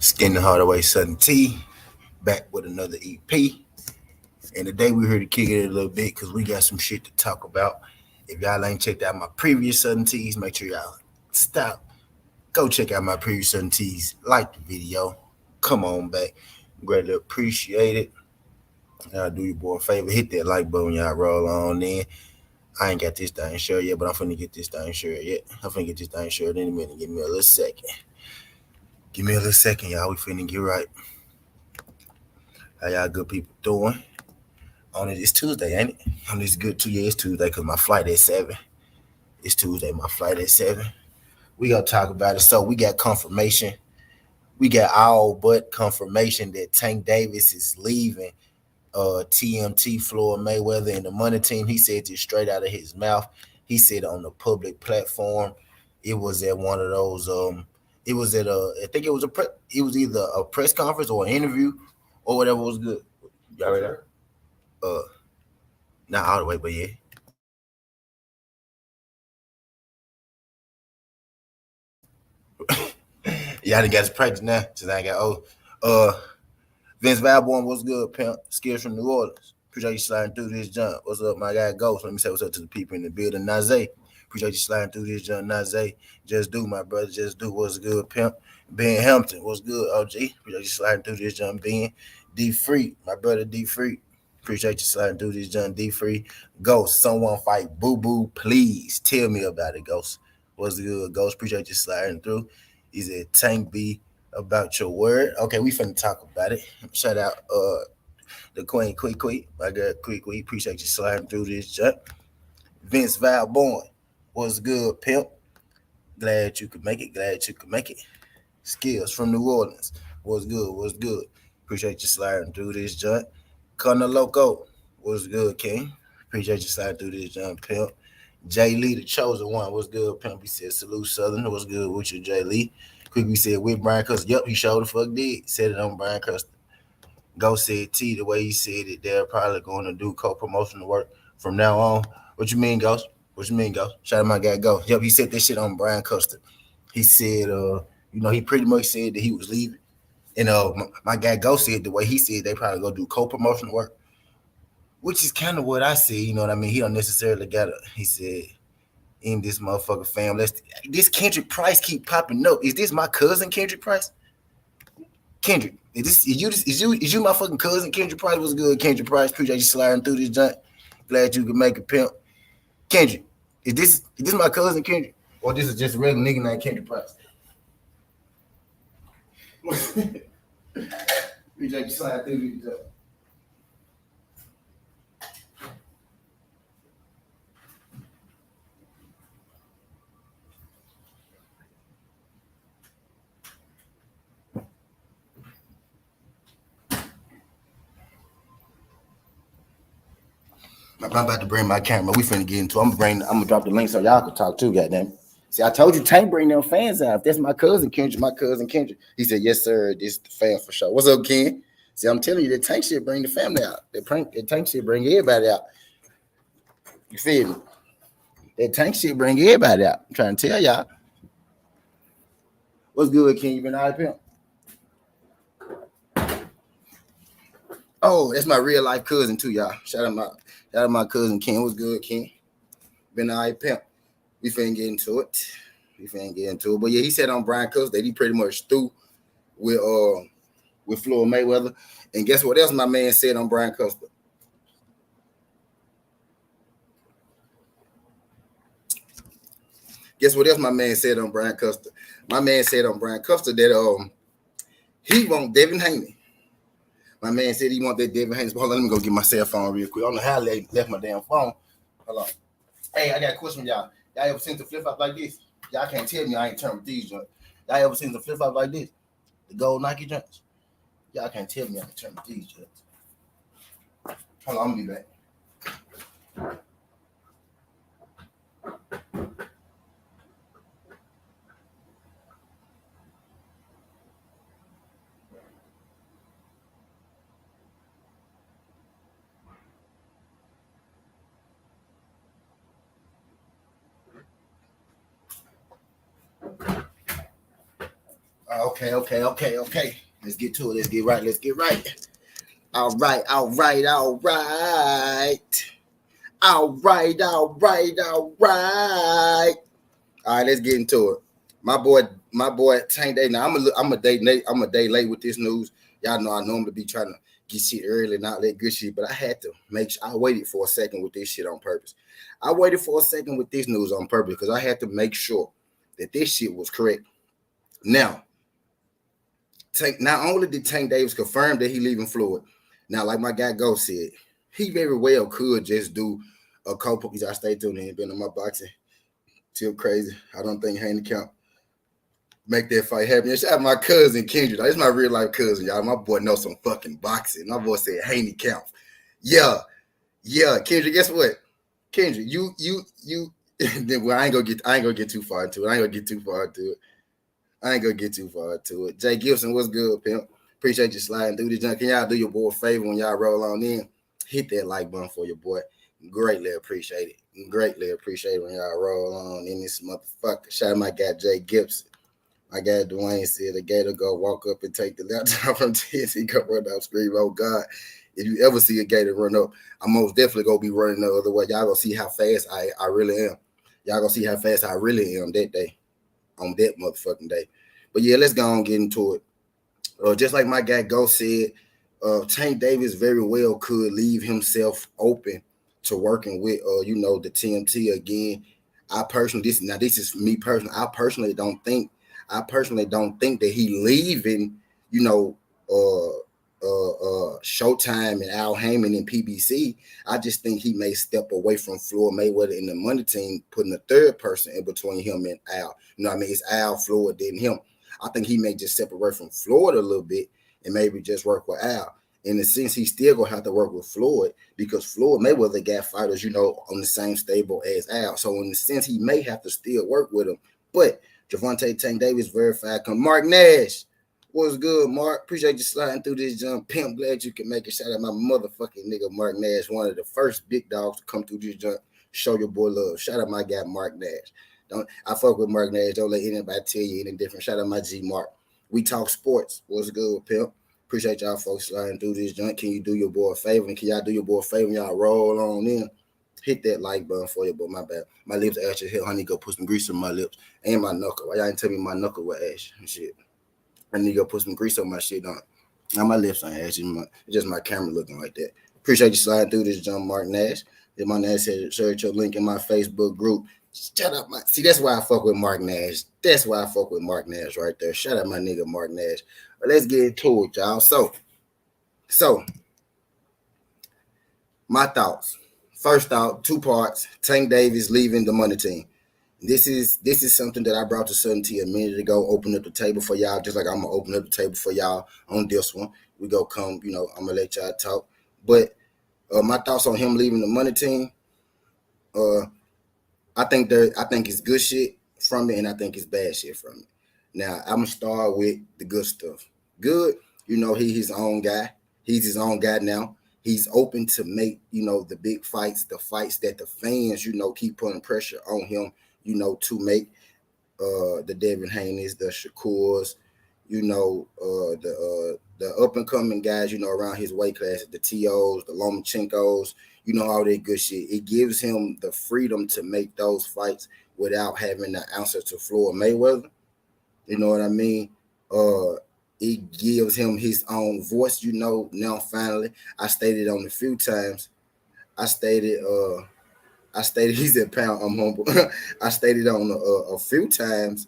Skin the Hardaway Southern T, back with another EP. And today we're here to kick it a little bit because we got some shit to talk about. If y'all ain't checked out my previous Southern Tees, make sure y'all stop. Go check out my previous Southern Tees. Like the video. Come on back. Greatly appreciate it. Y'all do your boy a favor. Hit that like button when y'all roll on in. I ain't got this thing sure yet, but I'm finna get this thing sure yet. I'm finna get this thing sure in a minute. Give me a little second. Give me a little second, y'all. We finna get right. How y'all good people doing? On it, it's Tuesday, ain't it? On this good 2 years, it's Tuesday because my flight at 7. It's Tuesday, my flight at 7. We gonna talk about it. So we got confirmation. We got all but confirmation that Tank Davis is leaving TMT, Floyd Mayweather, and the money team. He said it straight out of his mouth. He said on the public platform. It was at one of those. It was at I think it was it was either a press conference or an interview or whatever was good. Y'all ready? Not all the way, but yeah. Y'all done got his practice now since I got old. Vince Valborn, what's good, pimp? Skills from New Orleans. Appreciate you sliding through this jump. What's up, my guy Ghost? Let me say what's up to the people in the building. Naze. Appreciate you sliding through this jump, Naze. Just do, my brother. Just do. What's good, pimp? Ben Hampton, what's good, OG? Appreciate you sliding through this jump, Ben. D Free, my brother D Free. Appreciate you sliding through this jump, D Free. Ghost, someone fight Boo Boo, please. Tell me about it, Ghost. What's good, Ghost? Appreciate you sliding through. He said, Tank B about your word. Okay, we finna talk about it. Shout out the Queen Quick. My girl Quick. Appreciate you sliding through this jump. Vince Valborn, what's good, pimp? Glad you could make it. Glad you could make it. Skills from New Orleans. What's good? What's good? Appreciate you sliding through this jump. Connor Loco. What's good, King? Appreciate you sliding through this jump, pimp. Jay Lee, the chosen one. What's good, pimp? He said, salute Southern. What's good with you, Jay Lee? Quickly said, with Brian Custer. Yep, he showed the fuck did. Said it on Brian Custer. Go said T, the way he said it, they're probably going to do co-promotional work from now on. What you mean, Ghost? What you mean, Ghost? Shout out my guy, Ghost. Yep, he said this shit on Brian Custer. He said, he pretty much said that he was leaving. And my guy Ghost said the way he said they probably go do co-promotional work, which is kind of what I see. You know what I mean? He don't necessarily got it. He said, in this motherfucker fam, this Kendrick Price keep popping up. Is this my cousin Kendrick Price? Kendrick, is you my fucking cousin? Kendrick Price was good. Kendrick Price, appreciate you sliding through this joint. Glad you could make a pimp. Kendrick, is this my cousin Kendrick? Or this is just a regular nigga named Kendrick Price? Appreciate you sliding through this joint. I'm about to bring my camera. We finna get into it. I'm gonna drop the link so y'all can talk too, goddamn. See, I told you Tank bring them fans out. If that's my cousin Kendrick. He said, yes, sir. This the fan for sure. What's up, Ken? See, I'm telling you, that Tank shit bring the family out. That Tank shit bring everybody out. You feel me? That Tank shit bring everybody out. I'm trying to tell y'all. What's good, Ken? You been out of pimp? Oh, that's my real life cousin too, y'all. Shout out my cousin Ken. What's good, Ken? Been all right, pimp. We finna get into it. But yeah, he said on Brian Custer that he pretty much through with Floyd Mayweather. And guess what else my man said on Brian Custer? Guess what else my man said on Brian Custer? My man said on Brian Custer that he want Devin Haney. My man said he want that Devin Haney. Hold on, let me go get my cell phone real quick. I don't know how I left my damn phone. Hold on. Hey, I got a question, y'all. Y'all ever seen the flip flop like this? Y'all can't tell me I ain't turned with these joints. Y'all ever seen the flip flop like this? The gold Nike joints? Y'all can't tell me I ain't turned with these joints. Hold on, I'm gonna be back. Okay. Let's get to it. Let's get right. All right. All right, let's get into it. My boy Tank Day. Now I'm a day late with this news. Y'all know I normally be trying to get shit early, not let good shit, but I had to make sure I waited for a second with this shit on purpose. I waited for a second with this news on purpose because I had to make sure that this shit was correct. Now, not only did Tank Davis confirm that he leaving Floyd, now like my guy Go said, he very well could just do a couple. I stay tuned in, been on my boxing till crazy. I don't think Haney count make that fight happen. And shout out my cousin Kendrick. This is my real life cousin, y'all. My boy knows some fucking boxing. My boy said Haney count. Yeah. Kendrick, guess what? Kendrick, you. Well, I ain't gonna get too far into it. Jay Gibson, what's good, pimp? Appreciate you sliding through this junk. Can y'all do your boy a favor when y'all roll on in? Hit that like button for your boy. Greatly appreciate it when y'all roll on in this motherfucker. Shout out my guy Jay Gibson. My guy Dwayne said the gator go walk up and take the laptop from TNT, go run up, scream, oh God. If you ever see a gator run up, I'm most definitely gonna be running the other way. Y'all gonna see how fast I really am. Y'all gonna see how fast I really am that day, on that motherfucking day. But yeah, let's go on and get into it. Just like my guy Go said, Tank Davis very well could leave himself open to working with the TMT again. This is me personally. I personally don't think that he leaving, Showtime and Al Heyman and PBC. I just think he may step away from Floyd Mayweather in the money team, putting a third person in between him and Al. You know what I mean? It's Al, Floyd, then him. I think he may just separate from Floyd a little bit and maybe just work with Al. In the sense, he still gonna have to work with Floyd because Floyd Mayweather got fighters, on the same stable as Al. So in the sense, he may have to still work with him. But Gervonta Tank Davis verified. Mark Nash, what's good, Mark? Appreciate you sliding through this jump. Pimp, glad you can make it. Shout out my motherfucking nigga Mark Nash, one of the first big dogs to come through this jump. Show your boy love. Shout out my guy Mark Nash. I fuck with Mark Nash. Don't let anybody tell you anything different. Shout out my G Mark. We talk sports. What's good, Pimp? Appreciate y'all folks sliding through this joint. Can you do your boy a favor? And can y'all do your boy a favor when y'all roll on in? Hit that like button for you, but my bad. My lips are actually hit. I need to go put some grease on my lips and my knuckle. Why y'all ain't tell me my knuckle was ash and shit? I need to go put some grease on my shit on. Now my lips ain't ashy. It's just my camera looking like that. Appreciate you sliding through this jump, Mark Nash. If my Nash said search your link in my Facebook group. Shut up, see, that's why I fuck with Mark Nash. That's why I fuck with Mark Nash right there. Shout out my nigga Mark Nash. But let's get into it, y'all. So my thoughts. First thought, 2 parts. Tank Davis leaving the money team. This is something that I brought to certainty a minute ago. Open up the table for y'all, just like I'm gonna open up the table for y'all on this one. We go come, I'm gonna let y'all talk. But my thoughts on him leaving the money team. I think it's good shit from it, and I think it's bad shit from it. Now I'm gonna start with the good stuff. Good, he's his own guy. He's his own guy now. He's open to make, the big fights, the fights that the fans, keep putting pressure on him, to make. The Devin Haneys, the Shakurs, the up and coming guys, around his weight class, the TOs, the Lomachenkos, all that good shit. It gives him the freedom to make those fights without having to answer to Floyd Mayweather. You know what I mean? It gives him his own voice, now finally. I stated on a few times. I stated he said pound, I'm humble. I stated on a few times,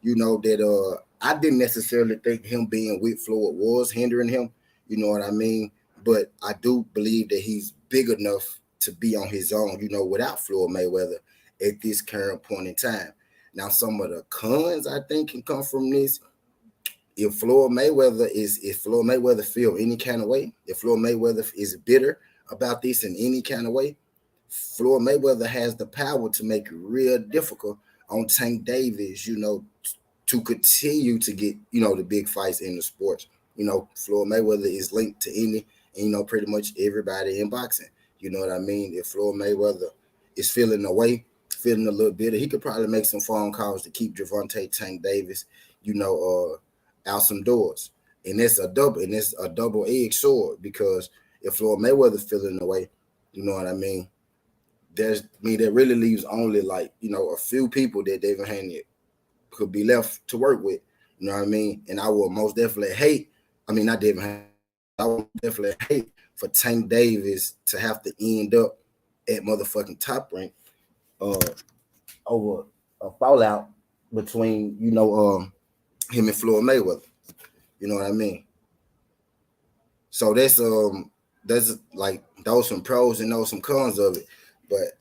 that I didn't necessarily think him being with Floyd was hindering him. You know what I mean? But I do believe that he's big enough to be on his own, without Floyd Mayweather at this current point in time. Now, some of the cons I think can come from this. If Floyd Mayweather feel any kind of way, if Floyd Mayweather is bitter about this in any kind of way, Floyd Mayweather has the power to make it real difficult on Tank Davis, to continue to get, the big fights in the sports. Floyd Mayweather is linked to any, and, pretty much everybody in boxing. You know what I mean? If Floyd Mayweather is feeling away, feeling a little bitter, he could probably make some phone calls to keep Gervonta Tank Davis, out some doors. And it's a double-edged sword, because if Floyd Mayweather feeling the way, you know what I mean, that really leaves only, like, a few people that Devin Haney could be left to work with. You know what I mean? And I will most definitely hate, not Devin Haney, I would definitely hate for Tank Davis to have to end up at motherfucking Top Rank over a fallout between, him and Floyd Mayweather. You know what I mean? So that's like, those some pros and those some cons of it. But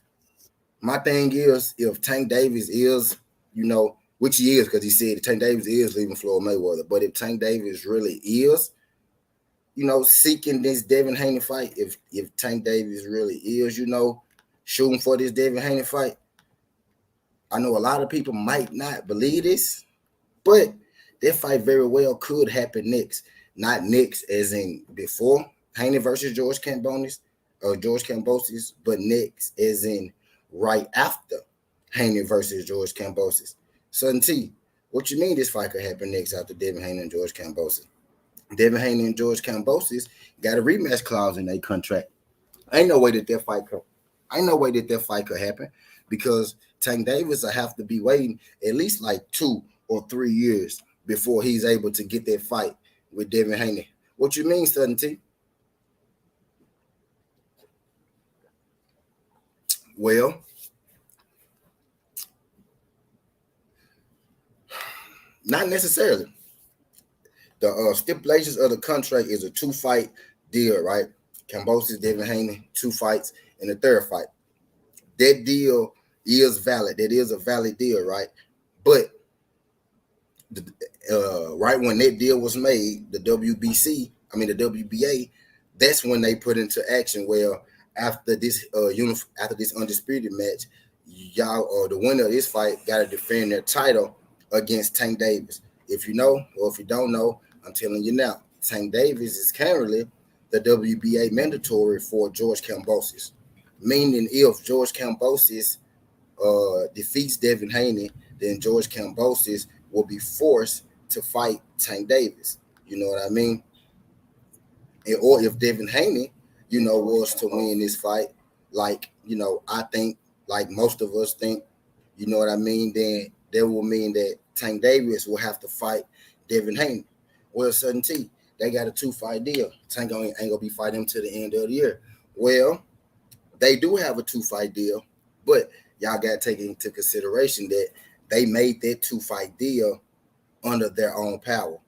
my thing is, if Tank Davis is, which he is, because he said Tank Davis is leaving Floyd Mayweather. But if Tank Davis really is, seeking this Devin Haney fight, if Tank Davis really is, shooting for this Devin Haney fight, I know a lot of people might not believe this, but that fight very well could happen next. Not next as in before Haney versus George Kambosos, but next as in right after Haney versus George Kambosos. Son T, what you mean this fight could happen next after Devin Haney and George Kambosos? Devin Haney and George Kambosos got a rematch clause in their contract. Ain't no way that fight could happen, because Tank Davis will have to be waiting at least like 2 or 3 years before he's able to get that fight with Devin Haney. What you mean, Son T? Well, not necessarily. The stipulations of the contract is a 2-fight deal, right? Kambosos, Devin Haney, 2 fights, and a 3rd fight. That deal is valid. That is a valid deal, right? But right when that deal was made, the WBA, that's when they put into action. Well, after this undisputed match, y'all, the winner of this fight got to defend their title against Tank Davis. If you know, or if you don't know, I'm telling you now. Tank Davis is currently the WBA mandatory for George Kambosos. Meaning, if George Kambosos defeats Devin Haney, then George Kambosos will be forced to fight Tank Davis. You know what I mean? Or if Devin Haney, was to win this fight, like, I think, like most of us think, you know what I mean, then that will mean that Tank Davis will have to fight Devin Haney. Well, Sudden T, they got a 2-fight deal. Tank ain't gonna be fighting him to the end of the year. Well, they do have a 2-fight deal, but y'all got to take into consideration that they made that 2-fight deal under their own power.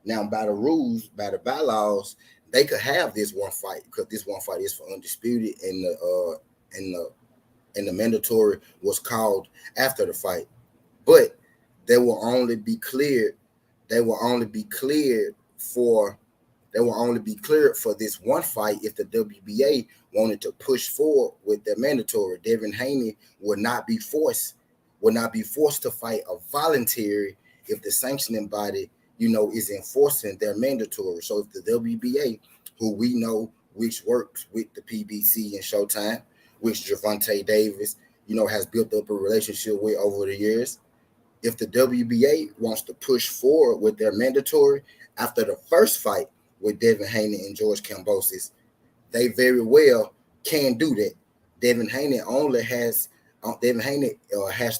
Now, by the rules, by the bylaws, they could have this 1 fight, because this 1 fight is for undisputed, and the mandatory was called after the fight. But they will only be cleared. They will only be cleared for this 1 fight if the WBA wanted to push forward with their mandatory. Devin Haney would not be forced to fight a voluntary if the sanctioning body, is enforcing their mandatory. So if the WBA, who we know which works with the PBC and Showtime, which Gervonta Davis, has built up a relationship with over the years, if the WBA wants to push forward with their mandatory after the first fight with Devin Haney and George Kambosos, they very well can do that. Devin Haney has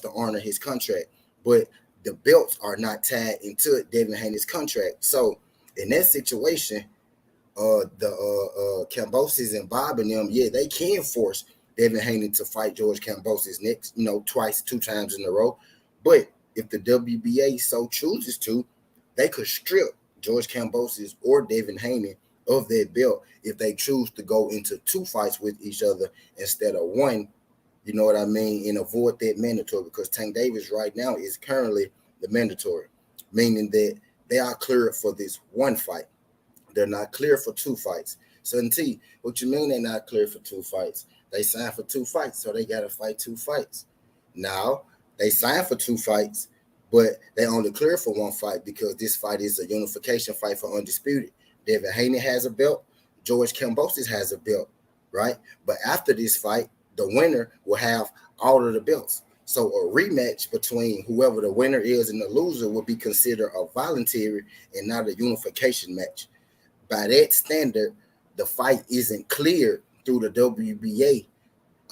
to honor his contract, but the belts are not tied into Devin Haney's contract. So in that situation, the Kambosos and Bob and them, they can force Devin Haney to fight George Kambosos next, 2 times in a row. But if the WBA so chooses to, they could strip George Kambosos or Devin Haney of their belt if they choose to go into 2 fights with each other instead of 1. You know what I mean? And avoid that mandatory, because Tank Davis right now is currently the mandatory, meaning that they are cleared for this 1 fight. They're not clear for 2 fights. So, T, what you mean they're not clear for 2 fights? They signed for 2 fights, so they got to fight 2 fights. Now, they signed for 2 fights, but they only clear for 1 fight because this fight is a unification fight for undisputed. Devin Haney has a belt. George Kambosos has a belt, right? But after this fight, the winner will have all of the belts. So a rematch between whoever the winner is and the loser would be considered a voluntary and not a unification match. By that standard, the fight isn't cleared through the WBA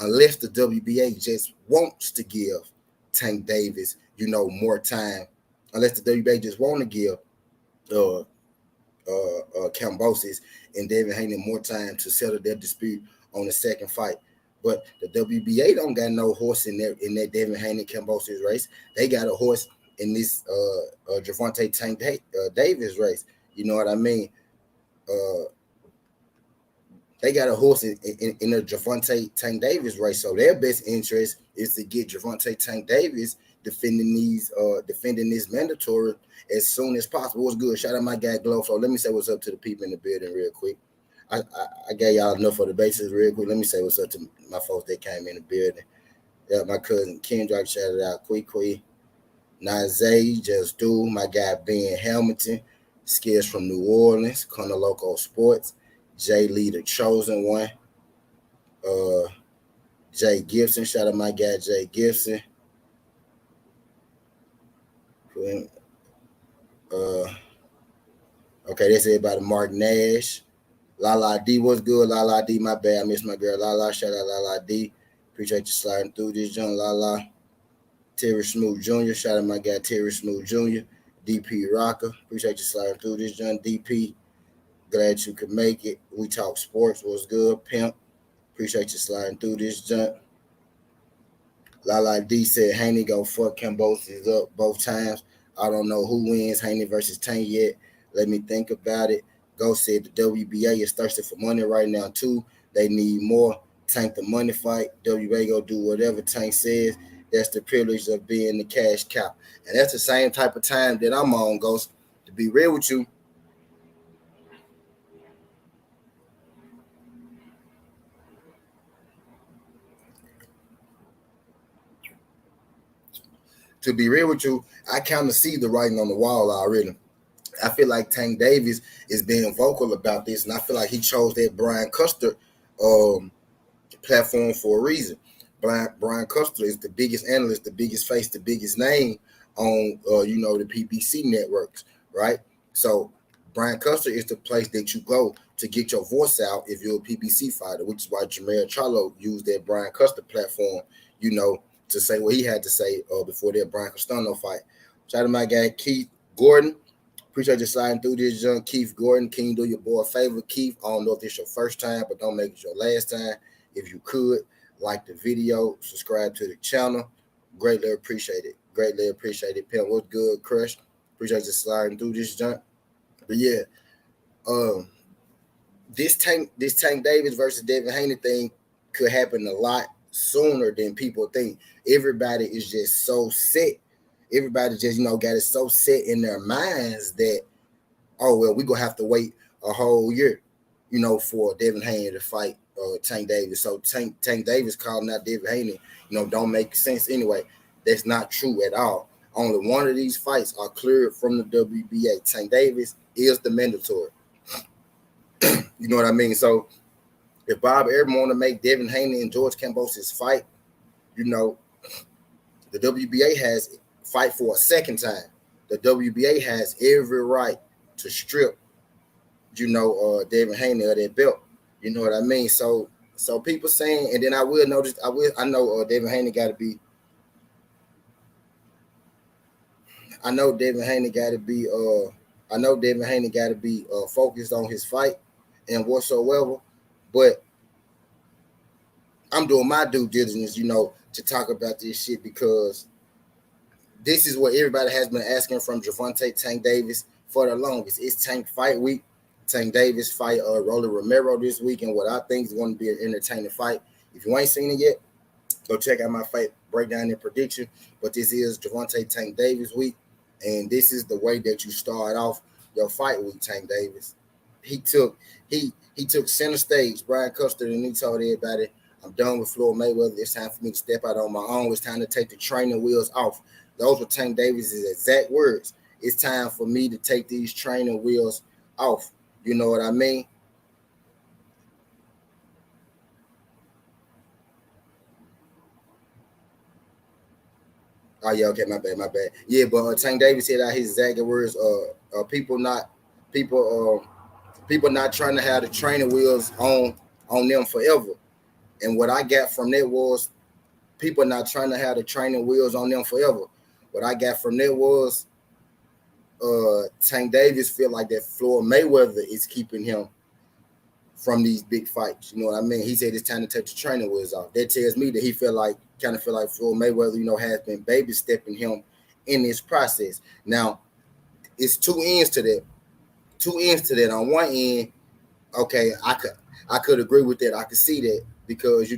unless the WBA just wants to give Tank Davis, more time. Unless the WBA just want to give uh, Kambosos and Devin Haney more time to settle their dispute on the second fight. But the WBA don't got no horse in that Devin Haney Kambosos race. They got a horse in this Gervonta Tank Davis race. You know what I mean? They got a horse in the Gervonta Tank Davis race. So their best interest is to get Gervonta Tank Davis defending this mandatory as soon as possible. What's good? Shout out my guy Glow. So let me say what's up to the people in the building real quick. I gave y'all enough for the bases real quick. Let me say what's up to my folks that came in the building. Yeah, my cousin Kendrick, shout it out. Quick. Nazay, Just Do, my guy Ben Hamilton, Skills from New Orleans, Corner Loco Sports, Jay Lee, the chosen one, Jay Gibson, shout out my guy Jay Gibson. Okay, that's everybody. Mark Nash, Lala D, what's good? Lala D, my bad, I missed my girl Lala. Shout out Lala D. Appreciate you sliding through this, John Lala. Terry Smooth Jr., shout out my guy Terry Smooth Jr. DP Rocker, appreciate you sliding through this, John. DP, glad you could make it. We talk sports, what's good? Pimp, appreciate you sliding through this, John. Lala D said Haney go fuck Kambosos up both times. I don't know who wins Haney versus Tank yet. Let me think about it. Go said the WBA is thirsty for money right now too. They need more. Tank the money fight. WBA go do whatever Tank says. That's the privilege of being the cash cow. And that's the same type of time that I'm on, Ghost. To be real with you, I kind of see the writing on the wall already. I feel like Tank Davis is being vocal about this, and I feel like he chose that Brian Custer platform for a reason. Brian Custer is the biggest analyst, the biggest face, the biggest name on the PPC networks, right? So Brian Custer is the place that you go to get your voice out if you're a PPC fighter, which is why Jermaine Charlo used that Brian Custer platform, to say what he had to say before that Brian Costano fight. Shout out to my guy Keith Gordon. Appreciate you sliding through this, young Keith Gordon. Can you do your boy a favor, Keith? I don't know if it's your first time, but don't make it your last time. If you could, like the video, subscribe to the channel. Greatly appreciate it. Greatly appreciate it. Pimp, what's good, Crush? Appreciate you sliding through this junk. But yeah, this Tank Davis versus Devin Haney thing could happen a lot sooner than people think. Everybody is just so set. Everybody just, got it so set in their minds that, oh, well, we're going to have to wait a whole year, for Devin Haney to fight Tank Davis. So Tank Davis calling out Devin Haney, don't make sense anyway. That's not true at all. Only one of these fights are cleared from the WBA. Tank Davis is the mandatory. You know what I mean? So if Bob ever want to make Devin Haney and George Kambosos fight, the WBA has fight for a second time. The WBA has every right to strip, Devin Haney of that belt. You know what I mean? So people saying, and then I know Devin Haney got to be. I know Devin Haney got to be. Focused on his fight and whatsoever. But I'm doing my due diligence, to talk about this shit because this is what everybody has been asking from Gervonta Tank Davis for the longest. It's Tank fight week. Tank Davis fight Rolly Romero this week, and what I think is going to be an entertaining fight. If you ain't seen it yet, go check out my fight breakdown and prediction. But this is Gervonta Tank Davis week, and this is the way that you start off your fight week, Tank Davis. He took center stage, Brian Custer, and he told everybody, I'm done with Floyd Mayweather. It's time for me to step out on my own. It's time to take the training wheels off. Those were Tank Davis's exact words. It's time for me to take these training wheels off. You know what I mean? Oh yeah, okay, my bad. Yeah, but Tank Davis said out his exact words. People not people people not trying to have the training wheels on them forever. And what I got from that was people not trying to have the training wheels on them forever. What I got from that was Tank Davis feel like that Floyd Mayweather is keeping him from these big fights. You know what I mean? He said it's time to take the training wheels off. That tells me that he kind of feel like Floyd Mayweather, has been baby stepping him in this process. Now, it's two ends to that. Two ends to that. On one end, okay, I could agree with that. I could see that because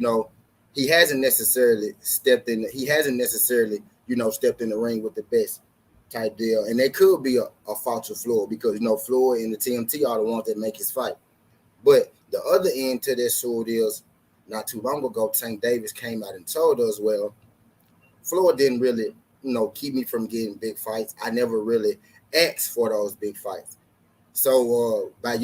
he hasn't necessarily stepped in. He hasn't necessarily stepped in the ring with the best type deal, and there could be a fault to Floyd because Floyd and the TMT are the ones that make his fight. But the other end to that sword is not too long ago, Tank Davis came out and told us, well, Floyd didn't really, keep me from getting big fights. I never really asked for those big fights. So by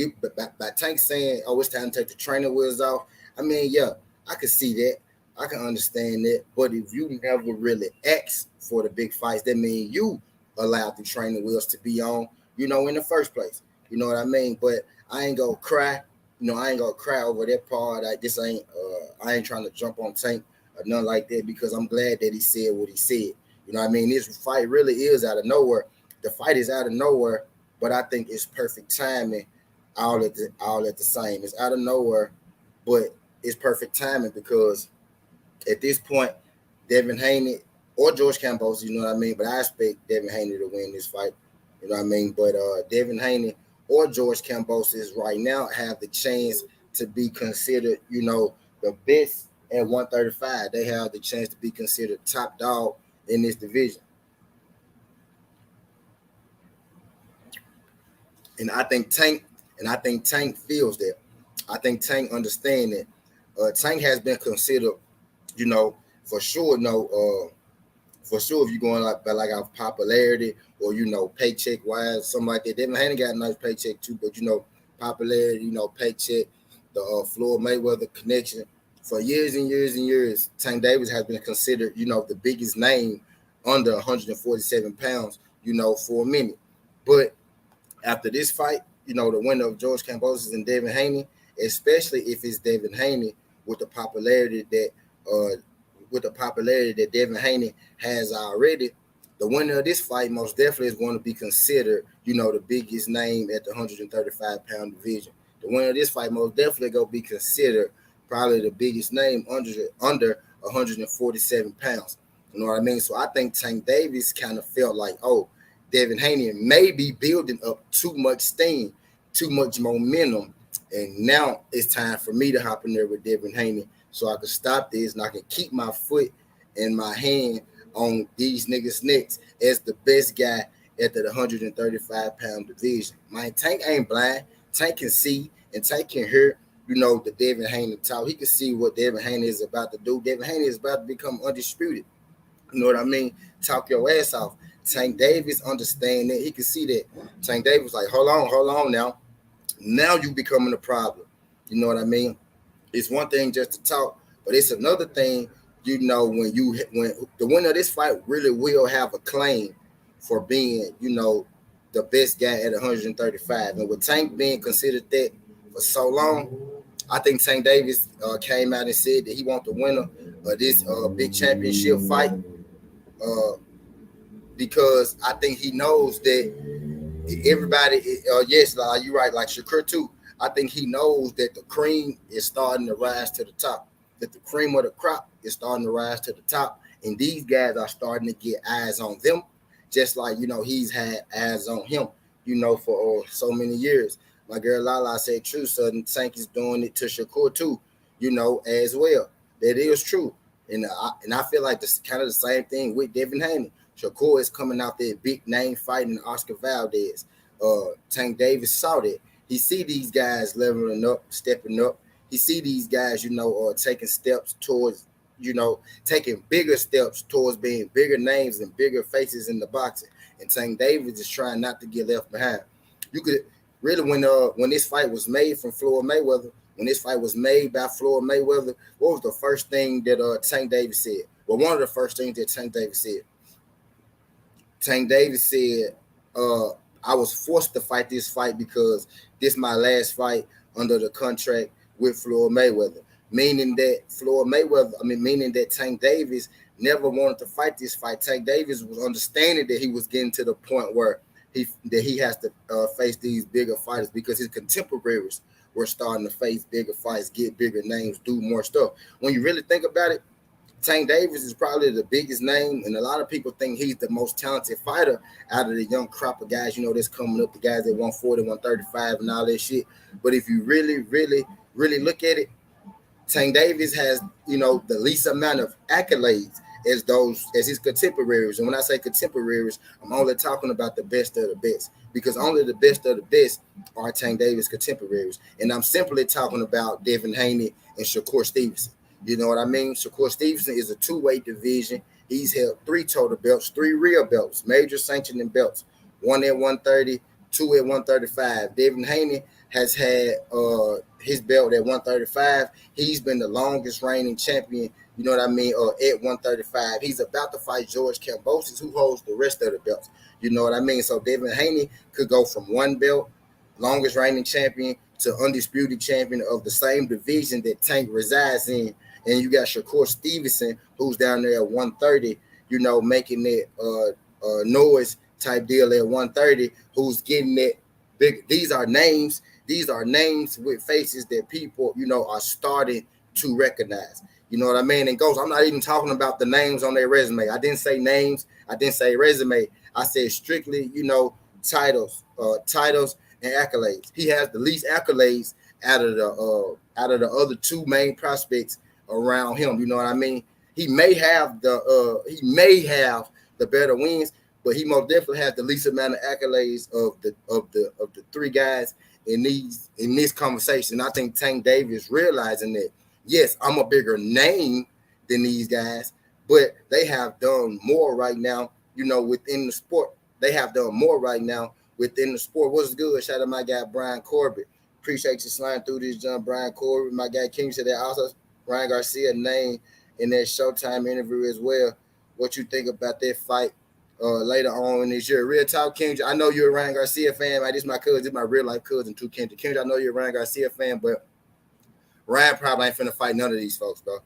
Tank saying, "Oh, it's time to take the training wheels off," I mean, yeah, I can see that, I can understand that. But if you never really asked for the big fights, that means you allowed the training wheels to be on, in the first place. You know what I mean? But I ain't gonna cry. I ain't gonna cry over that part. I ain't trying to jump on Tank or nothing like that because I'm glad that he said what he said. You know what I mean? This fight really is out of nowhere. The fight is out of nowhere, but I think it's perfect timing all at the same. It's out of nowhere, but it's perfect timing because at this point, Devin Haney or George Campos, you know what I mean? But I expect Devin Haney to win this fight. You know what I mean? But Devin Haney or George Cambosis right now have the chance to be considered, the best at 135. They have the chance to be considered top dog in this division. And I think Tank feels that. I think Tank understands that. Tank has been considered, you know, for sure, for sure if you're going like off popularity or paycheck wise, something like that. Devin Haney got a nice paycheck too, but popularity, paycheck, the Floyd Mayweather connection. For years and years and years, Tank Davis has been considered, the biggest name under 147 pounds, for a minute. But after this fight, the winner of George Kambosos and Devin Haney, especially if it's Devin Haney with the popularity that Devin Haney has already, the winner of this fight most definitely is going to be considered, the biggest name at the 135-pound division. The winner of this fight most definitely going to be considered probably the biggest name under 147 pounds. You know what I mean? So I think Tank Davis kind of felt like, oh, Devin Haney may be building up too much steam, too much momentum, and now it's time for me to hop in there with Devin Haney so I can stop this and I can keep my foot and my hand on these niggas' necks as the best guy at the 135-pound division. My Tank ain't blind. Tank can see and Tank can hear, the Devin Haney talk. He can see what Devin Haney is about to do. Devin Haney is about to become undisputed. You know what I mean? Talk your ass off. Tank Davis understand that. He can see that. Tank Davis like, hold on now. Now you becoming a problem. You know what I mean? It's one thing just to talk, but it's another thing, when the winner of this fight really will have a claim for being, the best guy at 135. And with Tank being considered that for so long, I think Tank Davis came out and said that he wants the winner of this big championship fight because I think he knows that everybody, yes, you're right, like Shakur too. I think he knows that the cream is starting to rise to the top, that the cream of the crop is starting to rise to the top, and these guys are starting to get eyes on them, just like, he's had eyes on him, for so many years. My girl Lala said true, so Tank is doing it to Shakur too, as well. That is true. And I feel like this kind of the same thing with Devin Haney. Shakur is coming out there big name fighting Oscar Valdez. Tank Davis saw that. He see these guys leveling up, stepping up. He see these guys, taking steps towards, taking bigger steps towards being bigger names and bigger faces in the boxing. And Tank Davis is trying not to get left behind. You could really, when this fight was made from Floyd Mayweather, when this fight was made by Floyd Mayweather, what was the first thing that Tank Davis said? Well, one of the first things that Tank Davis said, Tank Davis said, I was forced to fight this fight because this my last fight under the contract with Floyd Mayweather. Meaning that Tank Davis never wanted to fight this fight. Tank Davis was understanding that he was getting to the point where he has to face these bigger fighters because his contemporaries were starting to face bigger fights, get bigger names, do more stuff. When you really think about it, Tank Davis is probably the biggest name, and a lot of people think he's the most talented fighter out of the young crop of guys, that's coming up, the guys at 140, 135, and all that shit. But if you really, really, really look at it, Tank Davis has, the least amount of accolades as his contemporaries. And when I say contemporaries, I'm only talking about the best of the best, because only the best of the best are Tank Davis contemporaries. And I'm simply talking about Devin Haney and Shakur Stevenson. You know what I mean? Shakur Stevenson is a two-weight division. He's held 3 total belts, 3 real belts, major sanctioning belts, 1 at 130, 2 at 135. Devin Haney has had his belt at 135. He's been the longest reigning champion, at 135. He's about to fight George Kambosos, who holds the rest of the belts. You know what I mean? So Devin Haney could go from 1 belt, longest reigning champion, to undisputed champion of the same division that Tank resides in. And you got Shakur Stevenson, who's down there at 130, making that noise type deal at 130, who's getting that big. These are names with faces that people, are starting to recognize. You know what I mean? And I'm not even talking about the names on their resume. I didn't say names. I didn't say resume. I said strictly, titles and accolades. He has the least accolades out of the other 2 main prospects around him. You know what I mean? He may have the better wins, but he most definitely has the least amount of accolades of the 3 guys in this conversation. I think Tank Davis realizing that, yes, I'm a bigger name than these guys, but they have done more right now, within the sport. They have done more right now within the sport. What's good? Shout out to my guy Brian Corbett. Appreciate you sliding through this, John. Brian Corbett. My guy King said that also Ryan Garcia name in that Showtime interview as well. What you think about that fight later on in this year? Real talk, King. I know you're a Ryan Garcia fan. This is my cousin. This is my real life cousin too, King. King, I know you're a Ryan Garcia fan, but Ryan probably ain't finna fight none of these folks, bro.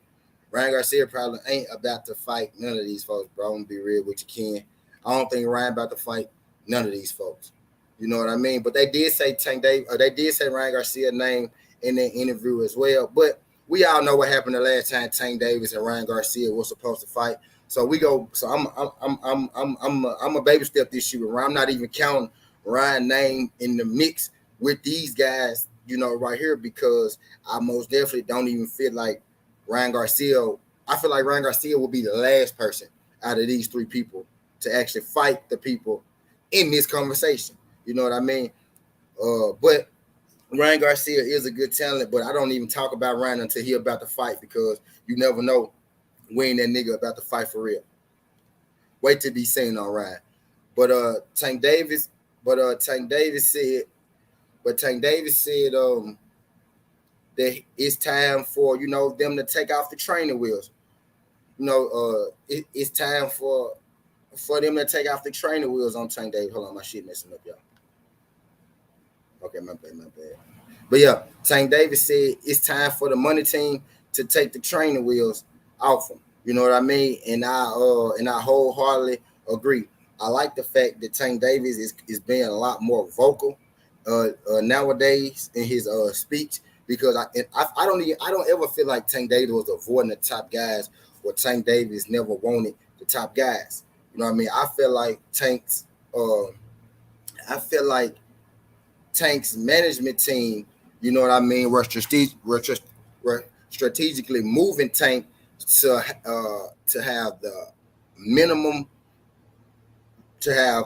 Ryan Garcia probably ain't about to fight none of these folks, bro. I'm gonna be real with you, Ken. I don't think Ryan about to fight none of these folks. You know what I mean? But they did say Tank Davis, they did say Ryan Garcia name in that interview as well. But we all know what happened the last time Tank Davis and Ryan Garcia were supposed to fight. So we go. So I'm a baby step this year. I'm not even counting Ryan's name in the mix with these guys, right here, because I most definitely don't even feel like Ryan Garcia. I feel like Ryan Garcia will be the last person out of these 3 people to actually fight the people in this conversation. You know what I mean? But Ryan Garcia is a good talent, but I don't even talk about Ryan until he about to fight, because you never know when that nigga about to fight for real. Wait to be seen on Ryan. But Tank Davis said that it's time for them to take off the training wheels. It's time for them to take off the training wheels on Tank Davis. Hold on, my shit messing up, y'all. Okay, my bad. But yeah, Tank Davis said it's time for the money team to take the training wheels off him. You know what I mean? And I wholeheartedly agree. I like the fact that Tank Davis is being a lot more vocal nowadays in his speech, because I don't ever feel like Tank Davis was avoiding the top guys, or Tank Davis never wanted the top guys. You know what I mean? I feel like Tank's minagement team, you know what I mean, were strategically moving Tank to have the minimum, to have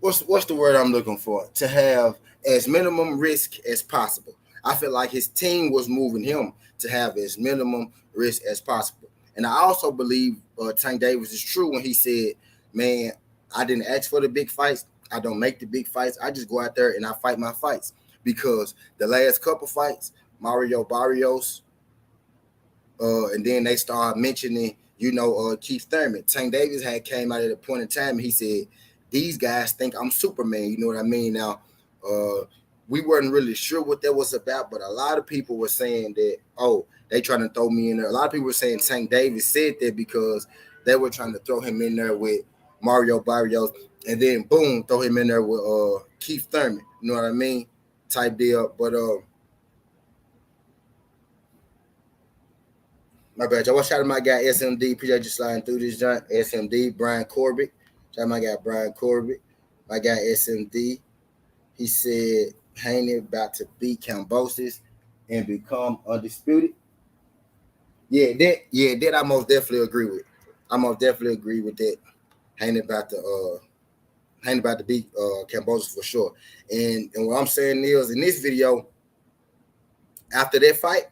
what's the word I'm looking for? To have as minimum risk as possible. I feel like his team was moving him to have as minimum risk as possible. And I also believe Tank Davis is true when he said, man, I didn't ask for the big fights. I don't make the big fights. I just go out there and I fight my fights. Because the last couple fights, Mario Barrios, and then they start mentioning Keith Thurman. Tank Davis had came out at a point in time and he said, these guys think I'm Superman. You know what I mean? Now, we weren't really sure what that was about, but a lot of people were saying that, oh, they trying to throw me in there. A lot of people were saying Tank Davis said that because they were trying to throw him in there with Mario Barrios, and then boom, throw him in there with Keith Thurman. You know what I mean? Type deal. But my bad, y'all. Shout out to my guy SMD. Appreciate you sliding through this joint. SMD, Brian Corbett. Shout out to my guy Brian Corbett. My guy SMD. He said Haney about to beat Cambosis and become undisputed. That I most definitely agree with. I most definitely agree with that. Haney about to beat Cambosis for sure. And what I'm saying is in this video, after that fight,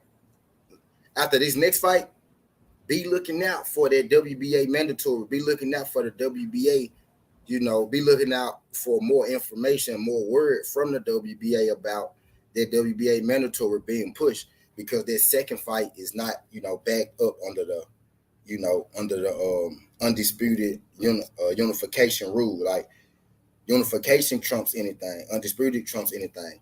after this next fight, be looking out for that WBA mandatory. Be looking out for the WBA. Be looking out for more information, more word from the WBA about that WBA mandatory being pushed, because that second fight is not, backed up under the undisputed unification rule. Like, unification trumps anything, undisputed trumps anything.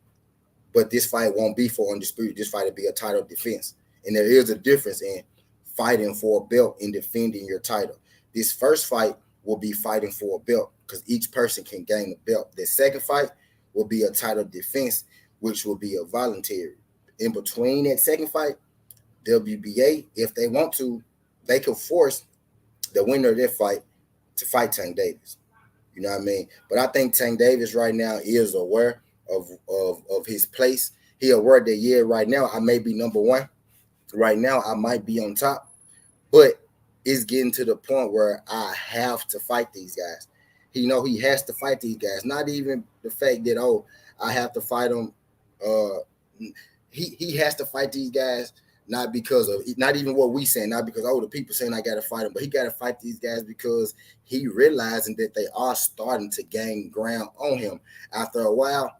But this fight won't be for undisputed. This fight will be a title defense, and there is a difference in fighting for a belt and defending your title. This first fight will be fighting for a belt because each person can gain a belt. The second fight will be a title defense, which will be a voluntary. In between that second fight, WBA, if they want to, they can force the winner of that fight to fight Tank Davis. You know what I mean? But I think Tank Davis right now is aware of his place. He aware that, right now I may be number one. Right now I might be on top. But it's getting to the point where I have to fight these guys. He has to fight these guys. Not even the fact that, I have to fight them. He has to fight these guys, not even what we saying, not because, the people saying I got to fight them, but he got to fight these guys because he realizing that they are starting to gain ground on him after a while.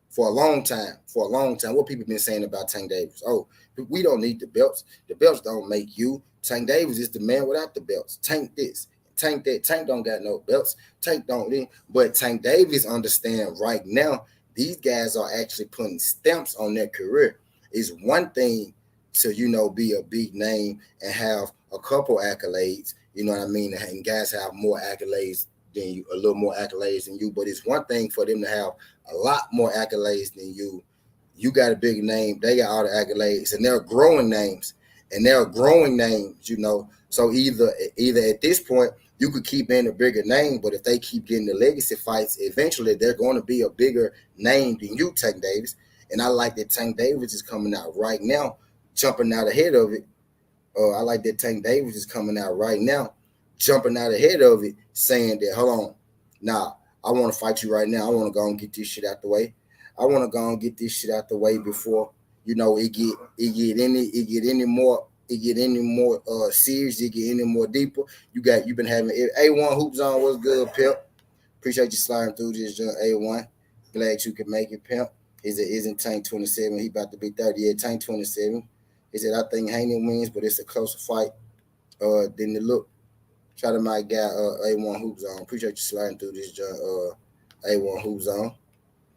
For a long time, what people been saying about Tank Davis? Oh, we don't need the belts. The belts don't make you. Tank Davis is the man without the belts. Tank this, Tank that. Tank don't got no belts. Tank don't. But Tank Davis understand right now, these guys are actually putting stamps on their career. It's one thing to, be a big name and have a couple accolades, you know what I mean? And guys have more accolades than you, a little more accolades than you, but it's one thing for them to have a lot more accolades than you. You got a big name, they got all the accolades, and they're growing names, So either at this point, you could keep being a bigger name, but if they keep getting the legacy fights, eventually they're going to be a bigger name than you, Tank Davis. And I like that Tank Davis is coming out right now, jumping out ahead of it. I like that Tank Davis is coming out right now, jumping out ahead of it, saying that, hold on, nah, I want to fight you right now. I want to go and get this shit out the way. I want to go and get this shit out the way before, it get any more serious, it get any more deeper. You've been having A1 Hoops on. What's good, Pimp? Appreciate you sliding through this, A1. Glad you could make it, Pimp. Isn't Tank 27? He about to be 30. Yeah, Tank 27. He said, I think Haney wins, but it's a closer fight than it look. Shout out to my guy, A1 Hoops on. Appreciate you sliding through this, A1 Hoops on.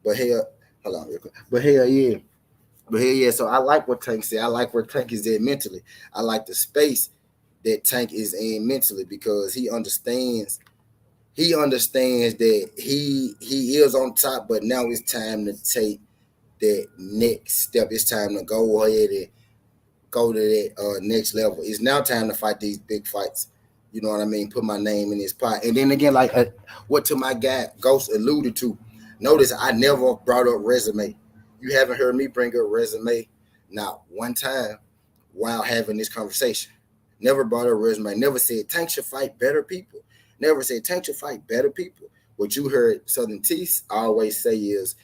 But hell, hold on real quick. But hell yeah. So I like what Tank said. I like where Tank is at mentally. I like the space that Tank is in mentally because he understands that he is on top, but now it's time to take that next step. It's time to go ahead and go to that next level. It's now time to fight these big fights. You know what I mean? Put my name in this pot. And then again, like what to my guy Ghost alluded to. Notice I never brought up resume. You haven't heard me bring up resume not one time while having this conversation. Never brought up resume. Never said Tank should fight better people. Never said Tank should fight better people. What you heard Southern Teeth always say is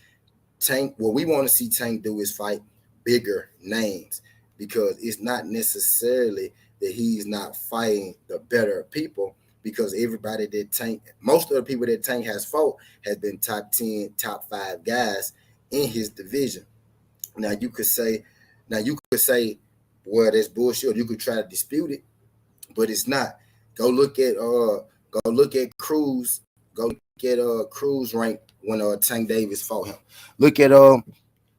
Tank, what we want to see Tank do is fight bigger names, because it's not necessarily that he's not fighting the better people, because everybody that Tank, most of the people that Tank has fought has been top 10, top 5 guys in his division. Now you could say, well, that's bullshit. You could try to dispute it, but it's not. Go look at Cruz. Go look at Cruz rank when Tank Davis fought him. Look at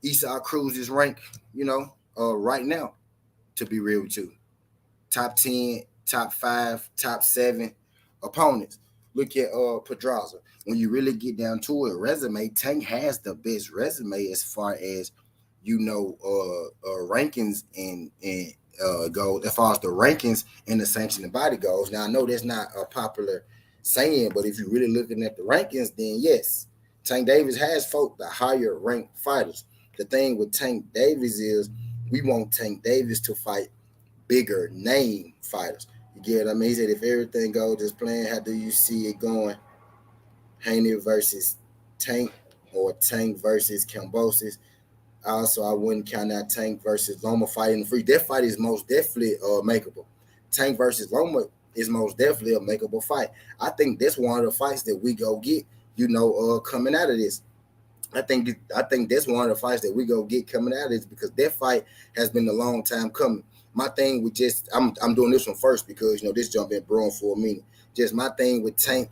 Esau Cruz's rank, right now, to be real with you. Top 10, top 5, top 7 opponents. Look at Pedraza. When you really get down to it, resume, Tank has the best resume as far as rankings and goes, as far as the rankings and the sanctioning body goes. Now I know that's not a popular saying, but if you're really looking at the rankings, then yes, Tank Davis has fought the higher ranked fighters. The thing with Tank Davis is we want Tank Davis to fight bigger name fighters. You get what I mean? He said if everything goes just playing, how do you see it going? Haney versus Tank or Tank versus Kambosos. Also, I wouldn't count out Tank versus Loma fighting free. That fight is most definitely makeable. Tank versus Loma is most definitely a makeable fight. I think that's one of the fights that we go get, coming out of this. I think that's one of the fights that we go get coming out of this because that fight has been a long time coming. My thing with I'm doing this one first because this jump been brewing for a minute. Just my thing with Tank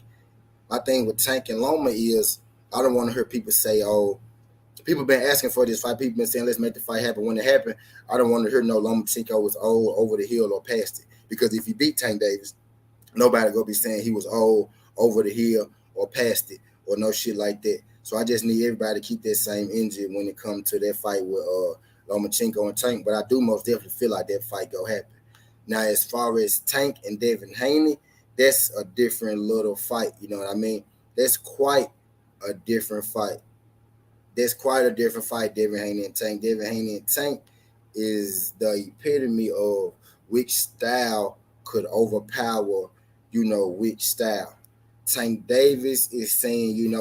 and Loma is I don't want to hear people say, oh, people been asking for this fight. People been saying, let's make the fight happen. When it happened, I don't want to hear no Lomachenko was old, over the hill, or past it. Because if he beat Tank Davis, nobody gonna be saying he was old, over the hill, or past it, or no shit like that. So I just need everybody to keep that same energy when it comes to that fight with Lomachenko and Tank. But I do most definitely feel like that fight go happen. Now, as far as Tank and Devin Haney, that's a different little fight. You know what I mean? That's quite a different fight. Devin Haney and Tank. Devin Haney and Tank is the epitome of which style could overpower, which style. Tank Davis is seen,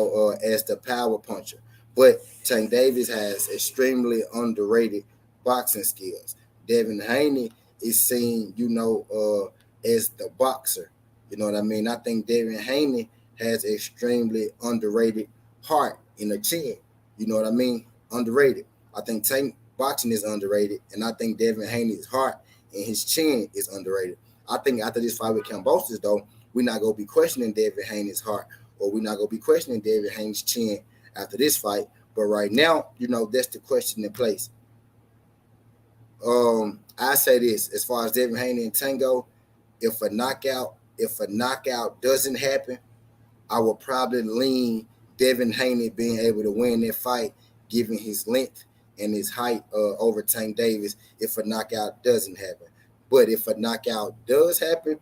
as the power puncher. But Tank Davis has extremely underrated boxing skills. Devin Haney is seen, as the boxer. You know what I mean? I think Devin Haney has extremely underrated heart in the chin. You know what I mean? Underrated. I think Tank boxing is underrated, and I think Devin Haney's heart and his chin is underrated. I think after this fight with Kambosos, though, we're not going to be questioning Devin Haney's heart or we're not going to be questioning Devin Haney's chin after this fight. But right now, that's the question in place. I say this, as far as Devin Haney and Tank go, if a knockout doesn't happen, I will probably lean Devin Haney being able to win that fight, given his length and his height over Tank Davis, if a knockout doesn't happen. But if a knockout does happen,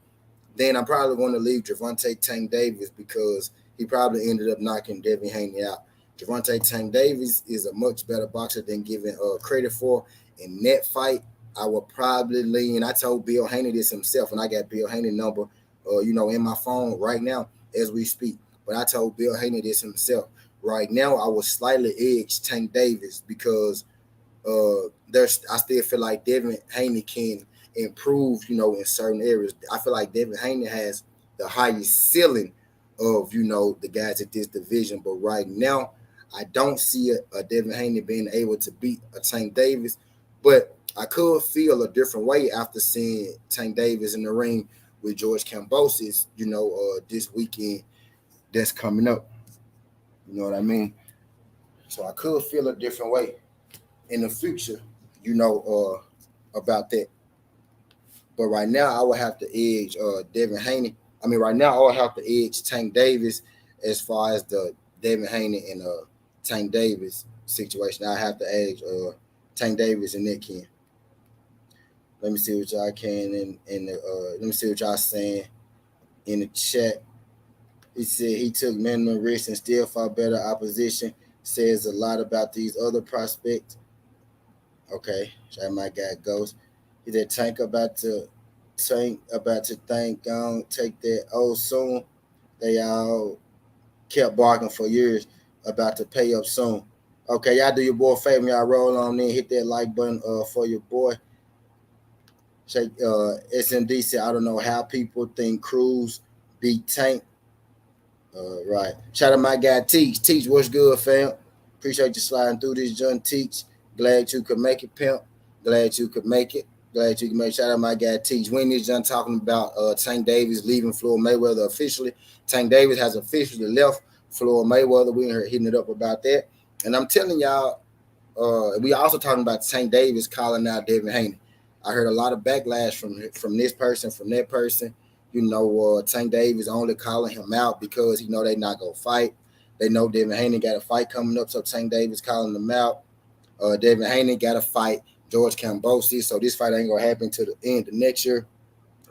then I'm probably going to leave Gervonta Tank Davis because he probably ended up knocking Devin Haney out. Gervonta Tank Davis is a much better boxer than given credit for. In that fight, I will probably lean. I told Bill Haney this himself, and I got Bill Haney number, in my phone right now as we speak. But I told Bill Haney this himself. Right now, I will slightly edge Tank Davis because I still feel like Devin Haney can improve, in certain areas. I feel like Devin Haney has the highest ceiling of, the guys at this division. But right now, I don't see a Devin Haney being able to beat a Tank Davis. But I could feel a different way after seeing Tank Davis in the ring with George Kambosos, this weekend that's coming up. You know what I mean? So I could feel a different way in the future, about that. But right now, I would have to edge Devin Haney. Right now, I would have to edge Tank Davis as far as the Devin Haney and Tank Davis situation. I have to edge Tank Davis and Nick Ken. Let me see what y'all can let me see what y'all saying in the chat. He said he took minimum risk and still fought better opposition. Says a lot about these other prospects. Okay, so my guy goes. He said Tank about to think take that old soon. They all kept barking for years about to pay up soon. Okay, y'all do your boy a favor, y'all roll on in, hit that like button for your boy. SMD said, I don't know how people think Cruz beat Tank. Right. Shout out my guy Teach. Teach, what's good, fam? Appreciate you sliding through this, John Teach. Glad you could make it, pimp. Glad you could make it. Glad you can make shout out my guy Teach. When is done talking about Tank Davis leaving Floyd Mayweather officially. Tank Davis has officially left Floyd Mayweather. We ain't hitting it up about that. And I'm telling y'all, we also talking about Tank Davis calling out Devin Haney. I heard a lot of backlash from this person, from that person. Tank Davis only calling him out because he know they not gonna fight. They know Devin Haney got a fight coming up, so Tank Davis calling them out. Devin Haney got to fight George Kambosos, so this fight ain't gonna happen to the end of next year.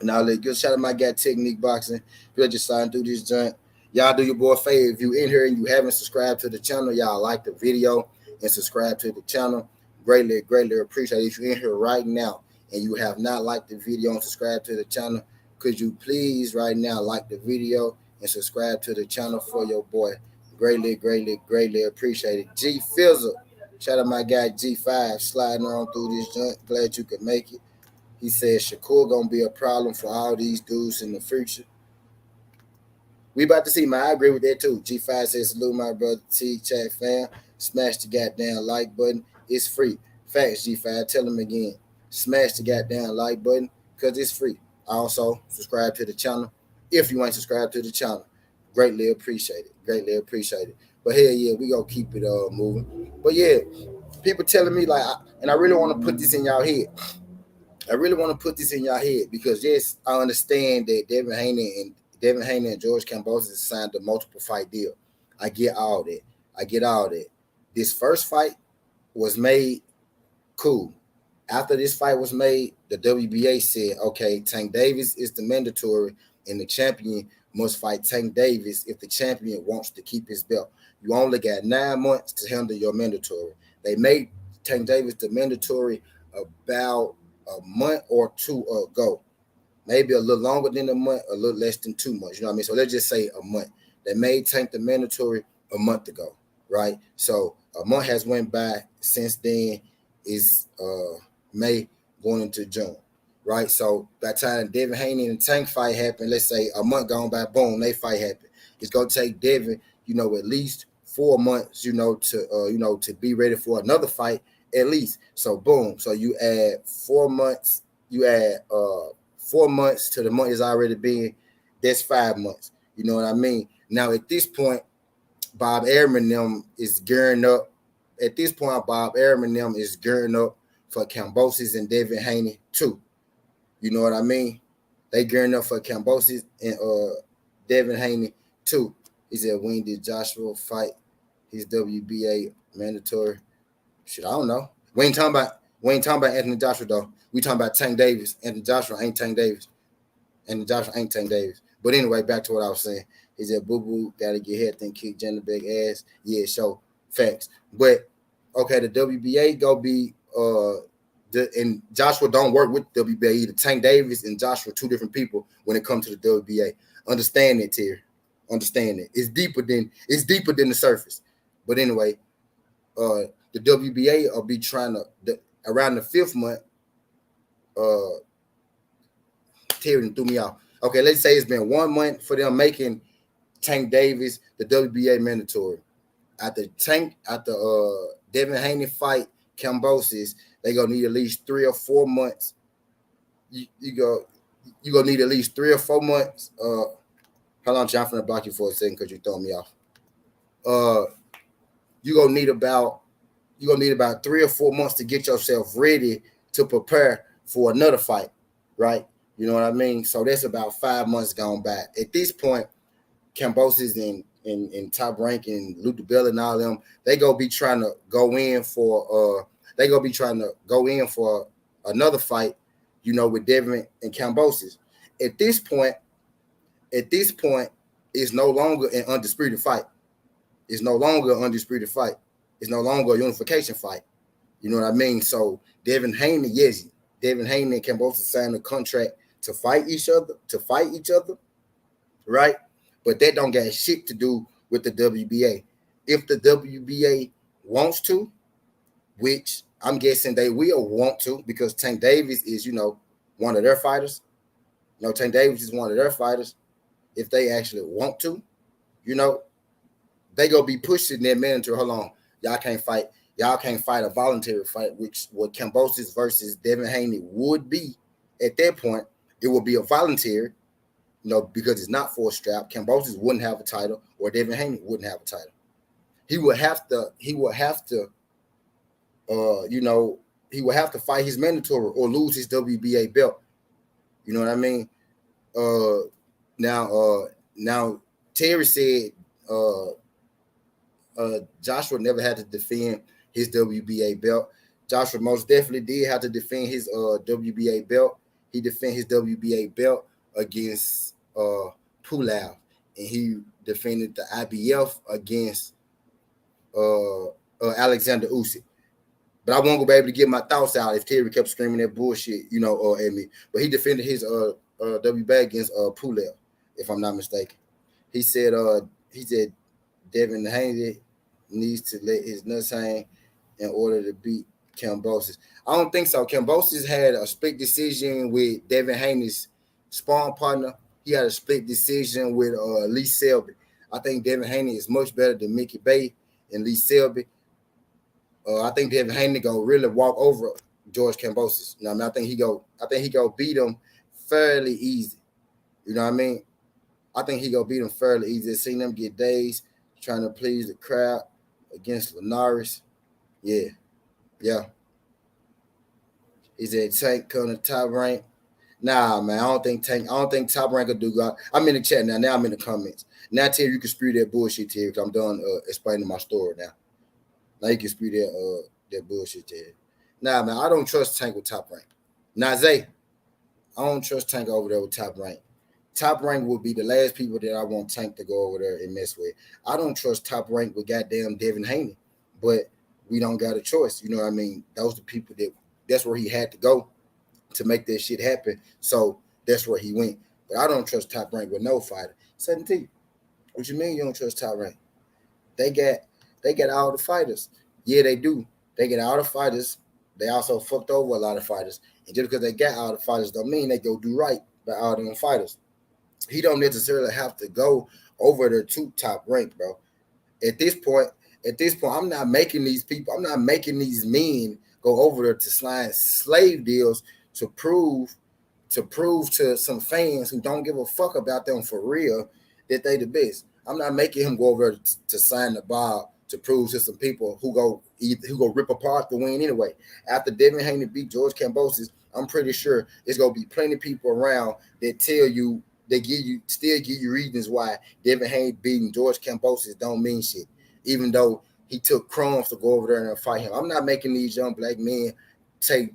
And I'll let good shout out my guy Technique Boxing. If just sliding through this joint, y'all do your boy a favor. If you in here and you haven't subscribed to the channel, y'all like the video and subscribe to the channel. Greatly, greatly appreciate it. If you're in here right now and you have not liked the video and subscribed to the channel, could you please right now like the video and subscribe to the channel for your boy? Greatly, greatly, greatly appreciate it. G Fizzle. Shout out my guy G5 sliding on through this joint. Glad you could make it. He said Shakur gonna be a problem for all these dudes in the future. We about to see, man. I agree with that too. G5 says salute my brother T Chat fam. Smash the goddamn like button. It's free. Facts, G5. Tell him again. Smash the goddamn like button because it's free. Also, subscribe to the channel. If you ain't subscribed to the channel, greatly appreciate it. Greatly appreciate it. But hell yeah, we gonna keep it moving. But yeah, people telling me and I really want to put this in y'all head. I really want to put this in y'all head because yes, I understand that Devin Haney and George Kambosos signed a multiple fight deal. I get all that. This first fight was made cool. After this fight was made, the WBA said, okay, Tank Davis is the mandatory and the champion must fight Tank Davis if the champion wants to keep his belt. You only got 9 months to handle your mandatory. They made Tank Davis the mandatory about a month or two ago. Maybe a little longer than a month, a little less than 2 months. You know what I mean? So let's just say a month. They made Tank the mandatory a month ago, right? So a month has went by since then. Is May going into June, right? So by the time Devin Haney and Tank fight happened, let's say a month gone by, boom, they fight happened. It's gonna take Devin, at least 4 months, to be ready for another fight, at least. So boom. So you add 4 months, 4 months to the month is already been, that's 5 months. You know what I mean? Now at this point, Bob Arum is gearing up. At this point, Bob Arum is gearing up for Kambosos and Devin Haney too. You know what I mean? They gearing up for Kambosos and Devin Haney too. He said, when did Joshua fight his WBA mandatory? Shit, I don't know. We ain't talking about Anthony Joshua though. We talking about Tank Davis. Anthony Joshua ain't Tank Davis. Anthony Joshua ain't Tank Davis. But anyway, back to what I was saying. He said, boo boo, gotta get hit and kick Jennerbeg ass. Yeah, so facts. But okay, the WBA go be and Joshua don't work with WBA either. Tank Davis and Joshua, two different people when it comes to the WBA. Understand it, Tier. Understand it. It's deeper than the surface. But anyway, the WBA will be trying to around the 5th month. Terry threw me off. Okay, let's say it's been 1 month for them making Tank Davis the WBA mandatory. After Devin Haney fight Kambosos, they gonna need at least 3 or 4 months. You gonna need at least 3 or 4 months. Hold on, John, I'm gonna block you for a second because you throw me off. You gonna need about 3 or 4 months to get yourself ready to prepare for another fight, right? You know what I mean? So that's about 5 months gone by. At this point, Kambosos and Top Rank and Luke DeBella and all them, they gonna be trying to go in for another fight, with Devin and Kambosos. At this point, it's no longer an undisputed fight. It's no longer an undisputed fight. It's no longer a unification fight. You know what I mean? So Devin Haney and Kambosos signed a contract to fight each other, right? But that don't got shit to do with the WBA. If the WBA wants to, which I'm guessing they will want to, because Tank Davis is, one of their fighters. Tank Davis is one of their fighters. If they actually want to, they gonna be pushing their mandatory. Hold on, y'all can't fight. Y'all can't fight a voluntary fight, which what Kambosos versus Devin Haney would be at that point. It would be a voluntary, because it's not for a strap. Kambosos wouldn't have a title, or Devin Haney wouldn't have a title. He would have to. He would have to fight his mandatory or lose his WBA belt. You know what I mean? Now Terry said Joshua never had to defend his WBA belt. Joshua most definitely did have to defend his WBA belt. He defended his WBA belt against Pulev, and he defended the IBF against Alexander Usyk. But I won't go be able to get my thoughts out if Terry kept screaming that bullshit, at me. But he defended his WBA against Pulev, if I'm not mistaken. He said Devin Haney needs to let his nuts hang in order to beat Kambosos. I don't think so. Kambosos had a split decision with Devin Haney's sparring partner. He had a split decision with Lee Selby. I think Devin Haney is much better than Mickey Bay and Lee Selby. I think Devin Haney go really walk over George Kambosos. You know what I mean? I think he go beat him fairly easy. You know what I mean? I think he go beat him fairly easy. I've seen them get dazed trying to please the crowd against Linares. Yeah. He said Tank coming to Top Rank. Nah, man, I don't think Top Rank will do God. I'm in the chat now. Now I'm in the comments. Now, Terry, you can spew that bullshit, Terry, because I'm done explaining my story now. Now you can spew that bullshit, Terry. Nah, man, I don't trust Tank with Top Rank. Nah, Zay, I don't trust Tank over there with Top Rank. Top Rank would be the last people that I want Tank to go over there and mess with. I don't trust Top Rank with goddamn Devin Haney, but we don't got a choice. You know what I mean? Those are the people that's where he had to go to make that shit happen. So that's where he went. But I don't trust Top Rank with no fighter. 17. What you mean you don't trust Top Rank? They got all the fighters. Yeah, they do. They get all the fighters. They also fucked over a lot of fighters. And just because they got all the fighters don't mean they go do right by all them fighters. He don't necessarily have to go over there to Top Rank, bro. At this point, I'm not making these men go over there to sign slave deals to prove to some fans who don't give a fuck about them for real that they the best. I'm not making him go over to sign the bar to prove to some people who go rip apart the win anyway. After Devin Haney beat George Kambosos, I'm pretty sure there's gonna be plenty of people around that tell you still give you reasons why Devin Haney beating George Kambosos don't mean shit, even though he took crumbs to go over there and fight him. I'm not making these young black men take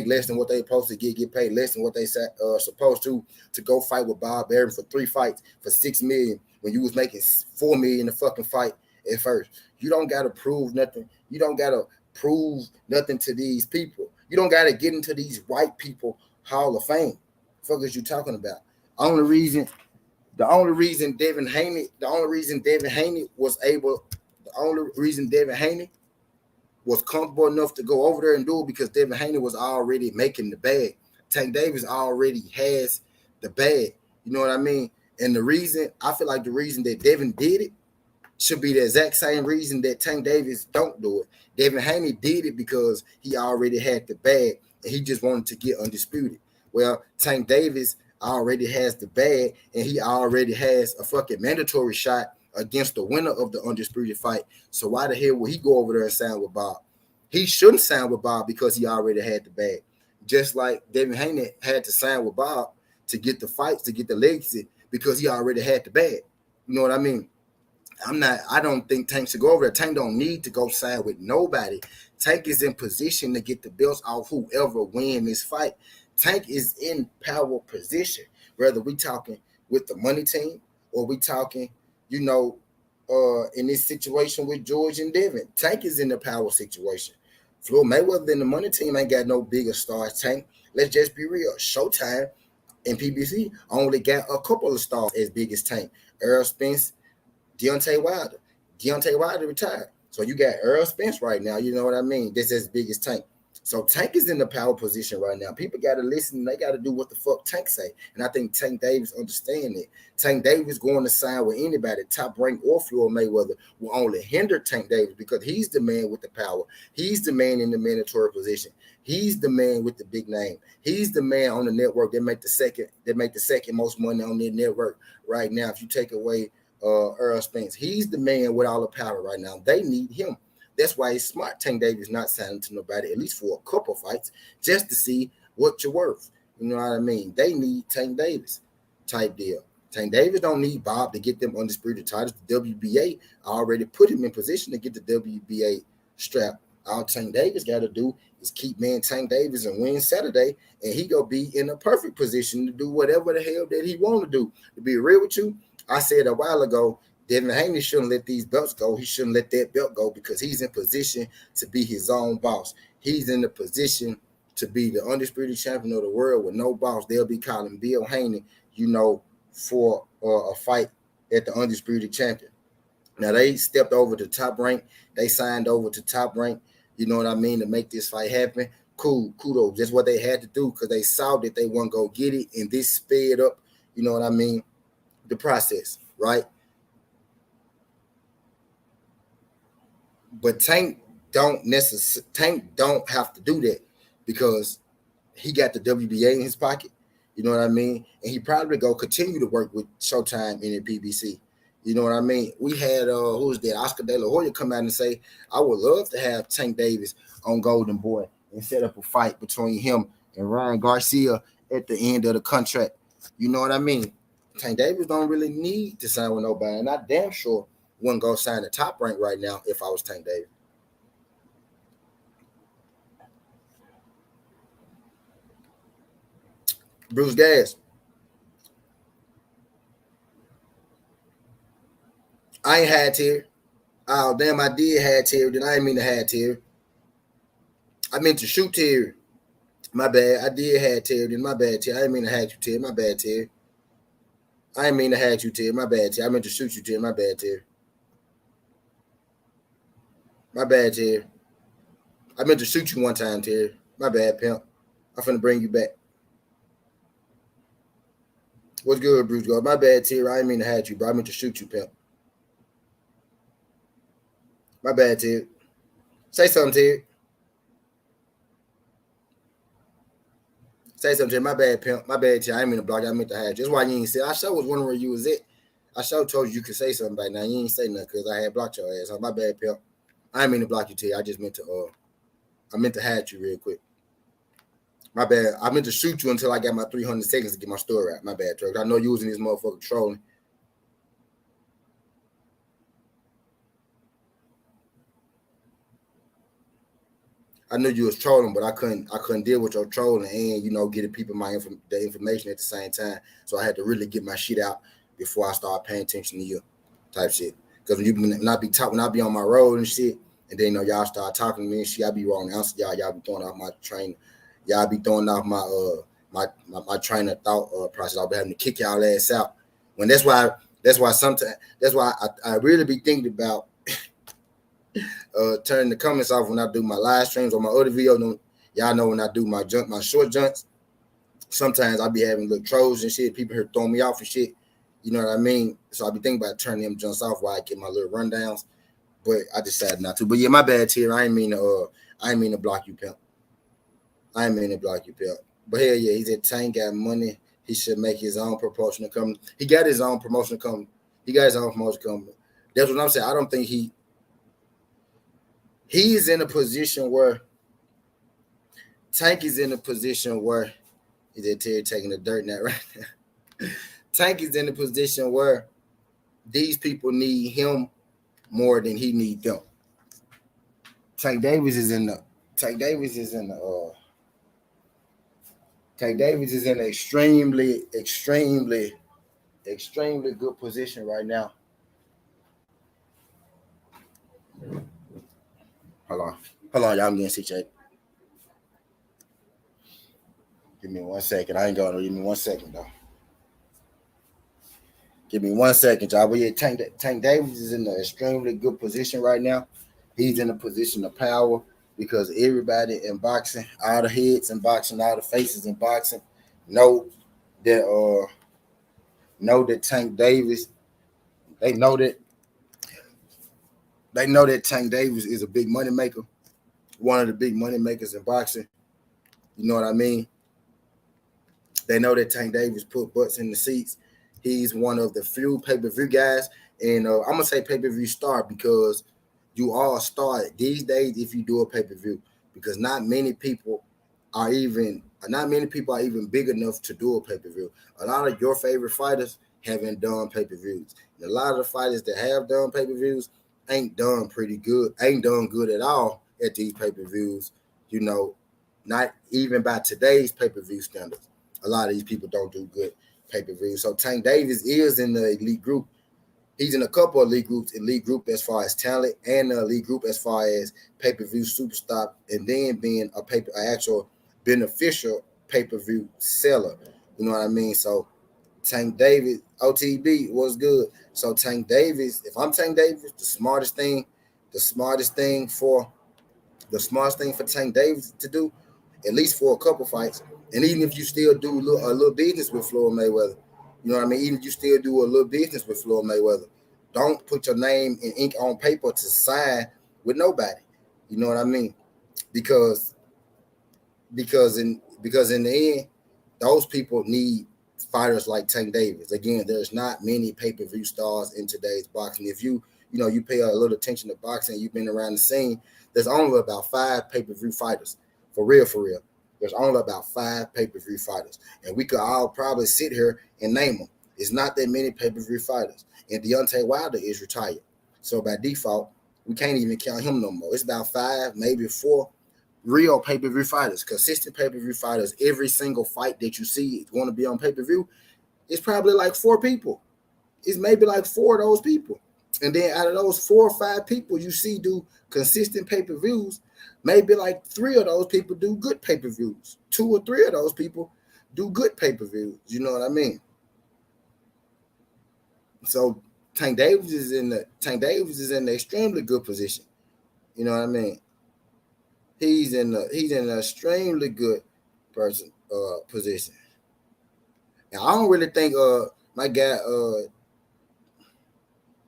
less than what they supposed to get paid less than what they supposed to go fight with Bob Arum for 3 fights for $6 million when you was making $4 million a fucking fight at first. You don't gotta prove nothing. You don't gotta prove nothing to these people. You don't gotta get into these white people Hall of Fame. Fuck is you talking about? The only reason Devin Haney was comfortable enough to go over there and do it because Devin Haney was already making the bag. Tank Davis already has the bag. You know what I mean? And I feel like the reason that Devin did it should be the exact same reason that Tank Davis don't do it. Devin Haney did it because he already had the bag and he just wanted to get undisputed. Well, Tank Davis already has the bag and he already has a fucking mandatory shot against the winner of the undisputed fight. So why the hell would he go over there and sign with Bob? He shouldn't sign with Bob because he already had the bag. Just like Devin Haney had to sign with Bob to get the fights, to get the legacy, because he already had the bag. You know what I mean? I don't think Tank should go over there. Tank don't need to go sign with nobody. Tank is in position to get the belts off whoever win this fight. Tank is in power position, whether we talking with the money team or we talking, in this situation with George and Devin. Tank is in the power situation. Floyd Mayweather and the money team ain't got no bigger stars. Tank, let's just be real. Showtime and PBC only got a couple of stars as big as Tank. Errol Spence, Deontay Wilder. Deontay Wilder retired. So you got Errol Spence right now. You know what I mean? That's as big as Tank. So Tank is in the power position right now. People got to listen. They got to do what the fuck Tank say. And I think Tank Davis understand it. Tank Davis going to sign with anybody, Top Rank or Floyd Mayweather, will only hinder Tank Davis because he's the man with the power. He's the man in the mandatory position. He's the man with the big name. He's the man on the network that make the second most money on their network right now. If you take away Earl Spence, he's the man with all the power right now. They need him. That's why it's smart Tank Davis not signing to nobody, at least for a couple fights, just to see what you're worth. You know what I mean? They need Tank Davis type deal. Tank Davis don't need Bob to get them undisputed titles. The WBA already put him in position to get the WBA strap. All Tank Davis got to do is keep man Tank Davis and win Saturday, and he gonna be in a perfect position to do whatever the hell that he want to do. To be real with you, I said a while ago, Devin Haney shouldn't let these belts go. He shouldn't let that belt go because he's in position to be his own boss. He's in the position to be the undisputed champion of the world with no boss. They'll be calling Bill Haney, for a fight at the undisputed champion. Now, they stepped over to Top Rank. They signed over to Top Rank, you know what I mean, to make this fight happen. Cool, kudos. That's what they had to do because they saw that they want to go get it, and this sped up, you know what I mean, the process, right? But Tank don't have to do that because he got the WBA in his pocket. You know what I mean? And he probably go continue to work with Showtime and the PBC. You know what I mean? We had who was that? Oscar De La Hoya come out and say, I would love to have Tank Davis on Golden Boy and set up a fight between him and Ryan Garcia at the end of the contract. You know what I mean? Tank Davis don't really need to sign with nobody, and I damn sure wouldn't go sign the Top Rank right now if I was Tank Davis. Bruce Gas. I ain't had tear. Oh, damn, I did have tear. Then I didn't mean to have tear. I meant to shoot tear. My bad. I did have tear. Then my bad tear. I didn't mean to have you tear. My bad tear. I didn't mean to have you tear. My bad tear. I meant to shoot you tear. My bad tear. My bad tear. I meant to shoot you one time, Terry. My bad, pimp. I'm finna bring you back. What's good, Bruce? My bad, Terry. I didn't mean to have you, bro. I meant to shoot you, pimp. My bad, Terry. Say something, Terry. Say something, Terry. My bad, pimp. My bad, Terry. I didn't mean to block you. I meant to have you. That's why you ain't say. I sure was wondering where you was at. I sure told you could say something by now. You ain't say nothing because I had blocked your ass. My bad, pimp. I didn't mean to block you, Terry. I just meant to have you real quick. My bad. I meant to shoot you until I got my 300 seconds to get my story out. My bad, Truck. I know you was in this motherfucker trolling. I knew you was trolling, but I couldn't deal with your trolling and getting people the information at the same time. So I had to really get my shit out before I start paying attention to you, type shit. Because when I be on my road and shit, and then y'all start talking to me and shit, I be wrong answer y'all. Y'all be throwing off my train. Y'all be throwing off my train of thought process. I'll be having to kick y'all ass out. When that's why I really be thinking about turning the comments off when I do my live streams or my other videos. Y'all know when I do my short junks, sometimes I be having little trolls and shit. People here throwing me off and shit. You know what I mean? So I be thinking about turning them junks off while I get my little rundowns. But I decided not to. But yeah, my bad, Tier. I ain't mean to block you, pimp. I ain't mean to block you, pimp. But hell yeah, he said Tank got money. He should make his own promotion come. He got his own promotion come. He got his own promotion come. That's what I'm saying. I don't think he's in a position where Tank is in a position where is that Terry taking the dirt net right now? Tank is in a position where these people need him more than he need them. Tank Davis is in an extremely good position right now. Hold on, y'all. I'm getting situated. Give me 1 second. I ain't going to give me 1 second though. Give me 1 second, y'all. But yeah, Tank Davis is in an extremely good position right now. He's in a position of power. because everybody in boxing, all the heads in boxing, all the faces in boxing, know that Tank Davis. They know that Tank Davis is a big money maker, one of the big money makers in boxing. You know what I mean? They know that Tank Davis put butts in the seats. He's one of the few pay-per-view guys, and I'm gonna say pay-per-view star because you all star these days if you do a pay-per-view, because not many people are even big enough to do a pay-per-view. A lot of your favorite fighters haven't done pay-per-views. And a lot of the fighters that have done pay-per-views ain't done good at all at these pay-per-views, you know, not even by today's pay-per-view standards. A lot of these people don't do good pay-per-views. So Tank Davis is in the elite group. He's in a couple of elite group as far as talent, and the elite group as far as pay-per-view superstar, and then being an actual beneficial pay-per-view seller. You know what I mean? So Tank Davis, OTB was good. So Tank Davis, if I'm Tank Davis, the smartest thing for Tank Davis to do, at least for a couple fights, and even if you still do a little business with Floyd Mayweather, you know what I mean? Even if you still do a little business with Floyd Mayweather, don't put your name in ink on paper to sign with nobody. You know what I mean? Because in the end, those people need fighters like Tank Davis. Again, there's not many pay-per-view stars in today's boxing. If you pay a little attention to boxing, you've been around the scene, there's only about 5 pay-per-view fighters. For real. There's only about 5 pay-per-view fighters. And we could all probably sit here and name them. It's not that many pay-per-view fighters. And Deontay Wilder is retired. So by default, we can't even count him no more. It's about 5, maybe 4 real pay-per-view fighters, consistent pay-per-view fighters. Every single fight that you see is going to be on pay-per-view. It's probably like 4 people. It's maybe like 4 of those people. And then out of those 4 or 5 people you see do consistent pay-per-views, maybe like 3 of those people do good pay-per-views. 2 or 3 of those people do good pay-per-views. You know what I mean? So Tank Davis is in an extremely good position. You know what I mean? He's in an extremely good position. And I don't really think my guy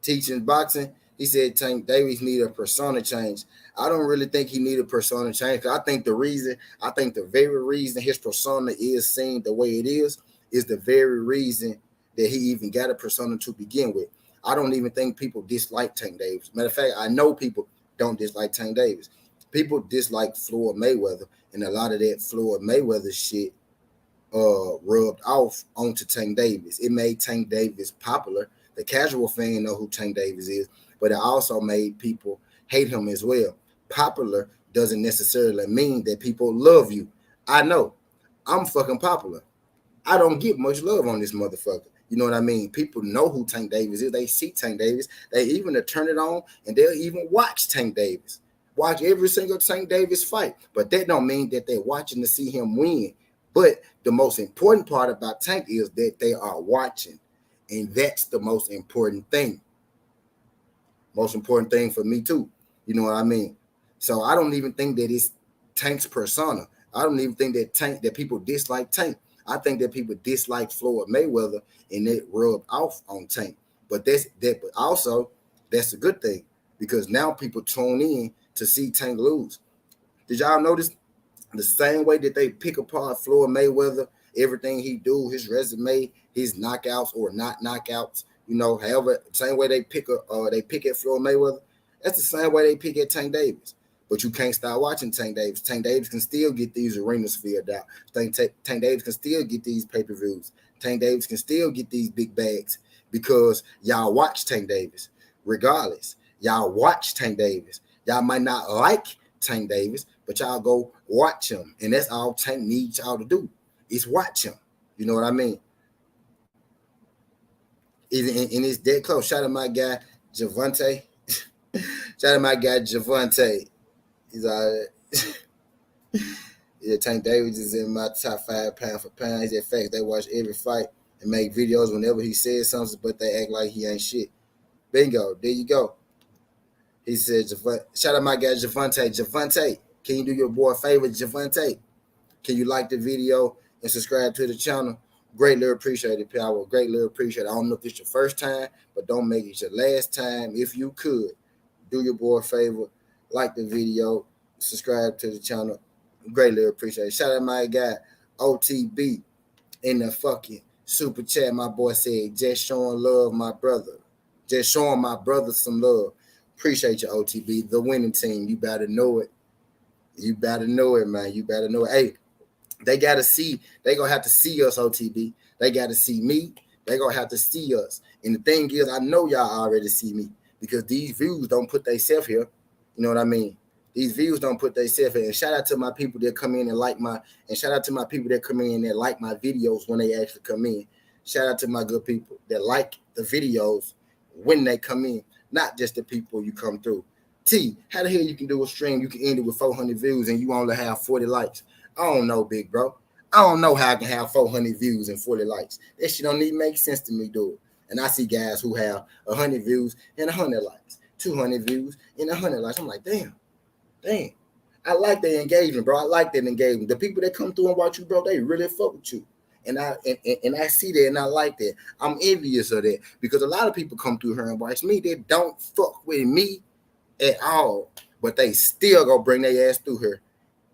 teaching boxing, he said Tank Davis need a persona change. I don't really think he need a persona change. I think the very reason his persona is seen the way it is the very reason that he even got a persona to begin with. I don't even think people dislike Tank Davis. Matter of fact, I know people don't dislike Tank Davis. People dislike Floyd Mayweather, and a lot of that Floyd Mayweather shit rubbed off onto Tank Davis. It made Tank Davis popular. The casual fan know who Tank Davis is, but it also made people hate him as well. Popular doesn't necessarily mean that people love you. I know. I'm fucking popular. I don't get much love on this motherfucker. You know what I mean? People know who Tank Davis is. They see Tank Davis. They even turn it on, and they'll even watch Tank Davis. Watch every single Tank Davis fight. But that don't mean that they're watching to see him win. But the most important part about Tank is that they are watching. And that's the most important thing. Most important thing for me too. You know what I mean? So I don't even think that it's Tank's persona. I don't even think that people dislike Tank. I think that people dislike Floyd Mayweather, and it rubbed off on Tank. But also that's a good thing, because now people tune in to see Tank lose. Did y'all notice the same way that they pick apart Floyd Mayweather, everything he do, his resume, his knockouts or not knockouts, however, same way they pick at Floyd Mayweather, that's the same way they pick at Tank Davis. But you can't start watching Tank Davis. Tank Davis can still get these arenas filled out. Tank Davis can still get these pay-per-views. Tank Davis can still get these big bags because y'all watch Tank Davis. Regardless, y'all watch Tank Davis. Y'all might not like Tank Davis, but y'all go watch him. And that's all Tank needs y'all to do, is watch him. You know what I mean? And it's dead close. Shout out my guy, Javante. Shout out my guy, Javante. He's all right. Yeah, Tank Davis is in my top 5 pound for pound. He's in fact, they watch every fight and make videos whenever he says something, but they act like he ain't shit. Bingo. There you go. He said, shout out my guy, Javante. Javante, Can you do your boy a favor, Javante? Can you like the video and subscribe to the channel? Greatly appreciate it, pal. Greatly appreciate it. I don't know if it's your first time, but don't make it your last time. If you could, do your boy a favor, like the video, subscribe to the channel. Greatly appreciate it. Shout out my guy, OTB, in the fucking super chat. My boy said, just showing love, my brother. Just showing my brother some love. Appreciate you, OTB. The winning team. You better know it. You better know it, man. You better know it. Hey, they gotta see. They gonna have to see us, OTB. They gotta see me. They gonna have to see us. And the thing is, I know y'all already see me because these views don't put themselves here. You know what I mean? These views don't put themselves here. And shout out to my people that come in and like my. And shout out to my people that come in and like my videos when they actually come in. Shout out to my good people that like the videos when they come in, not just the people you come through. T, how the hell you can do a stream? You can end it with 400 views and you only have 40 likes. I don't know, big bro. I don't know how I can have 400 views and 40 likes. That shit don't even make sense to me, dude. And I see guys who have 100 views and 100 likes, 200 views and 100 likes. I'm like, damn. I like the engagement, bro. I like that engagement. The people that come through and watch you, bro, they really fuck with you. And I see that and I like that. I'm envious of that because a lot of people come through here and watch me. They don't fuck with me at all, but they still go bring their ass through here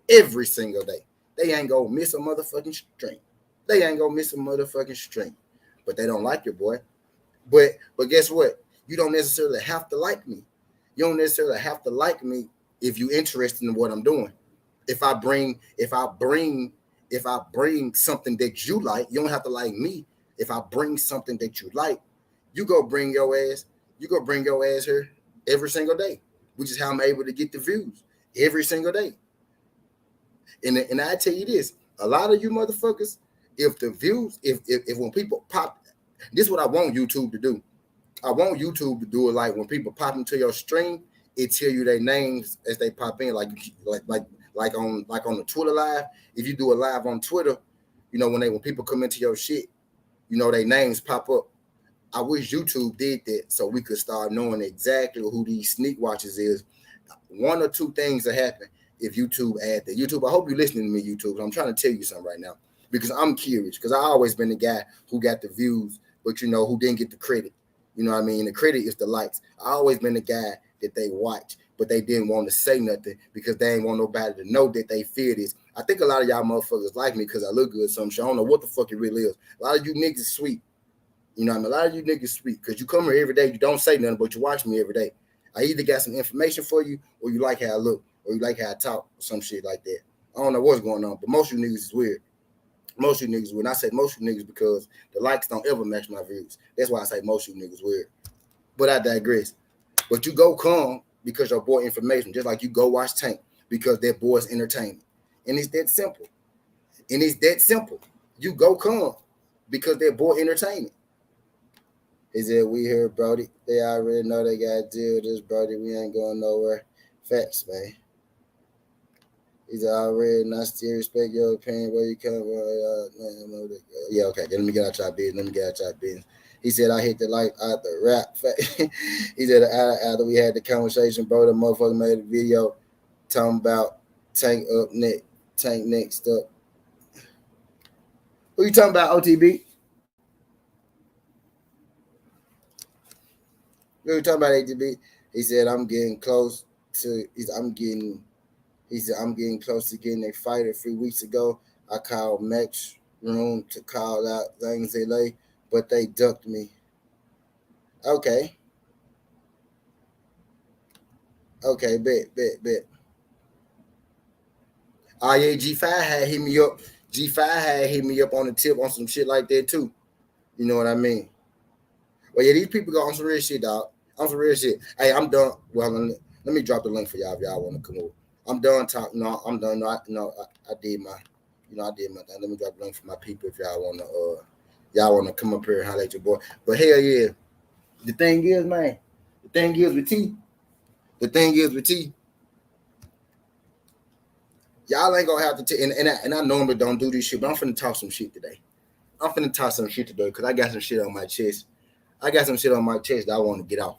every single day. They ain't gonna miss a motherfucking string. But they don't like your boy. But guess what? You don't necessarily have to like me. You don't necessarily have to like me if you're interested in what I'm doing. If I bring something that you like, you don't have to like me. If I bring something that you like, you go bring your ass here every single day, which is how I'm able to get the views every single day. And I tell you this, a lot of you motherfuckers, if the views, if when people pop, this is what I want YouTube to do. I want YouTube to do it like when people pop into your stream, it tell you their names as they pop in, like on the Twitter live. If you do a live on Twitter, you know when people come into your shit, you know their names pop up. I wish YouTube did that so we could start knowing exactly who these sneak watchers is. One or two things that happen if YouTube add that. YouTube, I hope you're listening to me, YouTube. I'm trying to tell you something right now because I'm curious because I always been the guy who got the views, but who didn't get the credit. You know what I mean? The credit is the likes. I always been the guy that they watch, but they didn't want to say nothing because they ain't want nobody to know that they fear this. I think a lot of y'all motherfuckers like me because I look good some shit. I don't know what the fuck it really is. A lot of you niggas sweet. You know what I mean? A lot of you niggas sweet because you come here every day. You don't say nothing, but you watch me every day. I either got some information for you or you like how I look or you like how I talk or some shit like that. I don't know what's going on, but most of you niggas is weird. Most of you niggas, when I say most of you niggas, because the likes don't ever match my views. That's why I say most of you niggas weird. But I digress. But you go come because your boy information, just like you go watch Tank because that boy's entertaining. And it's that simple. You go come because that boy entertaining. He said, we here, Brody. They already know they got to deal with this, Brody. We ain't going nowhere. Facts, man. He's already not still respect your opinion where you come from. Yeah, okay. Let me get out your business. He said, I hit the like out the rap. He said, after we had the conversation, bro, the motherfucker made a video talking about Tank next up. Who you talking about, OTB? Who you talking about, OTB? He said, I'm getting close to getting a fight a few weeks ago. I called Max Room to call out things they lay, but they ducked me. Okay, bet. Oh yeah, G5 had hit me up. G5 had hit me up on the tip on some shit like that too. You know what I mean? Well, yeah, these people go on some real shit, dog. On some real shit. Hey, I'm done. Well, let me drop the link for y'all if y'all want to come over. I'm done talking. No, I'm done. No, I did my, I did my thing. Let me drop the link for my people if y'all want to come up here and holler at your boy. But hell yeah, the thing is, man. The thing is with T. Y'all ain't gonna have to and I normally don't do this shit, but I'm finna talk some shit today. Because I got some shit on my chest. That I want to get off.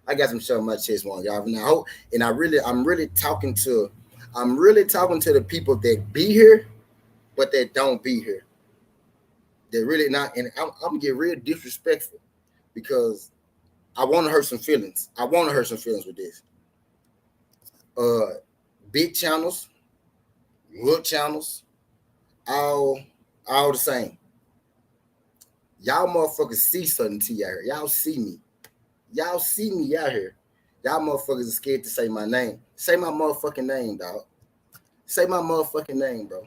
I got some shit on my chest, one y'all. Now, and I'm really talking to I'm really talking to the people that be here, but that don't be here. They're really not, and I'm gonna get real disrespectful because I want to hurt some feelings. I want to hurt some feelings with this. Big channels, little channels, all the same. Y'all motherfuckers see Southern T out here. Y'all see me. Y'all see me out here. Y'all motherfuckers are scared to say my name. Say my motherfucking name, dog. Say my motherfucking name, bro.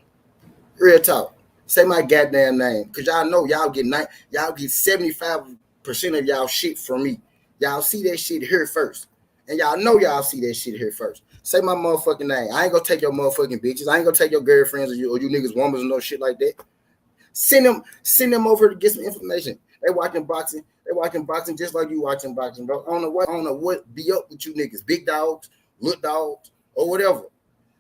Real talk. Say my goddamn name. Cause y'all know y'all get 75% of y'all shit from me. Y'all see that shit here first. And y'all know y'all see that shit here first. Say my motherfucking name. I ain't gonna take your motherfucking bitches. I ain't gonna take your girlfriends or you niggas women or no shit like that. Send them over to get some information. They watching boxing. They watching boxing just like you watching boxing, bro. I don't know what be up with you niggas, big dogs, little dogs, or whatever.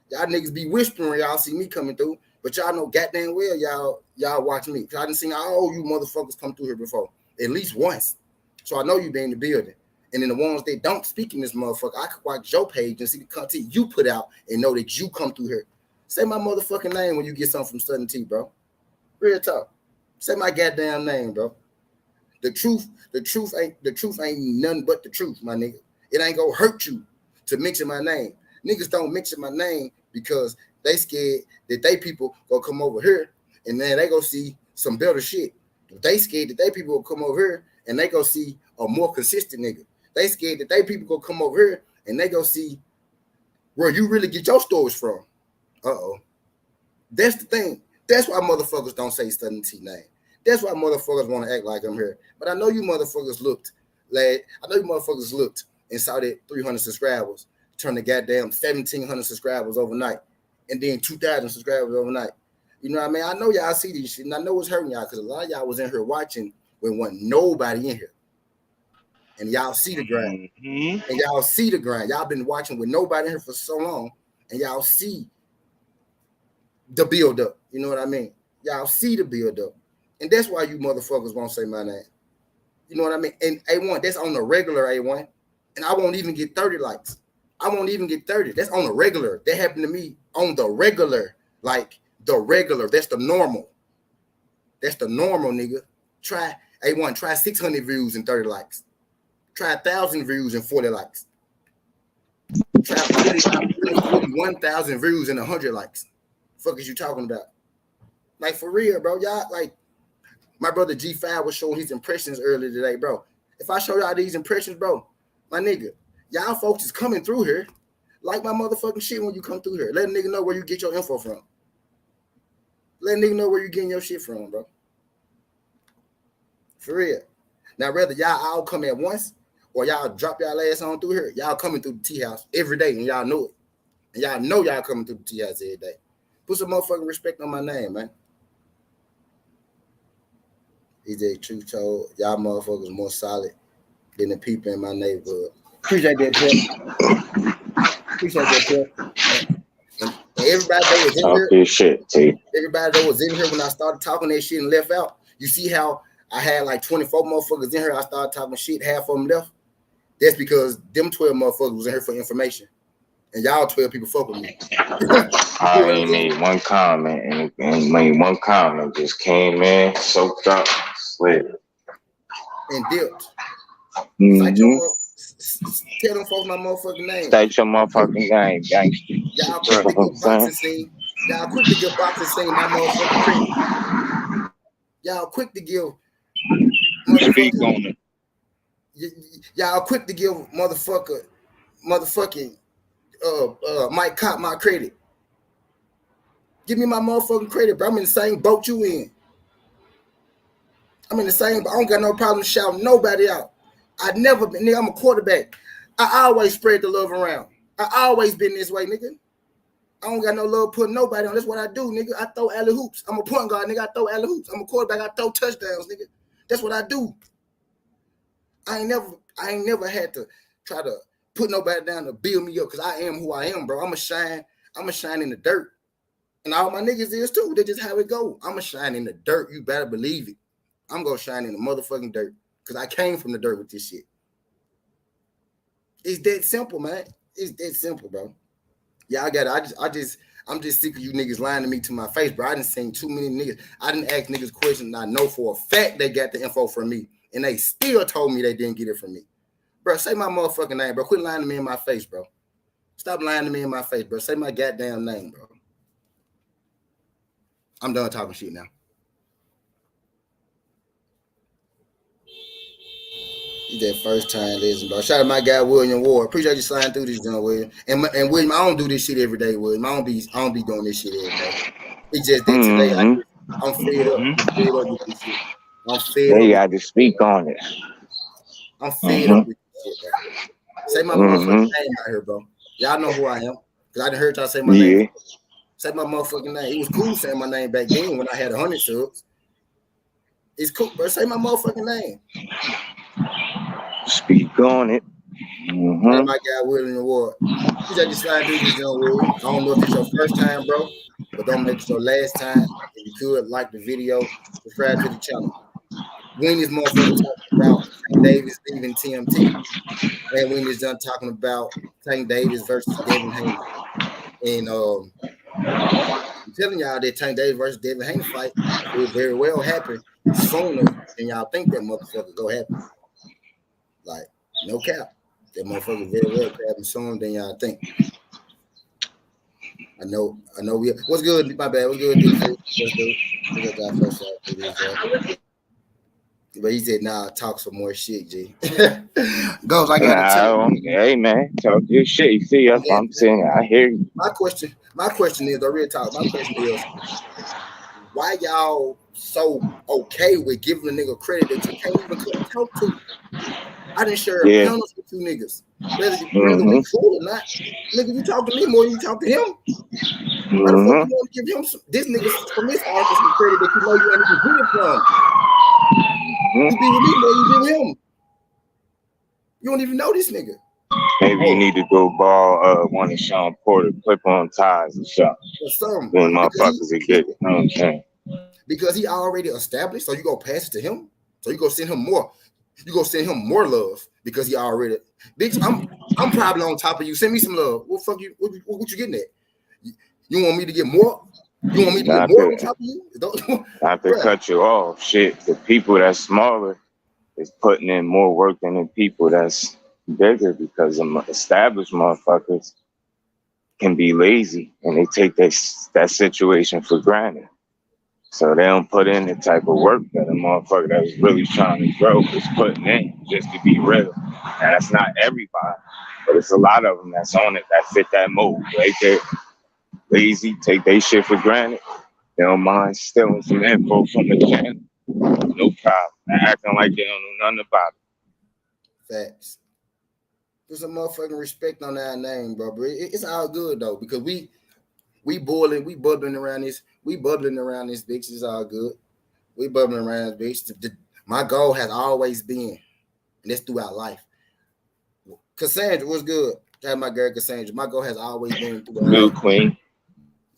Y'all niggas be whispering y'all see me coming through, but y'all know goddamn well y'all watch me. Cause I done seen all you motherfuckers come through here before, at least once. So I know you be in the building. And then the ones that don't speak in this motherfucker, I could watch your page and see the content you put out and know that you come through here. Say my motherfucking name when you get something from Southern T, bro. Real talk. Say my goddamn name, bro. The truth ain't nothing but the truth, my nigga. It ain't gonna hurt you to mention my name. Niggas don't mention my name because they scared that they people gonna come over here and then they go see some better shit. They scared that they people will come over here and they go see a more consistent nigga. They scared that they people gonna come over here and they go see where you really get your stories from. Uh-oh. That's the thing. That's why motherfuckers don't say Southern T name. That's why motherfuckers want to act like I'm here. But I know you motherfuckers looked, and saw that 300 subscribers turn to goddamn 1,700 subscribers overnight, and then 2,000 subscribers overnight. You know what I mean? I know y'all see these shit, and I know it's hurting y'all because a lot of y'all was in here watching when wasn't nobody in here. And y'all see the grind. Mm-hmm. And y'all see the grind. Y'all been watching with nobody in here for so long, and y'all see the build up. You know what I mean? Y'all see the build up. And that's why you motherfuckers won't say my name. You know what I mean? And A1, that's on the regular A1. And I won't even get 30 likes. I won't even get 30. That's on the regular. That happened to me on the regular. Like the regular. That's the normal. That's the normal, nigga. Try A1, try 600 views and 30 likes. Try 1,000 views and 40 likes. Try 41,000 views and 100 likes. Fuck is you talking about? Like for real, bro. Y'all like my brother G5 was showing his impressions earlier today, bro. If I show y'all these impressions, bro, my nigga, y'all folks is coming through here. Like my motherfucking shit when you come through here. Let a nigga know where you get your info from. Let a nigga know where you getting your shit from, bro. For real. Now, whether y'all all come at once or y'all drop y'all ass on through here, y'all coming through the tea house every day and y'all know it. And y'all know y'all coming through the tea house every day. Put some motherfucking respect on my name, man. EJ Truth told y'all motherfuckers more solid than the people in my neighborhood. Appreciate that, Pep. Appreciate that, Pep. And everybody that was in here, shit, T. Everybody that was in here when I started talking that shit and left out. You see how I had like 24 motherfuckers in here. I started talking shit, half of them left. That's because them 12 motherfuckers was in here for information. And y'all 12 people fuck with me. I ain't made one comment and made one comment. Just came in, soaked up, slid. And dipped. Mm-hmm. Tell them folks my motherfucking name. State your motherfucking name, gangster. Y'all quick to give boxing scene. Y'all quick to give boxing scene my motherfucking credit. Y'all quick to give Speak on it. Y'all quick to give motherfucking Mike Cop my credit. Give me my motherfucking credit, bro. I'm in the same boat you in. I'm in the same, I don't got no problem shouting nobody out. I never been, nigga, I'm a quarterback. I always spread the love around. I always been this way, nigga. I don't got no love putting nobody on. That's what I do, nigga. I throw alley hoops. I'm a point guard, nigga. I throw alley hoops. I'm a quarterback. I throw touchdowns, nigga. That's what I do. I ain't never had to try to put nobody down to build me up because I am who I am, bro. I'm a shine in the dirt. And all my niggas is too. That's just how it go. I'm a shine in the dirt. You better believe it. I'm gonna shine in the motherfucking dirt because I came from the dirt with this shit. It's that simple, man. It's that simple, bro. Yeah, I got it. I'm just sick of you niggas lying to me to my face, bro. I done seen too many niggas. I didn't ask niggas questions, and I know for a fact they got the info from me, and they still told me they didn't get it from me. Bro, say my motherfucking name, bro. Quit lying to me in my face, bro. Stop lying to me in my face, bro. Say my goddamn name, bro. I'm done talking shit now. You that first time listen, bro. Shout out to my guy William Ward. Appreciate you sliding through this, John William. And William, I don't do this shit every day, William. I don't be doing this shit every day. It's just that today I'm fed up. I'm fed up with this shit. I'm fed up. They got to speak on it. I'm fed up with this shit, bro. Say my motherfucking name out here, bro. Y'all know who I am. Cause I done heard y'all say my name. Say my motherfucking name. It was cool saying my name back then when I had 100 subs. It's cool, bro. Say my motherfucking name. Speak on it. My guy William Ward. You just slide through this, young William. I don't know if it's your first time, bro, but don't make it your last time. If you could, like the video, subscribe to the channel. When this motherfucker talking about Tank Davis leaving TMT, and when he's done talking about Tank Davis versus Devin Haney. And I'm telling y'all that Tank Davis versus Devin Haney fight will very well happen sooner than y'all think that motherfucker go happen. Like, no cap. That motherfucker very well could happen sooner than y'all think. I know we what's good, my bad. What's good, D3? What's good? We got first shot to this, but he said, nah, talk some more shit, G. Goes, I gotta tell you. Hey man, talk your shit. You see, that's what I'm saying. I hear you. My question is, the real talk. My question is, why y'all so okay with giving a nigga credit that you can't even come talk to? I didn't share panels with you niggas. Whether we cool or not, nigga, you talk to me more than you talk to him. Why the fuck you want to give him this nigga from this artist some credit that you know you ain't even get it from? You be with me more than you be with him. You don't even know this nigga. Maybe you need to go ball one of Sean Porter clip-on ties or something. Then motherfuckers will get it. You know what I'm saying? Because he already established, so you go pass it to him. So you go send him more. You go send him more love because he already. Bitch, I'm probably on top of you. Send me some love. What fuck you? What you getting at? You want me to get more? You want me to get more on top of you? Not to cut you off. Shit, the people that's smaller is putting in more work than the people that's bigger because the established motherfuckers can be lazy and they take that situation for granted. So they don't put in the type of work that a motherfucker that was really trying to grow is putting in, just to be real. And that's not everybody, but it's a lot of them that's on it that fit that mold right there. Lazy, take their shit for granted. They don't mind stealing some info from the channel. No problem. And acting like they don't know nothing about it. Facts. Put some motherfucking respect on that name, bro. It's all good though, because we bubbling around this. We bubbling around this bitch. It's all good. We bubbling around this bitch. My goal has always been, and that's throughout life. Cassandra, what's good? Have my girl Cassandra. My goal has always been throughout life. Queen.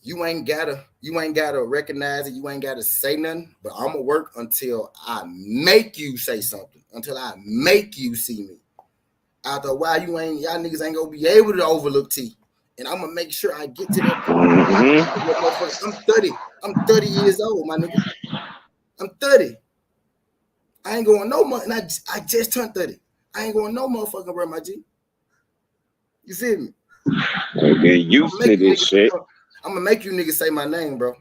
You ain't gotta recognize it. You ain't gotta say nothing. But I'm gonna work until I make you say something. Until I make you see me. After a while, y'all niggas ain't gonna be able to overlook T. And I'm gonna make sure I get to that point. I'm 30. I'm 30 years old, my nigga. I'm 30. I ain't going no more. And I just turned 30. I ain't going no motherfucking where, my G. You feel me? Get used to this shit. I'm gonna make you niggas say my name, bro.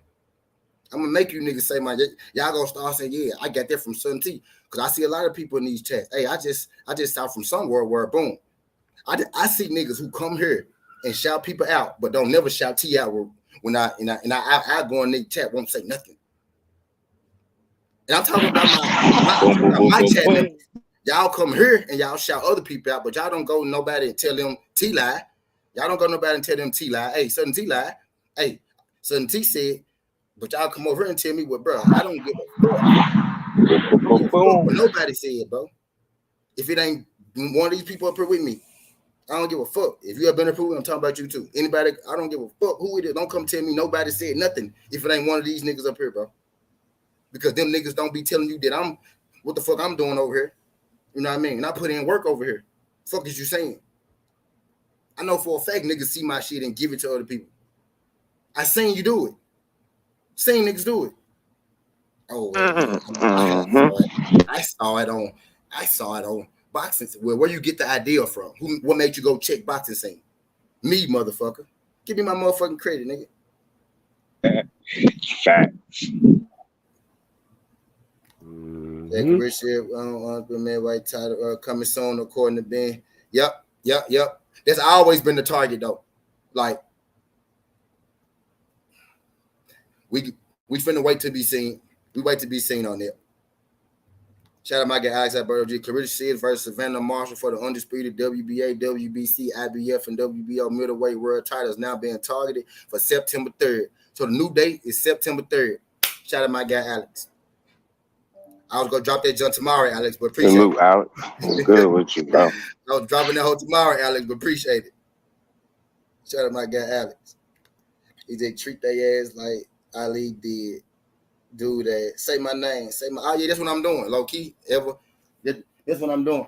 I'm gonna make you niggas say my. Y'all gonna start saying, yeah, I got that from Sun T. Because I see a lot of people in these chats. Hey, I just saw from somewhere where boom. I see niggas who come here and shout people out, but don't never shout T out when I go in the chat, won't say nothing. And I'm talking about my chat members. Y'all come here and y'all shout other people out, but y'all don't go nobody and tell them T lie. Y'all don't go nobody and tell them T lie. Hey, Southern T lie. Hey, Southern T said, but y'all come over here and tell me what, bro. I don't give a fuck. I don't give a fuck what nobody said, bro. If it ain't one of these people up here with me, I don't give a fuck. If you have been approved, I'm talking about you too. Anybody, I don't give a fuck who it is. Don't come tell me nobody said nothing if it ain't one of these niggas up here, bro. Because them niggas don't be telling you that what the fuck I'm doing over here. You know what I mean? And I put in work over here. Fuck is you saying? I know for a fact niggas see my shit and give it to other people. I seen you do it. Seen niggas do it. Oh, I saw it on boxing. Where you get the idea from? What made you go check boxing scene? Me, motherfucker. Give me my motherfucking credit, nigga. Facts. Rich shit, man, white title coming soon according to Ben. Yep. That's always been the target though. Like we finna wait to be seen. We wait to be seen on it. Shout out my guy Alex Alberto G. Clarissa Shields versus Savannah Marshall for the undisputed WBA, WBC, IBF, and WBO middleweight world titles now being targeted for September 3rd. So the new date is September 3rd. Shout out my guy Alex. I was gonna drop that jump tomorrow, Alex, but appreciate Salute, it. Alex. What's good with you, bro? I was dropping that whole tomorrow, Alex, but appreciate it. Shout out my guy Alex. He did treat their ass like Ali did. Do that. Say my name. Oh yeah, that's what I'm doing. Low key, ever. That's what I'm doing.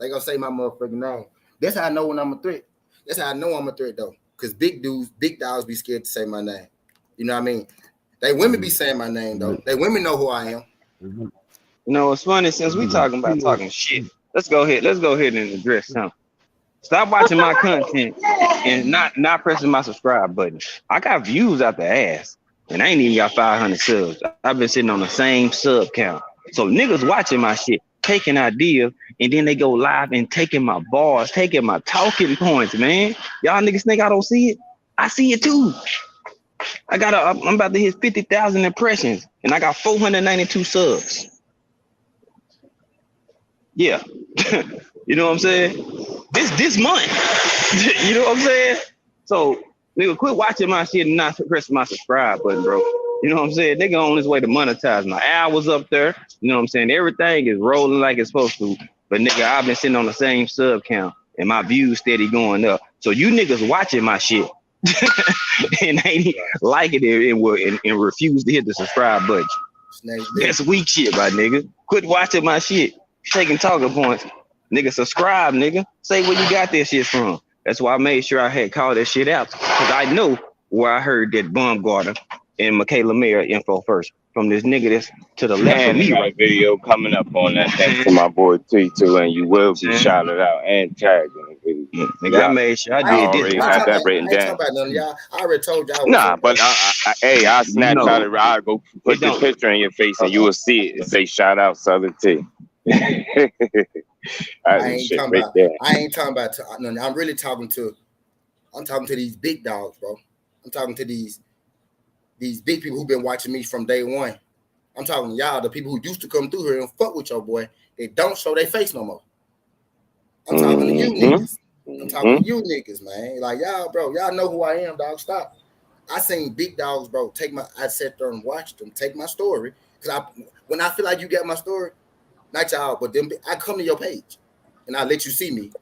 They gonna say my motherfucking name. That's how I know when I'm a threat. That's how I know I'm a threat though. Cause big dogs be scared to say my name. You know what I mean? They women be saying my name though. They women know who I am. You know, it's funny since we talking shit. Let's go ahead and address something. Stop watching my content and not pressing my subscribe button. I got views out the ass, and I ain't even got 500 subs. I've been sitting on the same sub count. So niggas watching my shit, taking ideas, and then they go live and taking my bars, taking my talking points, man. Y'all niggas think I don't see it? I see it too. I'm about to hit 50,000 impressions, and I got 492 subs. Yeah. You know what I'm saying? This month. You know what I'm saying? So nigga, quit watching my shit and not press my subscribe button, bro. You know what I'm saying? Nigga on his way to monetize. My hours up there. You know what I'm saying? Everything is rolling like it's supposed to. But nigga, I've been sitting on the same sub count and my views steady going up. So you niggas watching my shit and ain't liking it and refuse to hit the subscribe button. That's weak shit, my nigga. Quit watching my shit. Taking talking points. Nigga, subscribe, nigga. Say where you got this shit from. That's why I made sure I had called that shit out. Because I know where I heard that Baumgartner and Michaela Mayer info first. From this nigga that's to the left of me. Right video coming up on that. Thanks to my boy T too, and you will be shouted out and tagged in the video. Nigga, I made sure I did this. I had that written down. I already told y'all. Nah, but I Snapchat it. I'll go put the picture in your face and you will see it and say shout out Southern T. I ain't talking about. I'm really talking to these big dogs, bro. I'm talking to these big people who've been watching me from day one. I'm talking to y'all, the people who used to come through here and fuck with your boy. They don't show their face no more. I'm talking to you niggas. I'm talking to you niggas, man. Like y'all, bro. Y'all know who I am, dog. Stop. I seen big dogs, bro. I sat there and watched them take my story. Cause when I feel like you got my story, not y'all, but them, I come to your page and I let you see me.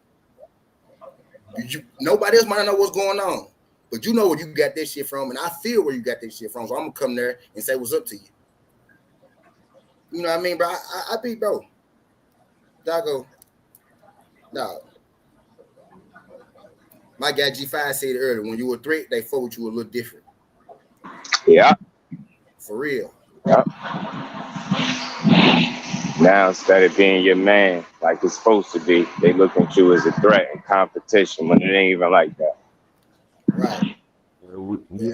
Nobody else might know what's going on, but you know where you got this shit from, and I feel where you got this shit from. So I'm gonna come there and say what's up to you. You know what I mean, bro? I be, bro. Doggo. No. My guy G5 said it earlier. When you a threat, they fuck with you a little different. Yeah. For real. Yeah. Now, instead of being your man like it's supposed to be, they look at you as a threat and competition when it ain't even like that. Right.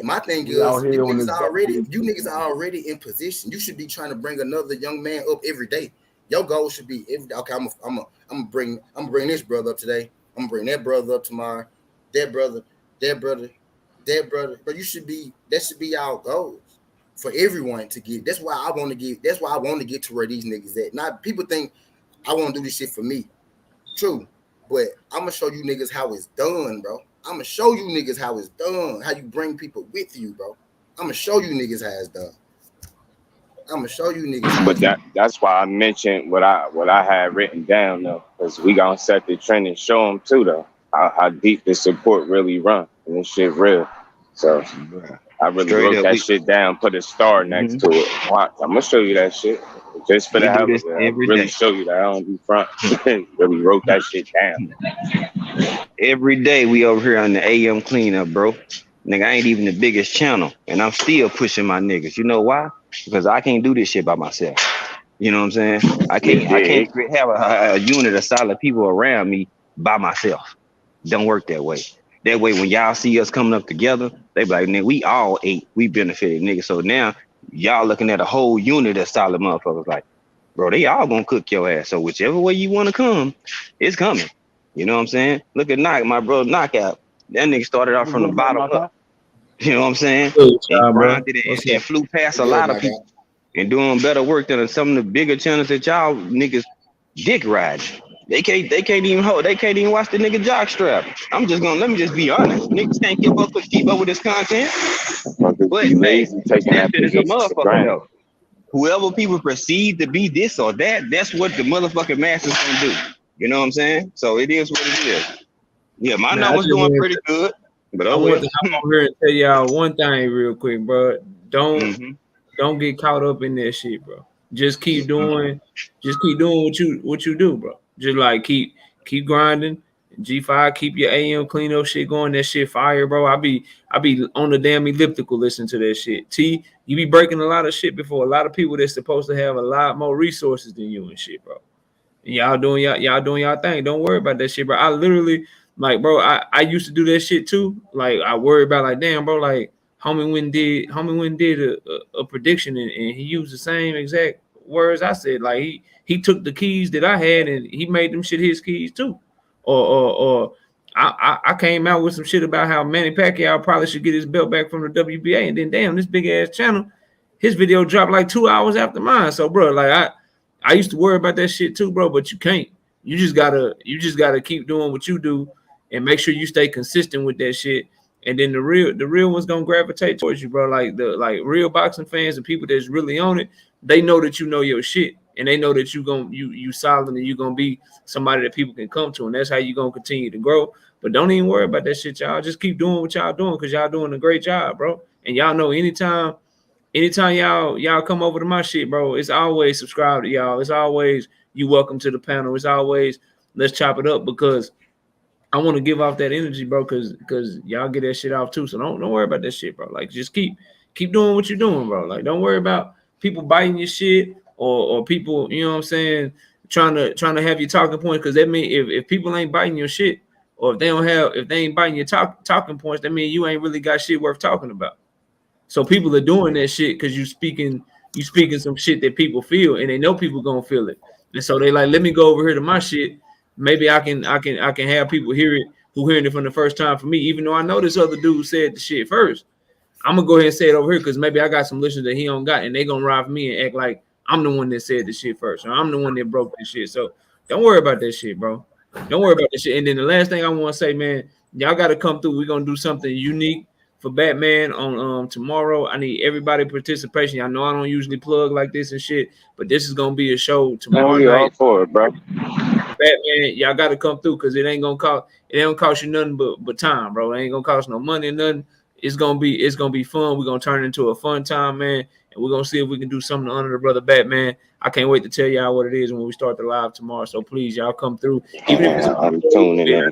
My thing is, you niggas are already in position. You should be trying to bring another young man up every day. Your goal should be okay. I'm gonna bring this brother up today. I'm gonna bring that brother up tomorrow. That brother. But that should be our goals for everyone to get. That's why I want to get. That's why I want to get to where these niggas at. Not people think I want to do this shit for me. True, but I'm gonna show you niggas how it's done, bro. I'm gonna show you niggas how it's done. How you bring people with you, bro. I'm gonna show you niggas how it's done. I'm gonna show you niggas. But that's why I mentioned what I had written down though, because we gonna set the trend and show them too though how deep the support really run and this shit real. So I really wrote that shit down, put a star next to it. Watch, I'm gonna show you that shit just for the hell of it. Really show you that I don't be front. Really wrote that shit down. Every day we over here on the AM cleanup, bro. Nigga, I ain't even the biggest channel, and I'm still pushing my niggas. You know why? Because I can't do this shit by myself. You know what I'm saying? I can't have a unit of solid people around me by myself. Don't work that way. That way, when y'all see us coming up together, they be like, nigga, we all ate. We benefited, nigga. So now y'all looking at a whole unit of solid motherfuckers like, bro, they all gonna cook your ass. So whichever way you want to come, it's coming. You know what I'm saying? Look at my brother Knockout. That nigga started off from the bottom up. You know what I'm saying? And grinded it and flew past a lot of people and doing better work than some of the bigger channels that y'all niggas dick riding. They can't even watch the nigga jock strap. Let me just be honest. Niggas can't keep up with this content. But hey, that shit is a motherfucker though. Whoever people perceive to be this or that, that's what the motherfucking masses gonna do. You know what I'm saying? So it is what it is. Yeah, my numbers doing pretty good. But I want to come over here and tell y'all one thing real quick, bro. Don't get caught up in that shit, bro. Just keep doing what you do, bro. Just like keep grinding. G5, keep your AM clean up shit going. That shit fire, bro. I be on the damn elliptical listening to that shit. T, you be breaking a lot of shit before a lot of people that's supposed to have a lot more resources than you and shit, bro. And y'all doing y'all thing. Don't worry about that shit, bro. I literally, like, bro, I used to do that shit too. Like, I worry about, like, damn, bro, like, homie when did a prediction and he used the same exact words I said. Like, he took the keys that I had and he made them shit his keys too. Or I came out with some shit about how Manny Pacquiao probably should get his belt back from the WBA, and then damn, this big ass channel, his video dropped like 2 hours after mine. So, bro, like I used to worry about that shit too, bro, but you can't. You just gotta keep doing what you do and make sure you stay consistent with that shit. And then the real one's gonna gravitate towards you, bro. Like real boxing fans and people that's really on it, they know that you know your shit. And they know that you solid and you're gonna be somebody that people can come to, and that's how you're gonna continue to grow. But don't even worry about that shit, y'all. Just keep doing what y'all doing because y'all doing a great job, bro. And y'all know anytime y'all come over to my shit, bro, it's always subscribe to y'all. It's always you welcome to the panel. It's always let's chop it up because I want to give off that energy, bro, because y'all get that shit off too. So don't worry about that shit, bro. Like just keep doing what you're doing, bro. Like don't worry about people biting your shit or people, you know what I'm saying, trying to have your talking points, because that mean if people ain't biting your shit or if they ain't biting your talking points, that mean you ain't really got shit worth talking about. So people are doing that shit because you speaking some shit that people feel and they know people gonna feel it. And so they like, let me go over here to my shit. Maybe I can have people hear it who hearing it from the first time for me, even though I know this other dude said the shit first. I'm gonna go ahead and say it over here because maybe I got some listeners that he don't got and they gonna ride for me and act like I'm the one that said the shit first, or I'm the one that broke this shit. So don't worry about that shit, bro. Don't worry about this shit. And then the last thing I want to say, man, y'all got to come through. We're gonna do something unique for Batman on tomorrow. I need everybody participation. I know I don't usually plug like this and shit, but this is gonna be a show tomorrow night. All for it, bro. Batman, y'all got to come through because it ain't gonna cost you nothing but time, bro. It ain't gonna cost no money or nothing. It's gonna be fun. We're gonna turn it into a fun time, man. And we're gonna see if we can do something to honor the brother Batman. I can't wait to tell y'all what it is when we start the live tomorrow. So please, y'all come through. Even if I'm tuning in.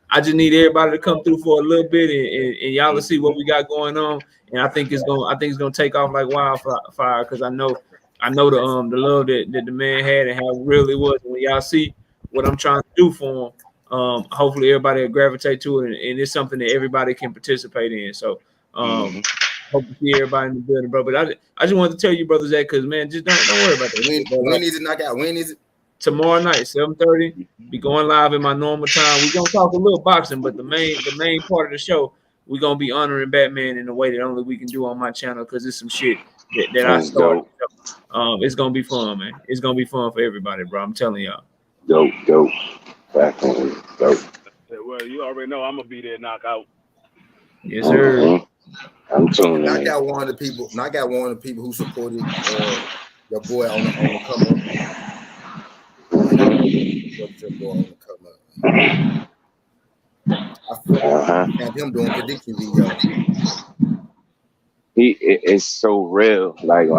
I just need everybody to come through for a little bit and y'all will see what we got going on. And I think it's gonna take off like wildfire because I know the love that the man had and how real it was. And when y'all see what I'm trying to do for him, hopefully everybody will gravitate to it and it's something that everybody can participate in. So hope to see everybody in the building, bro. But I just wanted to tell you, brothers, that because man, just don't worry about that. When is it knockout? When is it? Tomorrow night, 7:30. Be going live in my normal time. We're gonna talk a little boxing, but the main part of the show, we're gonna be honoring Batman in a way that only we can do on my channel because it's some shit that I started. It's gonna be fun, man. It's gonna be fun for everybody, bro. I'm telling y'all. Dope. Back on dope. Well, you already know I'm gonna be there, knockout. Yes, sir. I'm tuning in. I got one of the people who supported your boy on the come up. Your boy on the come up. I have him doing prediction videos. it's so real. Like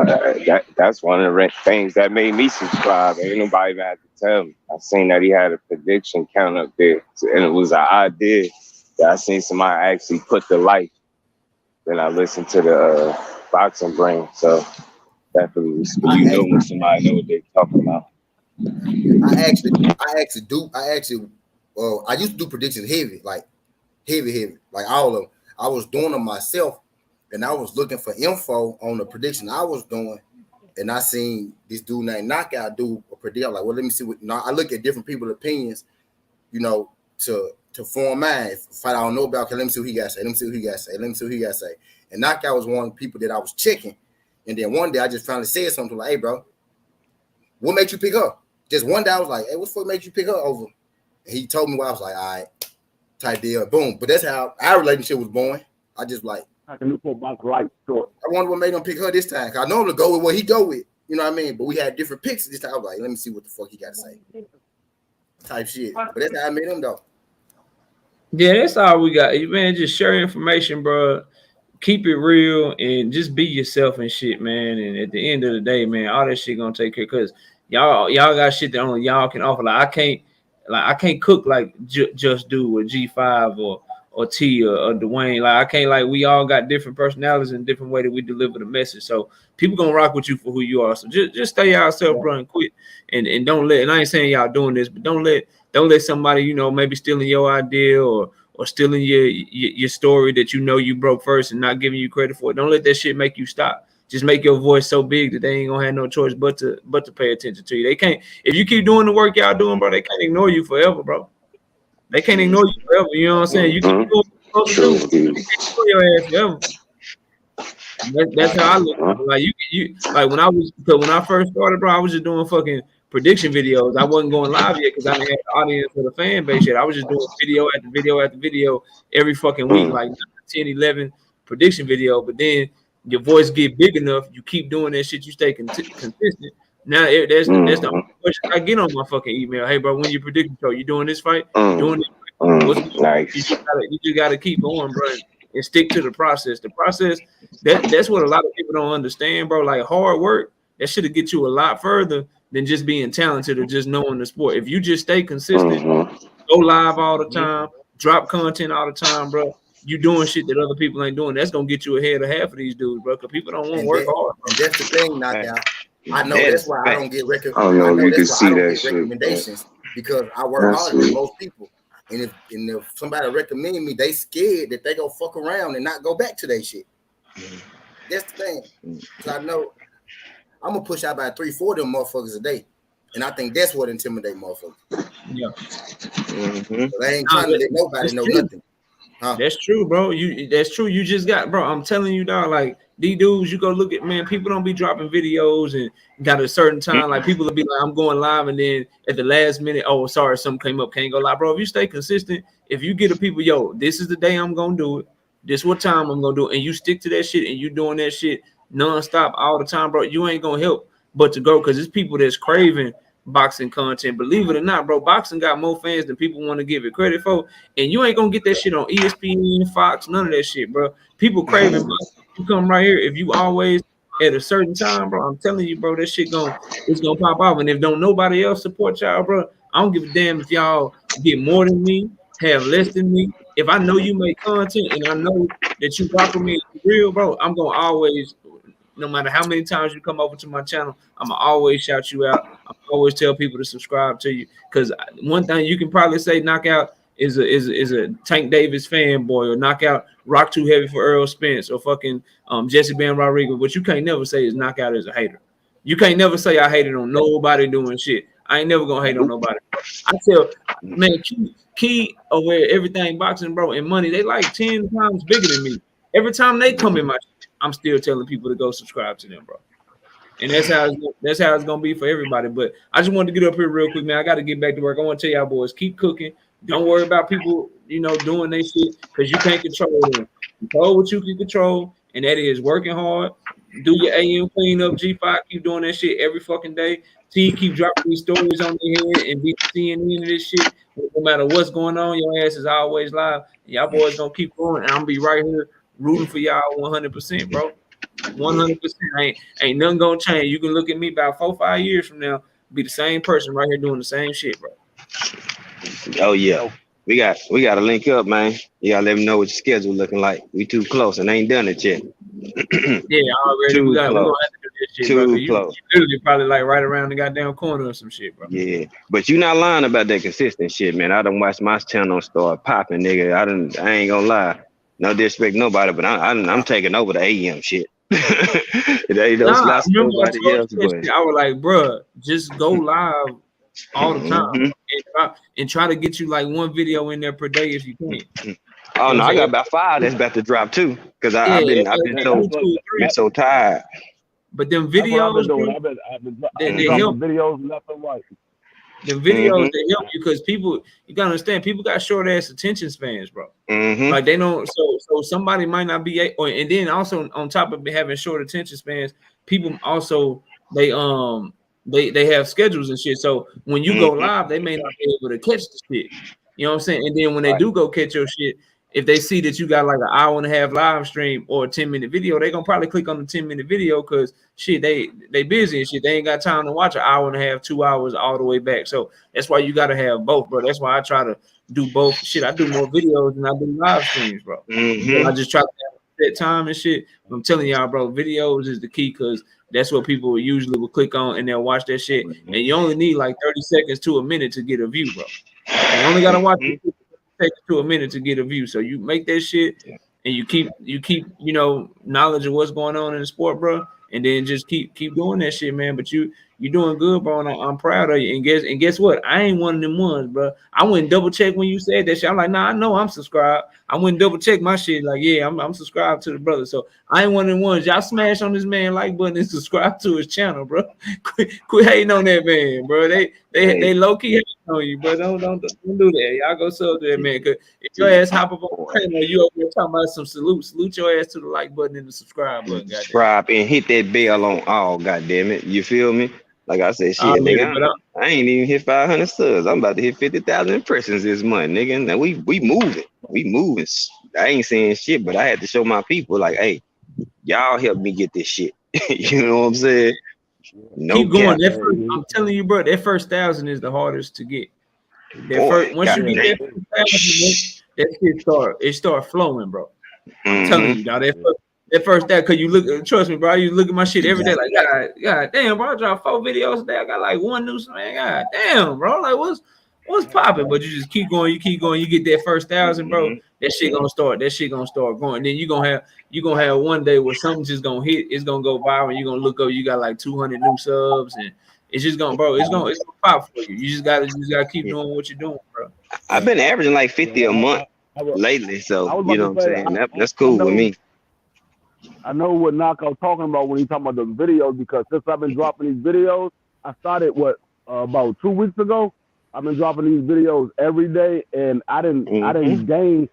that's one of the things that made me subscribe. Ain't nobody even had to tell me. I seen that he had a prediction count up there, and it was an idea that I seen somebody actually put to life. Then I listened to the boxing brain. So definitely, when somebody know what they're talking about. I used to do predictions heavy, like all of them. I was doing them myself, and I was looking for info on the prediction I was doing, and I seen this dude named Knockout do a prediction. Like, well, let me see what. I look at different people's opinions, to form mine. If I don't know about, okay, let me see what he got to say. Let me see what he got to say. Let me see what he got to say. And Knockout was one of the people that I was checking, and then one day I just finally said something like, "Hey, bro, what made you pick her?" Just one day I was like, "Hey, what the fuck made you pick her over?" And he told me why. I was like, "All right, type deal, boom." But that's how our relationship was born. I just like, I wonder what made him pick her this time. Cause I know him to go with what he go with. You know what I mean? But we had different picks this time. I was like, let me see what the fuck he got to say. Type shit. But that's how I made him though. Yeah, that's all we got. Man, just share information, bro. Keep it real and just be yourself and shit, man. And at the end of the day, man, all that shit gonna take care. Cause y'all got shit that only y'all can offer. Like I can't cook like Just Do with G5 or T or Dwayne. Like I can't, like, we all got different personalities and different way that we deliver the message. So people gonna rock with you for who you are. So just stay yourself, bro, and quit. And don't let, and I ain't saying y'all doing this, but don't let somebody, maybe stealing your idea or stealing your story that you broke first and not giving you credit for it. Don't let that shit make you stop. Just make your voice so big that they ain't gonna have no choice but to pay attention to you. They can't, if you keep doing the work y'all doing, bro, they can't ignore you forever, bro. They can't ignore you forever. You know what I'm saying? You keep doing what you're supposed to do. They can't ignore your ass forever. That's how I look at it. Like you like when I first started, bro, I was just doing fucking prediction videos. I wasn't going live yet because I didn't have the audience or the fan base yet. I was just doing video after video after video every fucking week, like 10, 11 prediction video. But then your voice get big enough, you keep doing that shit, you stay consistent. Now that's the only question I get on my fucking email. Hey, bro, when you predict show, you doing this fight? You doing this fight? What's nice. You just gotta keep going, bro, and stick to the process. The process, that's what a lot of people don't understand, bro. Like, hard work, that should get you a lot further than just being talented or just knowing the sport. If you just stay consistent, go live all the time, drop content all the time, bro, you doing shit that other people ain't doing. That's gonna get you ahead of half of these dudes, bro. Because people don't want to work hard. And that's the thing, Knockout. I know that's why I don't get recommendations because I work harder than most people. And if somebody recommend me, they scared that they go fuck around and not go back to their shit. That's the thing. Cause I know I'm gonna push out about 3-4 of them motherfuckers a day, and I think that's what intimidate motherfuckers. Yeah, so they ain't trying to let nobody know nothing. Huh? That's true, bro. That's true. You just got, bro. I'm telling you, dog. Like, these dudes, you go look at, man. People don't be dropping videos and got a certain time. Like, people will be like, I'm going live, and then at the last minute, oh, sorry, something came up, can't go live, bro. If you stay consistent, if you get the people, yo, this is the day I'm gonna do it. This what time I'm gonna do it, and you stick to that shit, and you doing that shit nonstop all the time, bro. You ain't gonna help but to go, because it's people that's craving boxing content. Believe it or not, bro, boxing got more fans than people want to give it credit for, and you ain't gonna get that shit on ESPN, Fox, none of that shit, bro. People craving boxing. You come right here. If you always at a certain time, bro, I'm telling you, bro, that shit it's gonna pop off. And if don't nobody else support y'all, bro, I don't give a damn if y'all get more than me, have less than me. If I know you make content and I know that you rock with me real, bro, I'm gonna always, no matter how many times you come over to my channel, I'm gonna always shout you out. I always tell people to subscribe to you, because one thing you can probably say, Knockout is a Tank Davis fanboy, or Knockout rock too heavy for Earl Spence, or fucking Jesse Ben Rodriguez. What you can't never say is Knockout is a hater. You can't never say I hated on nobody doing shit. I ain't never gonna hate on nobody. I tell, man, Key over everything boxing, bro, and money, they like 10 times bigger than me. Every time they come in my shit, I'm still telling people to go subscribe to them, bro. And that's how it's gonna be for everybody. But I just wanted to get up here real quick, man. I got to get back to work. I want to tell y'all boys, keep cooking. Don't worry about people, doing their shit, because you can't control them. Control what you can control, and that is working hard. Do your AM cleanup. G5, keep doing that shit every fucking day. T, keep dropping these stories on their head and be seeing into this shit. No matter what's going on, your ass is always live. And y'all boys gonna keep going, and I'm gonna be right here rooting for y'all 100%, bro. 100%. Ain't nothing gonna change. You can look at me about 4 or 5 years from now, be the same person right here doing the same shit, bro. Oh yeah. We got to link up, man. You gotta let me know what your schedule looking like. We too close and ain't done it yet. Yeah, already. We gonna have to do this shit, bro. You literally probably like right around the goddamn corner or some shit, bro. Yeah, but you not lying about that consistent shit, man. I done watched my channel start popping, nigga. I ain't gonna lie. No disrespect nobody, but I'm taking over the AM shit. They don't I nobody else, I was like, bro, just go live all the time and try to get you like one video in there per day if you can. Oh no, I got about 5 that's about to drop too. Cause I've been so tired. But them videos, they help videos left and right. The videos they help you because people, you gotta understand, people got short ass attention spans, bro. Like they don't. So somebody might not be, and then also on top of having short attention spans, people also they have schedules and shit. So when you go live, they may not be able to catch the shit. You know what I'm saying? And then when they do go catch your shit, if they see that you got like an hour and a half live stream or a 10-minute video, they gonna probably click on the 10-minute video because shit, they busy and shit. They ain't got time to watch an hour and a half, 2 hours all the way back. So that's why you gotta have both, bro. That's why I try to do both. Shit, I do more videos than I do live streams, bro. I just try to have that time and shit. I'm telling y'all, bro, videos is the key because that's what people usually will click on and they'll watch that shit. And you only need like 30 seconds to a minute to get a view, bro. You only gotta watch it to a minute to get a view. So you make that shit and you keep knowledge of what's going on in the sport, bro, and then just keep doing that shit, man. But you doing good, bro, and I'm proud of you. And guess what? I ain't one of them ones, bro. I went and double check when you said that shit. I'm like, nah, I know I'm subscribed. I went and double check my shit. Like, yeah, I'm subscribed to the brother. So I ain't one of them ones. Y'all smash on this man like button and subscribe to his channel, bro. Quit hating on that man, bro. They low key hating on you, bro. Don't do that. Y'all go sub to that man. Cause if your ass hop up on the channel, you over there talking about some salute your ass to the like button and the subscribe button. Subscribe and hit that bell on all. Goddamn it, you feel me? Like I said, shit, nigga, I ain't even hit 500 subs. I'm about to hit 50,000 impressions this month, nigga. Now we moving. I ain't saying shit, but I had to show my people, like, hey, y'all help me get this shit. You know what I'm saying? No keep going. I'm telling you, bro, that first 1,000 is the hardest to get. Once you get that 1,000, that shit start flowing, bro. I'm telling you, dog. That first day, cause you look, trust me, bro. You look at my shit every day, like God damn, bro. I drop 4 videos a day. I got like 1 new man. God damn, bro. Like what's popping? But you just keep going. You get that first 1,000, bro. That shit gonna start going. Then you gonna have one day where something's just gonna hit. It's gonna go viral. And you gonna look up. You got like 200 new subs, and it's just gonna, bro. It's gonna pop for you. You just gotta keep doing what you're doing, bro. I've been averaging like 50 a month lately, so you know what I'm saying. That's cool with me. I know what Knockout talking about when he's talking about the videos, because since I've been dropping these videos, I started about 2 weeks ago. I've been dropping these videos every day, and I didn't gain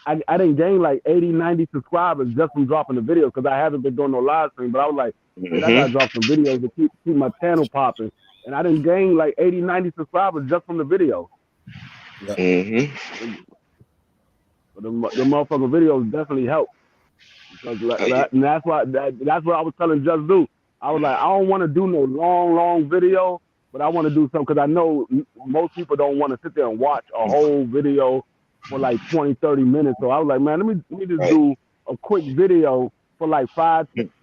I didn't gain like 80, 90 subscribers just from dropping the videos because I haven't been doing no live stream. But I was like, I gotta drop some videos to keep my channel popping, and I didn't gain like 80, 90 subscribers just from the video. But the motherfucking videos definitely help. Because and that's what I was telling Just Do. I was like, I don't want to do no long video, but I want to do something because I know most people don't want to sit there and watch a whole video for like 20, 30 minutes. So I was like, man, let me just do a quick video for like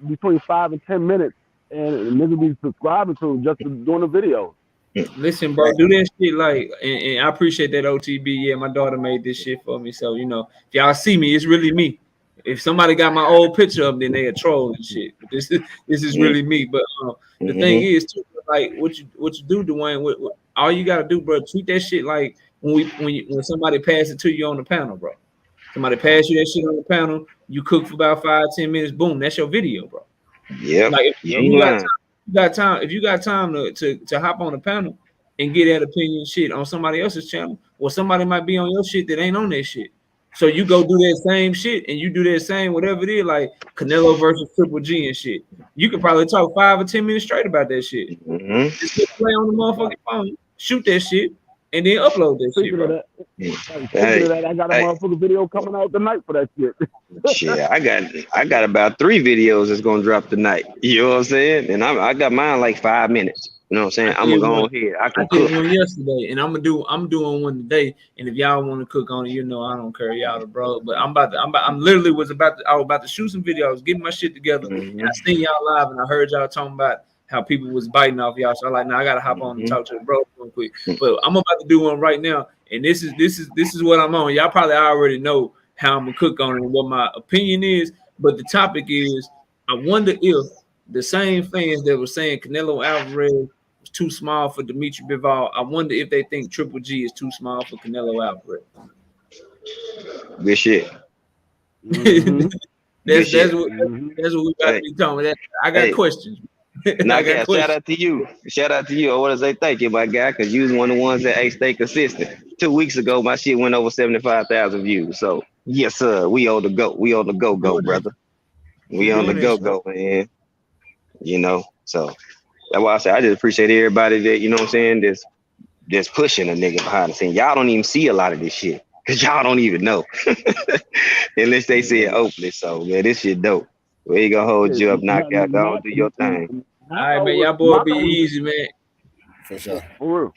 between 5 and 10 minutes, and niggas be subscribing to just doing the video. Listen, bro, do that shit like, and I appreciate that OTB. Yeah, my daughter made this shit for me, so if y'all see me, it's really me. If somebody got my old picture up, then they a troll and shit. But this is really me. But the thing is, too, like what you do, Dwayne. All you gotta do, bro, treat that shit like when somebody pass it to you on the panel, bro. Somebody pass you that shit on the panel. You cook for about 5-10 minutes. Boom, that's your video, bro. Yeah. Like if you got time. If you got time to hop on the panel and get that opinion shit on somebody else's channel, or somebody might be on your shit that ain't on that shit. So you go do that same shit and you do that same whatever it is, like Canelo versus Triple G and shit. You could probably talk 5 or 10 minutes straight about that shit. Just play on the motherfucking phone, shoot that shit, and then upload that shit, Speaking of bro. that, I got a motherfucking video coming out tonight for that shit. Shit, I got about 3 videos that's gonna drop tonight. You know what I'm saying? And I got mine like 5 minutes. You know what I'm saying? I'm gonna go on here. I can cook. did one yesterday, and I'm doing one today. And if y'all want to cook on it, you know I don't care, y'all the bro. But I was about to shoot some video. I was getting my shit together, and I seen y'all live, and I heard y'all talking about how people was biting off y'all. So I'm like, nah, I gotta hop on and talk to the bro real quick. But I'm about to do one right now, and this is what I'm on. Y'all probably already know how I'm gonna cook on it and what my opinion is. But the topic is, I wonder if the same fans that were saying Canelo Alvarez was too small for Dimitri Bivol, I wonder if they think Triple G is too small for Canelo Alvarez. Good shit. That's what we got to be talking about. I got questions. Knockout, shout out to you. Shout out to you. I want to say thank you, my guy, because you was one of the ones that stay consistent. 2 weeks ago, my shit went over 75,000 views. So, yes, sir. We on the go. We on the go, brother. We on the go, man. You know, so that's why I say I just appreciate everybody that, you know what I'm saying, just pushing a nigga behind the scene. Y'all don't even see a lot of this shit because y'all don't even know unless they say it openly. So, man, this shit dope. We ain't gonna hold you up, knockout. Go do your thing. All right, man. Y'all boy be easy, man. For sure. For real.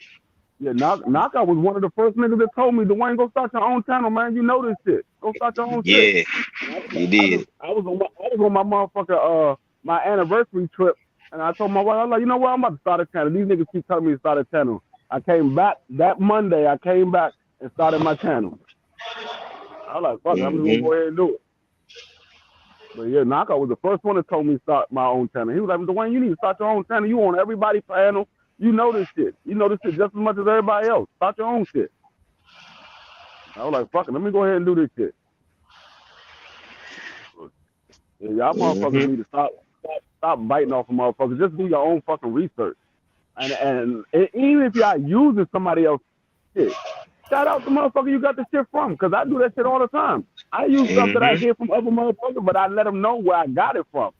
Yeah, Knockout was one of the first niggas that told me, Dwayne, go start your own channel, man. You know this shit. Go start your own shit. Yeah, you did. I was on my motherfucker my anniversary trip, and I told my wife, I was like, you know what, I'm about to start a channel. These niggas keep telling me to start a channel. I came back that Monday. I came back and started my channel. I was like, fuck, I'm just gonna go ahead and do it. But yeah, Knockout was the first one that told me to start my own channel. He was like, Dwayne, you need to start your own channel. You on everybody's channel. You know this shit. You know this shit just as much as everybody else. Start your own shit. I was like, fuck it, let me go ahead and do this shit. Yeah, y'all motherfuckers need to stop biting off of motherfuckers. Just do your own fucking research. And even if y'all using somebody else's shit, shout out the motherfucker you got the shit from, because I do that shit all the time. I use stuff that I get from other motherfuckers, but I let them know where I got it from.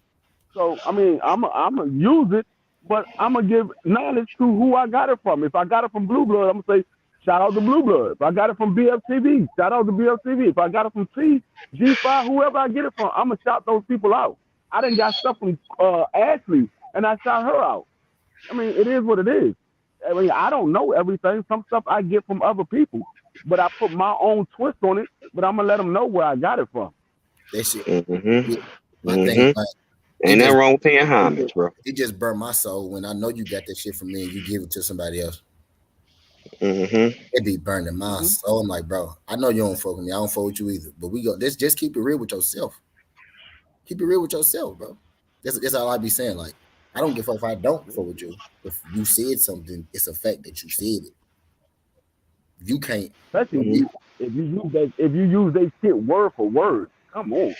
So, I mean, I'm going to use it, but I'm going to give knowledge to who I got it from. If I got it from Blue Blood, I'm going to say, shout out to Blue Blood. If I got it from BFTV, shout out to BFTV. If I got it from G5, whoever I get it from, I'm going to shout those people out. I done got stuff from Ashley, and I shout her out. I mean, it is what it is. I mean, I don't know everything. Some stuff I get from other people, but I put my own twist on it, but I'm going to let them know where I got it from. That shit. Ain't nothing wrong with paying homage, bro. It just burned my soul when I know you got that shit from me and you give it to somebody else. It be burning my soul. I'm like, bro, I know you don't fuck with me. I don't fuck with you either. But we go, just keep it real with yourself. Keep it real with yourself, bro. That's all I be saying. Like, I don't give a fuck if I don't fuck with you. If you said something, it's a fact that you said it. You can't. Especially if you use that shit word for word. Come on.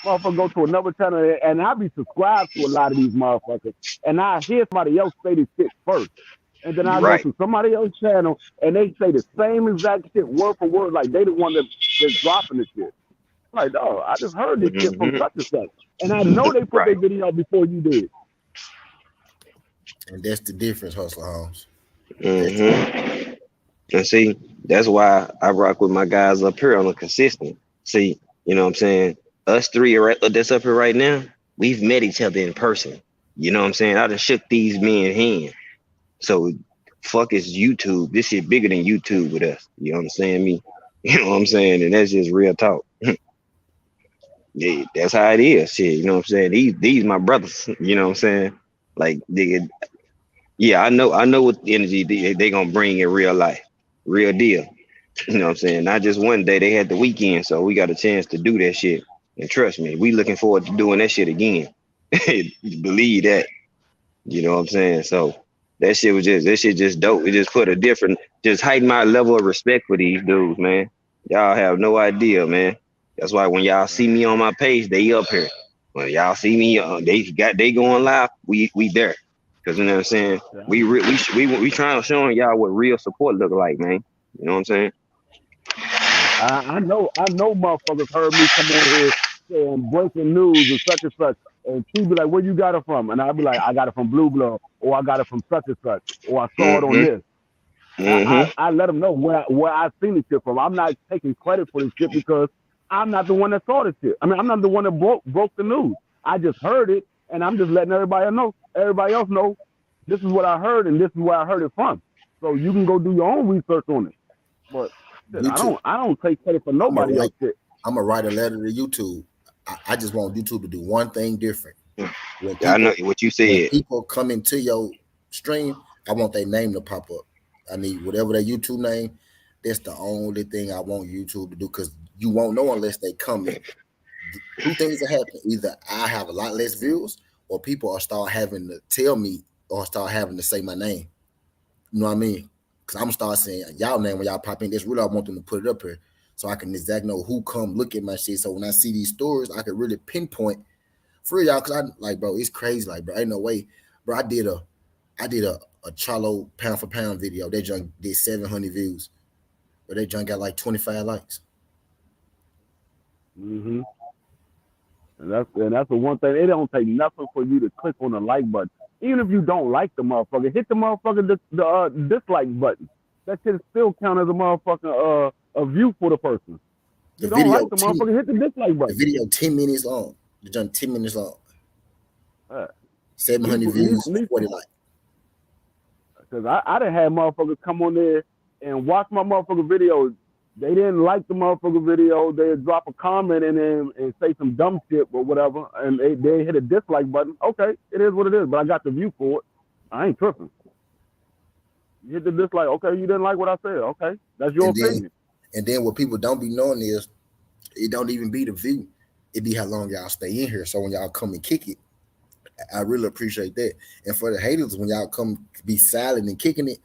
Motherfucker go to another channel, and I be subscribed to a lot of these motherfuckers, and I hear somebody else say this shit first. And then I go to somebody else's channel, and they say the same exact shit word for word, like they the one that's dropping the shit. Like, oh, I just heard this shit from such and such. And I know they put their video before you did. And that's the difference, Hustler Holmes. And see, that's why I rock with my guys up here on a consistent. See, you know what I'm saying? Us three that's up here right now, we've met each other in person. You know what I'm saying? I done shook these men's hand. So fuck is YouTube. This shit bigger than YouTube with us. You understand me? You know what I'm saying? And that's just real talk. Yeah, that's how it is. Shit, you know what I'm saying? These my brothers. You know what I'm saying? Like, I know what energy they gonna bring in real life, real deal. You know what I'm saying? Not just one day. They had the weekend, so we got a chance to do that shit. And trust me, we looking forward to doing that shit again. Believe that. You know what I'm saying? So that shit just dope. It just put a different, just heighten my level of respect for these dudes, man. Y'all have no idea, man. That's why when y'all see me on my page, they up here. When y'all see me, they going live, we there. Cause you know what I'm saying? We trying to show y'all what real support look like, man. You know what I'm saying? I know motherfuckers heard me come on here saying breaking news and such, and she be like, where you got it from? And I'll be like, I got it from Blue Blood, or I got it from such and such, or I saw it on this. I let them know where I seen this shit from. I'm not taking credit for this shit because I'm not the one that saw this shit. I mean, I'm not the one that broke the news. I just heard it, and I'm just letting everybody else know this is what I heard, and this is where I heard it from. So you can go do your own research on it. But shit, I don't take credit for nobody else shit. I'm gonna write a letter to YouTube. I just want YouTube to do one thing different. I know what you said. When people come into your stream, I want their name to pop up. I need whatever their YouTube name. That's the only thing I want YouTube to do, because you won't know unless they come in. Two things that happen: either I have a lot less views, or people will start having to tell me or start having to say my name. You know what I mean? Because I'm gonna start saying y'all name when y'all pop in. That's really I want them to put it up here, so I can exactly know who come look at my shit. So when I see these stories, I can really pinpoint for y'all. Cause I like, bro, it's crazy. Like, bro, ain't no way, bro. I did a Charlo pound for pound video. That junk did 700 views, but that junk got like 25 likes. Mm-hmm. And that's the one thing. It don't take nothing for you to click on the like button. Even if you don't like the motherfucker, hit the motherfucker the dislike button. That shit still count as a motherfucking a view for the person. You don't like the motherfucker, hit the dislike button. The video 10 minutes long. The junk 10 minutes long. 700 views, 40 likes. Because I done had motherfuckers come on there and watch my motherfucker videos. They didn't like the motherfucker video. They'd drop a comment in there and say some dumb shit or whatever, and they hit a dislike button. Okay, it is what it is, but I got the view for it. I ain't tripping. You hit the dislike. Okay, you didn't like what I said. Okay, that's your opinion. And then what people don't be knowing is it don't even be the view. It be how long y'all stay in here. So when y'all come and kick it, I really appreciate that. And for the haters, when y'all come be silent and kicking it,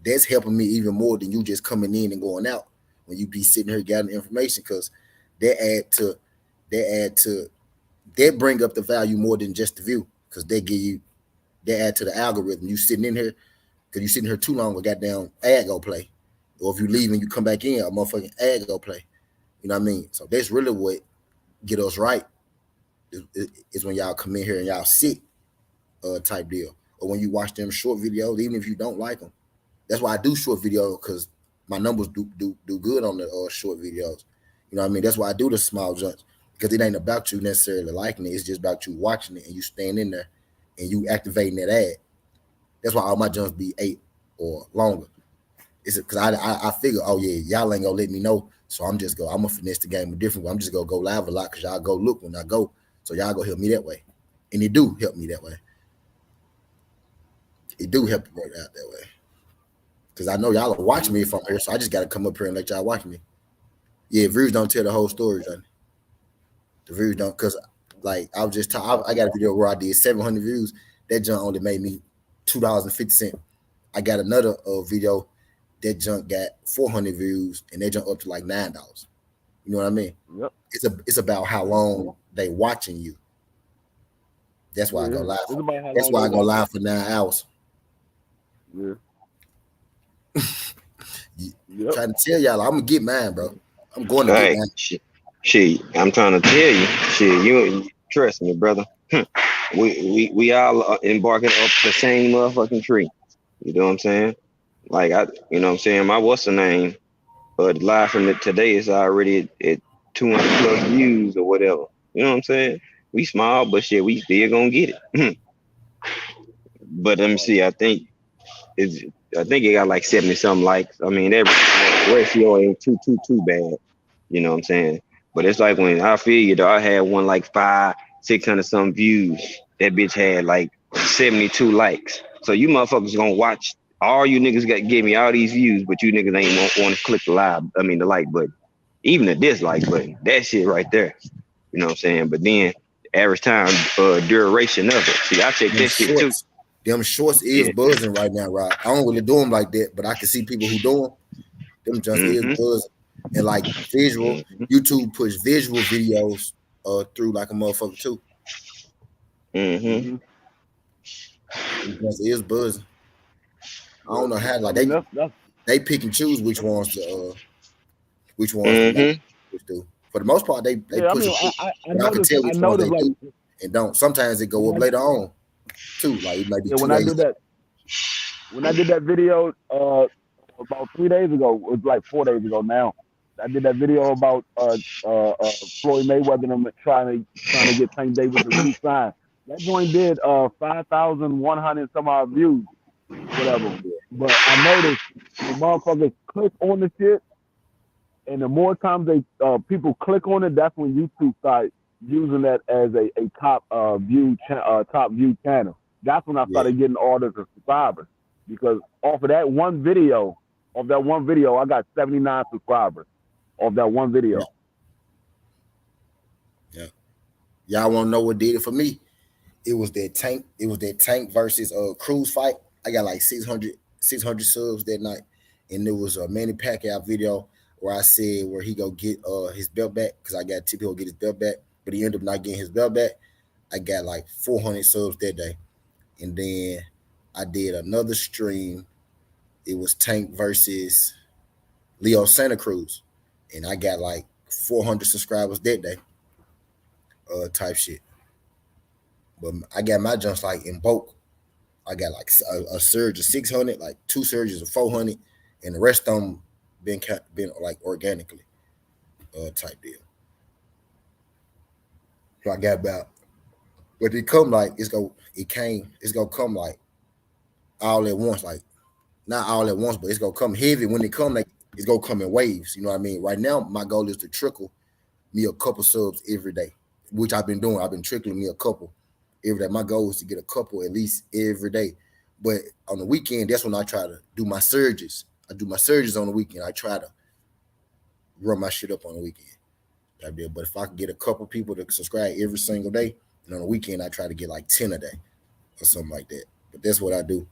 that's helping me even more than you just coming in and going out. When you be sitting here gathering information, because that bring up the value more than just the view, because they add to the algorithm. You sitting in here, because you sitting here too long, a goddamn ad go play. Or if you leave and you come back in, a motherfucking ad go play. You know what I mean? So that's really what get us right. Is when y'all come in here and y'all sit type deal. Or when you watch them short videos, even if you don't like them. That's why I do short videos, because my numbers do good on the short videos. You know what I mean? That's why I do the small jumps, because it ain't about you necessarily liking it. It's just about you watching it and you staying in there and you activating that ad. That's why all my jumps be 8 or longer. It's because I figure, oh yeah, y'all ain't gonna let me know, so I'm gonna finesse the game a different way. I'm just gonna go live a lot, because y'all go look when I go, so y'all go help me that way, and it do help me that way. It do help me work out that way. Because I know y'all are watching me from here, so I just got to come up here and let y'all watch me. Yeah, views don't tell the whole story, Johnny. The views don't, because like I was just I got a video where I did 700 views. That junk only made me $2.50. I got another video that junk got 400 views, and that junk up to like $9. You know what I mean? Yep. It's about how long they watching you. That's why I go live. That's why I go live for 9 hours. Yeah. Yep. Trying to tell y'all, I'm gonna get mine, bro. I'm going to get mine. Shit, I'm trying to tell you, shit, you trust me, brother. we all embarking up the same motherfucking tree. You know what I'm saying? Like you know what I'm saying? My what's the name? But live from today is already at 200 plus views or whatever. You know what I'm saying? We small, but shit, we still gonna get it. But let me see. I think it got like 70 something likes. I mean, that ratio ain't too bad. You know what I'm saying? But it's like when I feel you, though, I had one like 500-600 some views. That bitch had like 72 likes. So you motherfuckers gonna watch. All you niggas gave me all these views, but you niggas ain't want to click the like button, even the dislike button. That shit right there. You know what I'm saying? But then average time duration of it. See, I check this shit too. Them shorts is buzzing right now, right? I don't really do them like that, but I can see people who do them. Them just is buzzing. And like visual, YouTube push visual videos through like a motherfucker too. It just is buzzing. I don't know how, like they pick and choose which ones to do. For the most part, they push it. I can tell which ones they do and don't. Sometimes it go up later on too. Like it might be when I did that video about 3 days ago. It was like 4 days ago now. I did that video about Floyd Mayweather and them trying to get Tank Davis to re-sign. That joint did 5,100 some odd views, whatever. But I noticed the motherfuckers click on the shit, and the more times they people click on it, that's when YouTube starts using that as a top view channel. That's when I started getting orders of subscribers, because off of that one video, I got 79 subscribers off that one video. Yeah. Y'all want to know what did it for me? It was that Tank versus Cruz fight. I got like 600 subs that night, and there was a Manny Pacquiao video where I said where he go get his belt back, because I got tipped he'll get his belt back, but he ended up not getting his belt back. I got like 400 subs that day, and then I did another stream. It was Tank versus Leo Santa Cruz, and I got like 400 subscribers that day. Type shit. But I got my jumps like in bulk. I got like a surge of 600, like 2 surges of 400, and the rest of them been like organically type deal. So I got about, but it come like it's gonna come like all at once, like not all at once, but it's gonna come heavy. When it come, like it's gonna come in waves. You know what I mean? Right now, my goal is to trickle me a couple subs every day, which I've been doing. I've been trickling me a couple every day. My goal is to get a couple at least every day. But on the weekend, that's when I try to do my surges. I do my surges on the weekend. I try to run my shit up on the weekend. But if I can get a couple people to subscribe every single day, and on the weekend, I try to get like 10 a day or something like that. But that's what I do.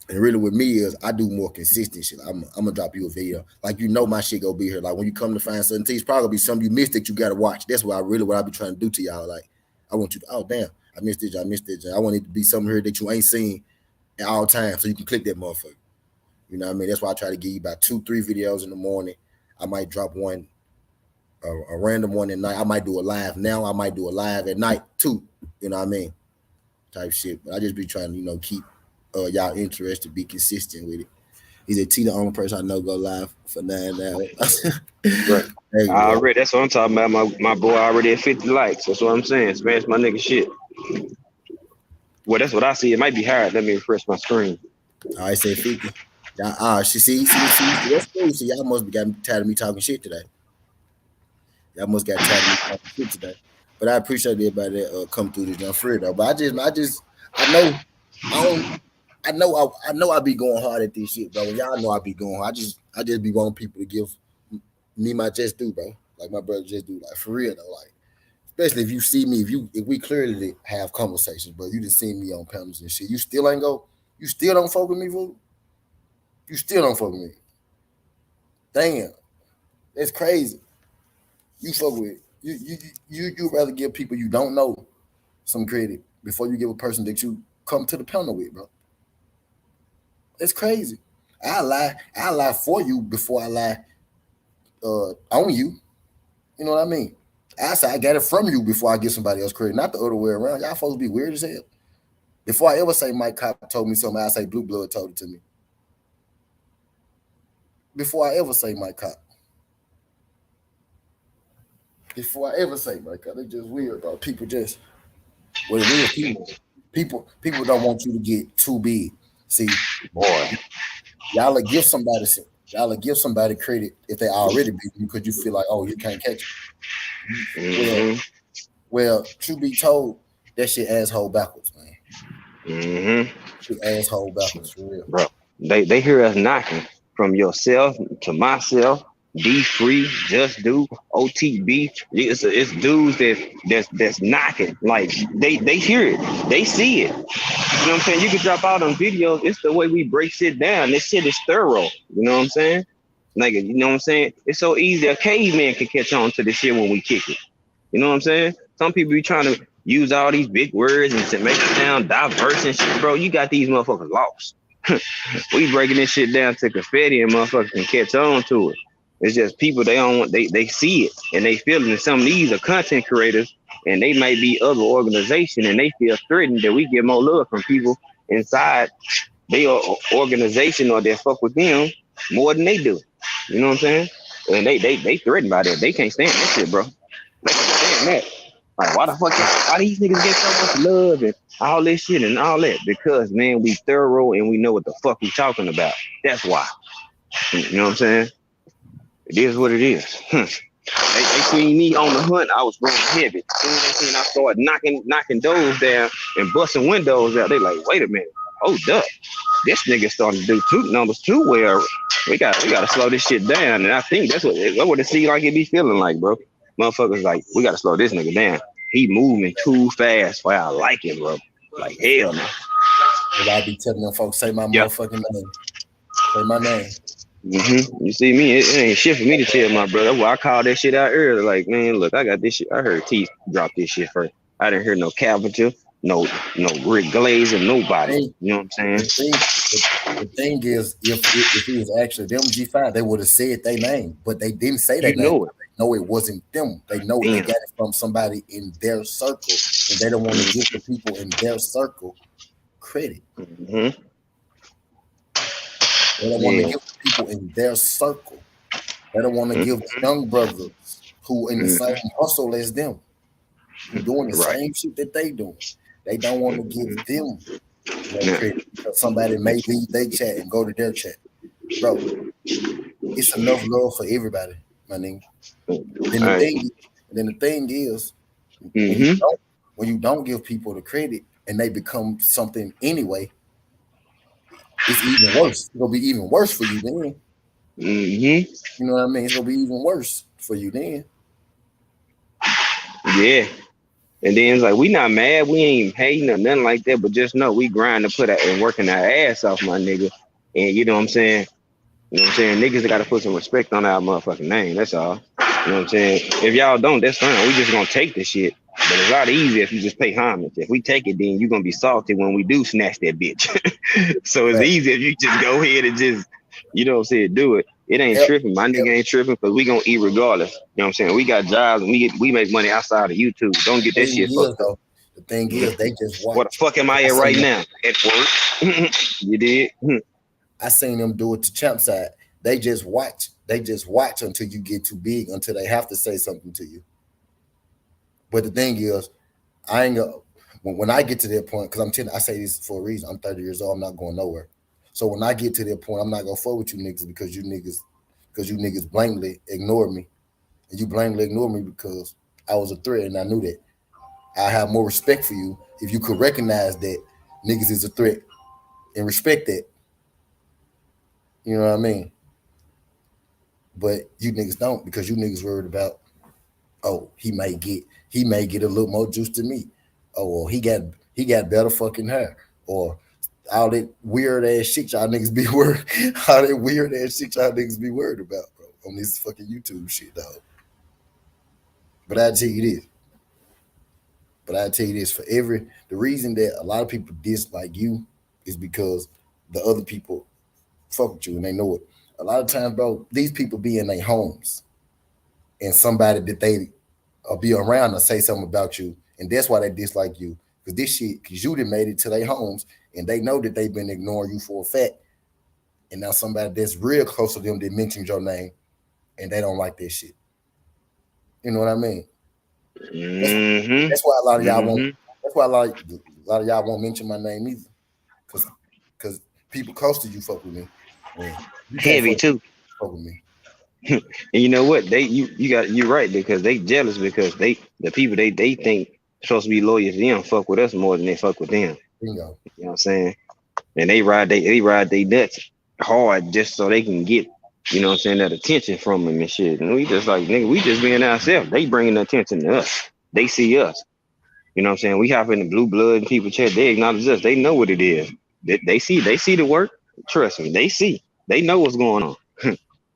And really with me is I do more consistent shit. I'm gonna drop you a video. Like, you know, my shit gonna be here. Like when you come to find certain things, probably be something you missed that you gotta watch. That's what I be trying to do to y'all. Like, I want you to, oh damn, I missed it. I want it to be something here that you ain't seen at all times, so you can click that motherfucker. You know what I mean? That's why I try to give you about 2-3 videos in the morning. I might drop one, a random one at night. I might do a live now. I might do a live at night too. You know what I mean? Type shit. But I just be trying to, you know, keep y'all interested, be consistent with it. He said, T, the only person I know go live for 9 hours. Right. Hey, already, that's what I'm talking about. My boy already at 50 likes. That's what I'm saying. Smash my nigga shit. Well, that's what I see. It might be hard. Let me refresh my screen. I say 50. See, that's cool. So y'all must be got tired of me talking shit today. Y'all must got tired of me talking shit today. But I appreciate everybody that come through this. I'm free though. But I know I be going hard at this shit, bro. Y'all know I be going hard. I just be wanting people to give me my just do, bro. Like my brother just do, like for real though. Like, especially if you see me, if we clearly have conversations, bro. You just seen me on panels and shit. You still don't fuck with me, fool. You still don't fuck with me. Damn, that's crazy. You fuck with you rather give people you don't know some credit before you give a person that you come to the panel with, bro. It's crazy. I lie for you before I lie on you. You know what I mean? I say I got it from you before I give somebody else credit, not the other way around. Y'all supposed to be weird as hell. Before I ever say Mike Cop told me something, I say Blue Blood told it to me. Before I ever say Mike Cop. Before I ever say Mike Cop, they just weird, bro. People just, what it is, people don't want you to get too big. See, boy, y'all will give somebody credit if they already beat you because you feel like, oh, you can't catch it. Mm-hmm. Well, truth be told, that shit asshole backwards, man. Mm-hmm. Asshole backwards for real, bro. They hear us knocking from yourself to myself. Be free, just do OTB. It's dudes that's knocking. Like they hear it, they see it. You know what I'm saying? You can drop out on videos. It's the way we break shit down. This shit is thorough. You know what I'm saying? Like, you know what I'm saying? It's so easy. A caveman can catch on to this shit when we kick it. You know what I'm saying? Some people be trying to use all these big words and to make it sound diverse and shit, bro. You got these motherfuckers lost. We breaking this shit down to confetti and motherfuckers can catch on to it. It's just people, they see it and they feel it. And some of these are content creators and they might be other organization and they feel threatened that we get more love from people inside their organization or they fuck with them more than they do. You know what I'm saying? And they threatened by that. They can't stand that shit, bro. They can't stand that. Like, why the fuck? Why these niggas get so much love and all this shit and all that? Because, man, we thorough and we know what the fuck we talking about. That's why. You know what I'm saying? It is what it is. They seen me on the hunt. I was going heavy. As soon as they seen I started knocking doors down and busting windows out, they like, wait a minute. Hold up. This nigga starting to do numbers too well. We gotta slow this shit down. And I think that's what it seems like it be feeling like, bro. Motherfuckers like, we gotta slow this nigga down. He moving too fast for I like it, bro. Like, hell no. I be telling them folks, say my motherfucking name. Say my name. Mm-hmm. You see me, it ain't shit for me to tell my brother. Well, I called that shit out earlier. Like, man, look, I got this shit. I heard T drop this shit first. I didn't hear no Carpenter, no Rick Glaze, and nobody. You know what I'm saying? The thing is, if it was actually them G5, they would have said their name, but they didn't say their name. They know it wasn't them. They know they got it from somebody in their circle, and they don't want to give the people in their circle credit. Mm-hmm. They don't want to give the people in their circle. They don't want to give the young brothers who in the same hustle as them, who doing the same shit that they doing. They don't want to give them credit because somebody may leave their chat and go to their chat. Bro, it's enough love for everybody, my nigga. Then the thing is, when you don't give people the credit and they become something anyway, it's even worse. It's gonna be even worse for you then. You know what I mean? It's gonna be even worse for you then. Yeah. And then it's like, we not mad, we ain't hating or nothing like that, but just know we grind to put out and working our ass off, my nigga. And you know what I'm saying? You know what I'm saying? Niggas gotta put some respect on our motherfucking name. That's all. You know what I'm saying? If y'all don't, that's fine. We just gonna take this shit. But it's a lot easier if you just pay homage. If we take it, then you're gonna be salty when we do snatch that bitch. So it's easy if you just go ahead and just, you know what I'm saying, do it. It ain't tripping. My nigga ain't tripping because we gonna eat regardless. You know what I'm saying? We got jobs and we make money outside of YouTube. Don't get that shit fucked up. The thing is, they just watch. Where the fuck am I at right now? At work. You did? I seen them do it to Champ side. They just watch. They just watch until you get too big, until they have to say something to you. But the thing is, I ain't gonna, when I get to that point, because I say this for a reason. I'm 30 years old. I'm not going nowhere. So when I get to that point, I'm not gonna fuck with you niggas because you niggas blatantly ignore me, and you blatantly ignore me because I was a threat and I knew that. I have more respect for you if you could recognize that niggas is a threat and respect that. You know what I mean? But you niggas don't, because you niggas worried about, oh, he may get a little more juice than me. Oh, well, he got better fucking hair, or all that weird ass shit y'all niggas be worried. All that weird ass shit y'all niggas be worried about, bro, on this fucking YouTube shit, dog. But I tell you this, the reason that a lot of people dislike you is because the other people fuck with you and they know it. A lot of times, bro, these people be in their homes and somebody that they be around and say something about you, and that's why they dislike you. Because you done made it to their homes and they know that they've been ignoring you for a fact. And now somebody that's real close to them that mentioned your name and they don't like that shit. You know what I mean? That's why a lot of y'all won't. That's why a lot of y'all won't mention my name either. Because people close to you fuck with me. Heavy too. Fuck with me. And you know what? You're right, because they jealous because the people they think supposed to be loyal to them fuck with us more than they fuck with them. Bingo. You know what I'm saying? And they ride they nuts hard just so they can get, you know what I'm saying, that attention from them and shit. And we just like, nigga, we just being ourselves. They bringing attention to us. They see us. You know what I'm saying? We hop in the blue blood and people chat. They acknowledge us. They know what it is. They see the work. Trust me, they see. They know what's going on.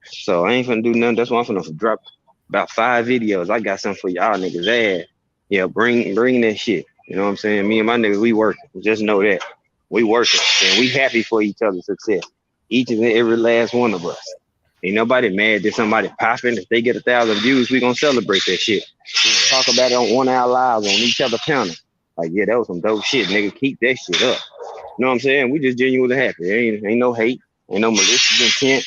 So I ain't finna do nothing. That's why I'm finna drop about 5 videos. I got something for y'all niggas. Add. Yeah, bring that shit. You know what I'm saying? Me and my niggas, we working. Just know that. We working. And we happy for each other's success. Each and every last one of us. Ain't nobody mad that somebody popping. If they get 1,000 views, we gonna celebrate that shit. Talk about it on 1 hour lives on each other counter. Like, yeah, that was some dope shit, nigga. Keep that shit up. You know what I'm saying? We just genuinely happy. Ain't no hate. Ain't no malicious intent.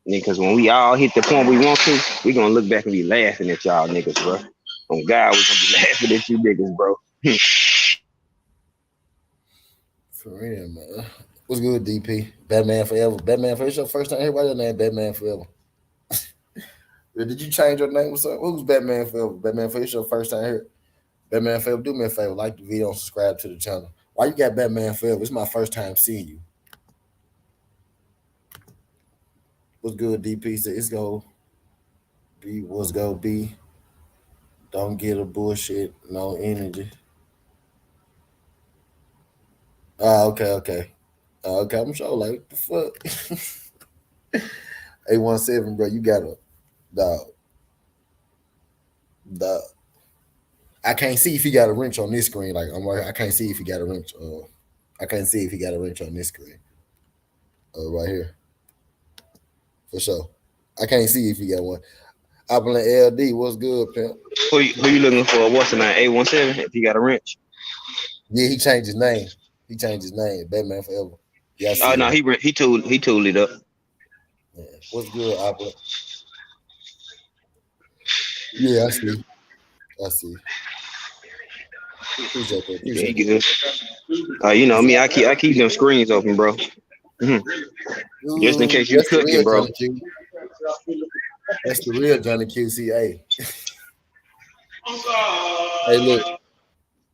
Because when we all hit the point we want to, we gonna look back and be laughing at y'all niggas, bro. On God, we gonna be laughing at you niggas, bro. For real, man. What's good, DP? Batman Forever. Batman Forever. It's your first time here. Why your name Batman Forever? Did you change your name or something? Who's Batman Forever? Batman Forever. It's your first time here. Batman Forever. Do me a favor. Like the video and subscribe to the channel. Why you got Batman Forever? It's my first time seeing you. What's good, DP? Said it's go be what's go be. Don't get a bullshit, no energy. Okay. Okay, I'm sure like what the fuck. 817, bro. You got a dog. I can't see if he got a wrench on this screen. Like I can't see if he got a wrench. I can't see if he got a wrench on this screen. Right here. For sure. I can't see if he got one. Apple and LD, what's good, pimp? Who you looking for? What's the name? 817? If you got a wrench. Yeah, he changed his name. Batman Forever. Yeah, Oh no, he tooled it up. Yeah. What's good, Apple? Yeah, I see. Appreciate that. Yeah, he good. You know me, I keep them screens open, bro. Mm-hmm. Just in case you cooking, bro. That's the real Johnny QCA. Hey, look,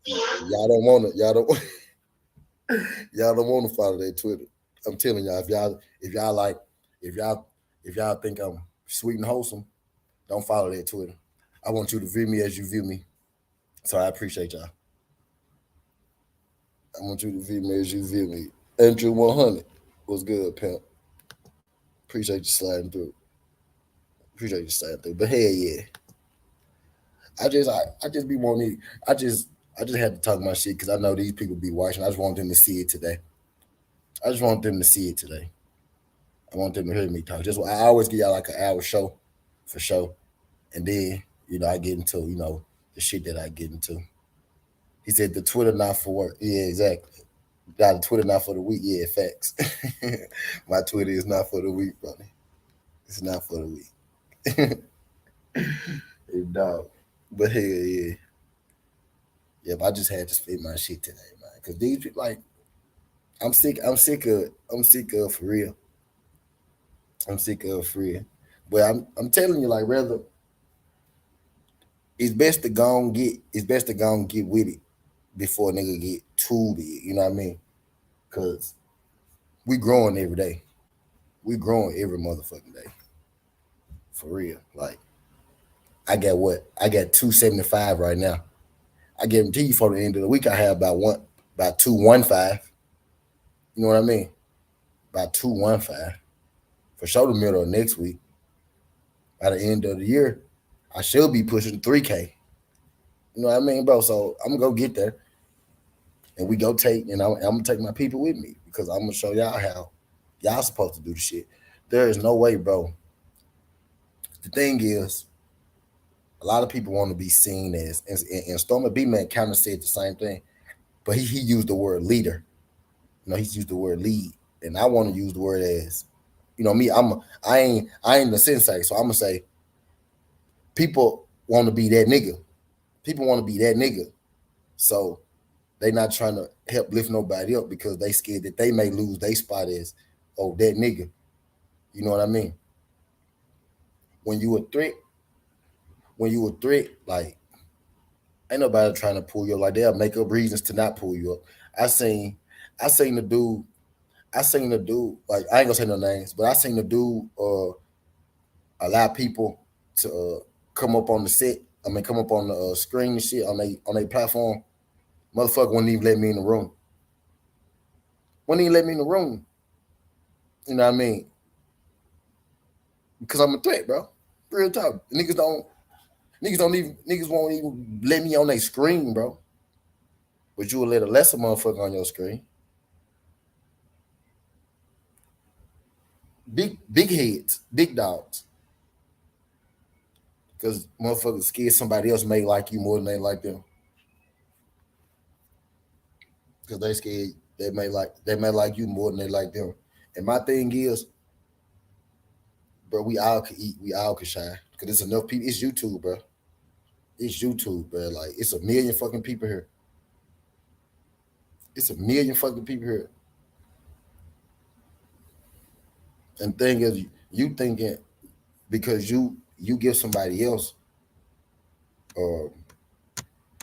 y'all don't want to follow their Twitter. I'm telling y'all, if y'all think I'm sweet and wholesome, don't follow their Twitter. I want you to view me as you view me. So I appreciate y'all. I want you to view me as you view me. Andrew 100. What's good, pimp? Appreciate you sliding through. But hell yeah. I just be wanting. I just had to talk my shit because I know these people be watching. I just want them to see it today. I want them to hear me talk. I always give y'all like an hour show for show. And then, I get into, the shit that I get into. He said the Twitter not for work. Yeah, exactly. Got the Twitter not for the week. Yeah, facts. My Twitter is not for the week, brother. It's not for the week. Hey, dog. But hell yeah. Yeah, but I just had to spit my shit today, man. Cause these people like I'm sick of for real. I'm sick of for real. But I'm telling you, like, rather it's best to go and get with it before a nigga get too big. You know what I mean? Cause we growing every day. We growing every motherfucking day. For real. Like, I got 275 right now. I guarantee you for the end of the week I have about 215. You know what I mean? About 215. For sure the middle of next week. By the end of the year, I should be pushing 3K. You know what I mean, bro? So I'm gonna go get there. And we go I'm gonna take my people with me because I'm gonna show y'all how y'all supposed to do the shit. There is no way, bro. The thing is, a lot of people want to be seen as, and Stormy B-Man kind of said the same thing, but he used the word leader. He's used the word lead, and I want to use the word as, me. I ain't the sensei, so I'm gonna say people want to be that nigga. People want to be that nigga, so they not trying to help lift nobody up because they scared that they may lose their spot as, that nigga. You know what I mean? When you a threat, like, ain't nobody trying to pull you up. Like, they'll make up reasons to not pull you up. I seen the dude, like, I ain't gonna say no names, but I seen the dude allow people to come up on the set. Come up on the screen and shit on their platform. Motherfucker wouldn't even let me in the room. You know what I mean? Because I'm a threat, bro. Real talk. Niggas won't even let me on their screen, bro. But you will let a lesser motherfucker on your screen. Big heads, big dogs. Because motherfuckers scared somebody else may like you more than they like them. Because they scared they may like you more than they like them. And my thing is, Bro, we all can eat, we all can shine. Cause there's enough people. It's YouTube, bro. It's YouTube, bro. Like it's a million fucking people here. It's a million fucking people here. And thing is, you thinking because you give somebody else, uh,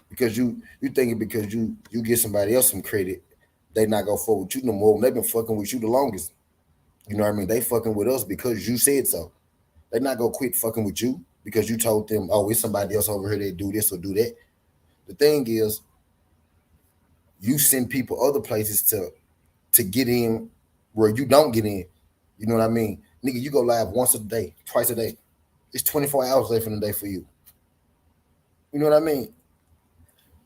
because you thinking because you give somebody else some credit, they not gonna fuck with you no more. They've been fucking with you the longest. You know what I mean? They fucking with us because you said so. They not gonna quit fucking with you because you told them, oh, it's somebody else over here that do this or do that. The thing is, you send people other places to get in where you don't get in. You know what I mean? Nigga, you go live once a day, twice a day. It's 24 hours left in the day for you. You know what I mean?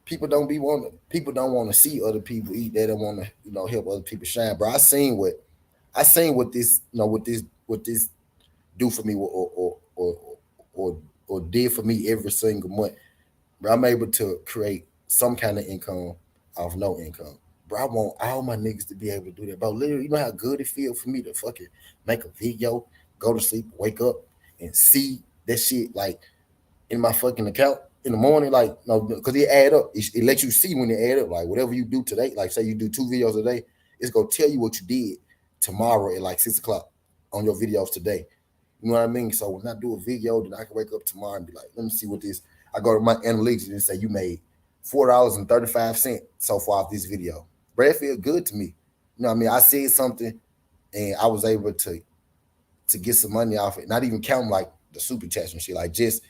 People don't want to see other people eat. They don't want to, help other people shine. Bro, I seen what this, what this do for me or did for me every single month. Bro, I'm able to create some kind of income off no income. Bro, I want all my niggas to be able to do that. Bro, literally, you know how good it feels for me to fucking make a video, go to sleep, wake up, and see that shit like in my fucking account in the morning. Like, no, because it add up. It lets you see when it add up. Like, whatever you do today, like say you do 2 videos a day, it's gonna tell you what you did tomorrow at like 6 o'clock on your videos today. You know what I mean? So when I do a video, then I can wake up tomorrow and be like, let me see what this. I go to my analytics and say you made $4.35 so far off this video. Bro, it feels good to me. You know what I mean? I said something and I was able to get some money off it. Not even count like the super chats and shit. Like just,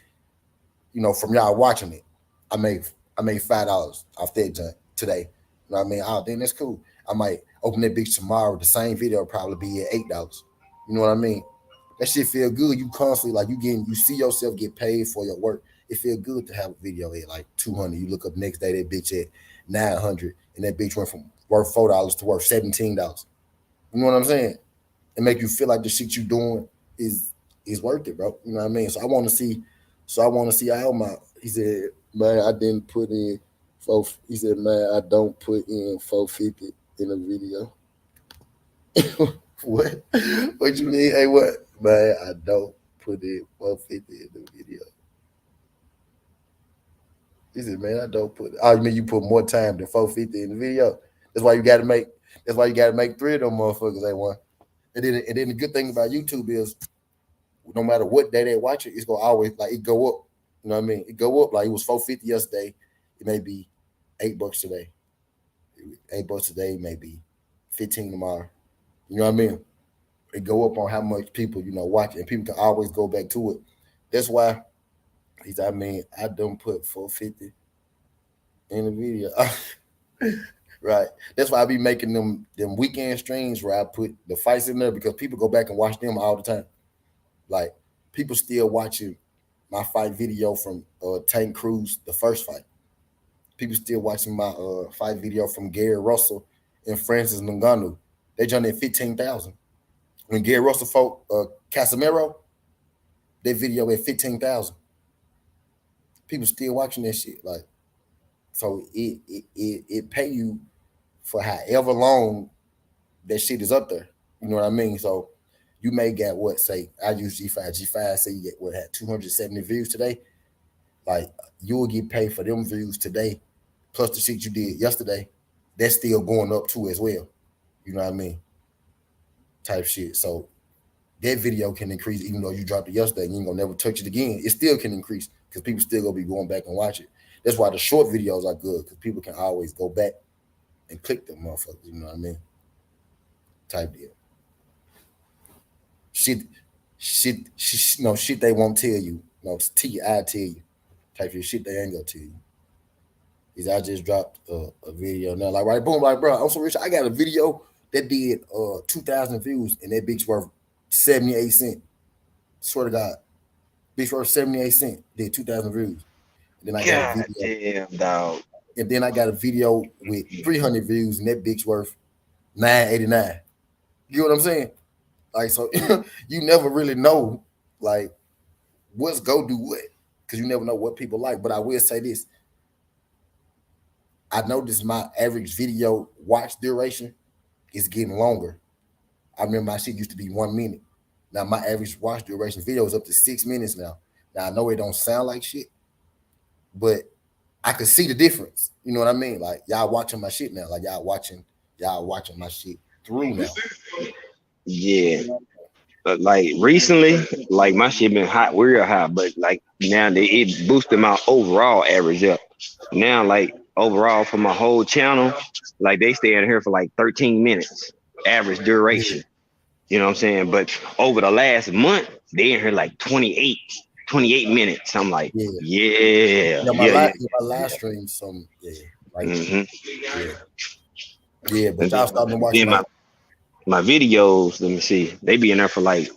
from y'all watching it, I made $5 off that junk today. You know what I mean? Oh, then that's cool. I might open that bitch tomorrow. The same video will probably be at $8. You know what I mean? That shit feel good. You constantly like you see yourself get paid for your work. It feel good to have a video at like 200. You look up next day, that bitch at 900, and that bitch went from worth $4 to worth $17. You know what I'm saying? It make you feel like the shit you doing is worth it, bro. You know what I mean? So I want to see how my. He said, man, I didn't put in He said, man, I don't put in 450 in a video. What? What you mean? Hey, what? Man, I don't put in 450 in the video. He said, man, I don't put. Oh, you mean you put more time than 450 in the video? That's why you got to make. That's why you got to make 3 of them motherfuckers at one. And then the good thing about YouTube is, no matter what day they watch it, it's gonna always like it go up. You know what I mean? It go up. Like it was 450 yesterday. It may be $8 today. $8 today, maybe 15 tomorrow. You know what I mean? It go up on how much people watch it, and people can always go back to it. That's why I mean, I don't put 450 in the video. Right. That's why I be making them weekend streams where I put the fights in there because people go back and watch them all the time. Like people still watching my fight video from Tank Cruz, the first fight. People still watching my fight video from Gary Russell and Francis Ngannou. They jumped at 15,000. When Gary Russell fought Casemiro, that video at 15,000. People still watching that shit. Like, so it pay you for however long that shit is up there. You know what I mean? So you may get I use G5. G5 say you get had 270 views today. Like you will get paid for them views today, plus the shit you did yesterday. That's still going up too as well. You know what I mean? Type shit. So that video can increase even though you dropped it yesterday and you ain't gonna never touch it again. It still can increase because people still gonna be going back and watch it. That's why the short videos are good because people can always go back and click them motherfuckers. You know what I mean? Type deal. Shit they won't tell you. No, I tell you. Type of shit they ain't gonna tell you. I just dropped a video now, like right, boom, like bro, I'm so rich. I got a video that did 2,000 views and that bitch worth 78 cents. Swear to God, bitch worth 78 cents. Did 2,000 views. And then I got a video. Damn, dog. And then I got a video with 300 views and that bitch worth $9.89. You know what I'm saying? Like, so you never really know like what's go do what because you never know what people like. But I will say this. I noticed my average video watch duration is getting longer. I remember my shit used to be 1 minute. Now my average watch duration video is up to 6 minutes now. Now I know it don't sound like shit, but I can see the difference. You know what I mean? Like y'all watching my shit now. Like y'all watching my shit through now. Yeah. But like recently, like my shit been hot, real hot, but like now it boosted my overall average up. Now, like overall for my whole channel, like they stay in here for like 13 minutes average duration. You know what I'm saying? But over the last month, they in here like 28 minutes. I'm like, yeah. My live stream, like but y'all starting to watch my videos. Let me see, they be in there for like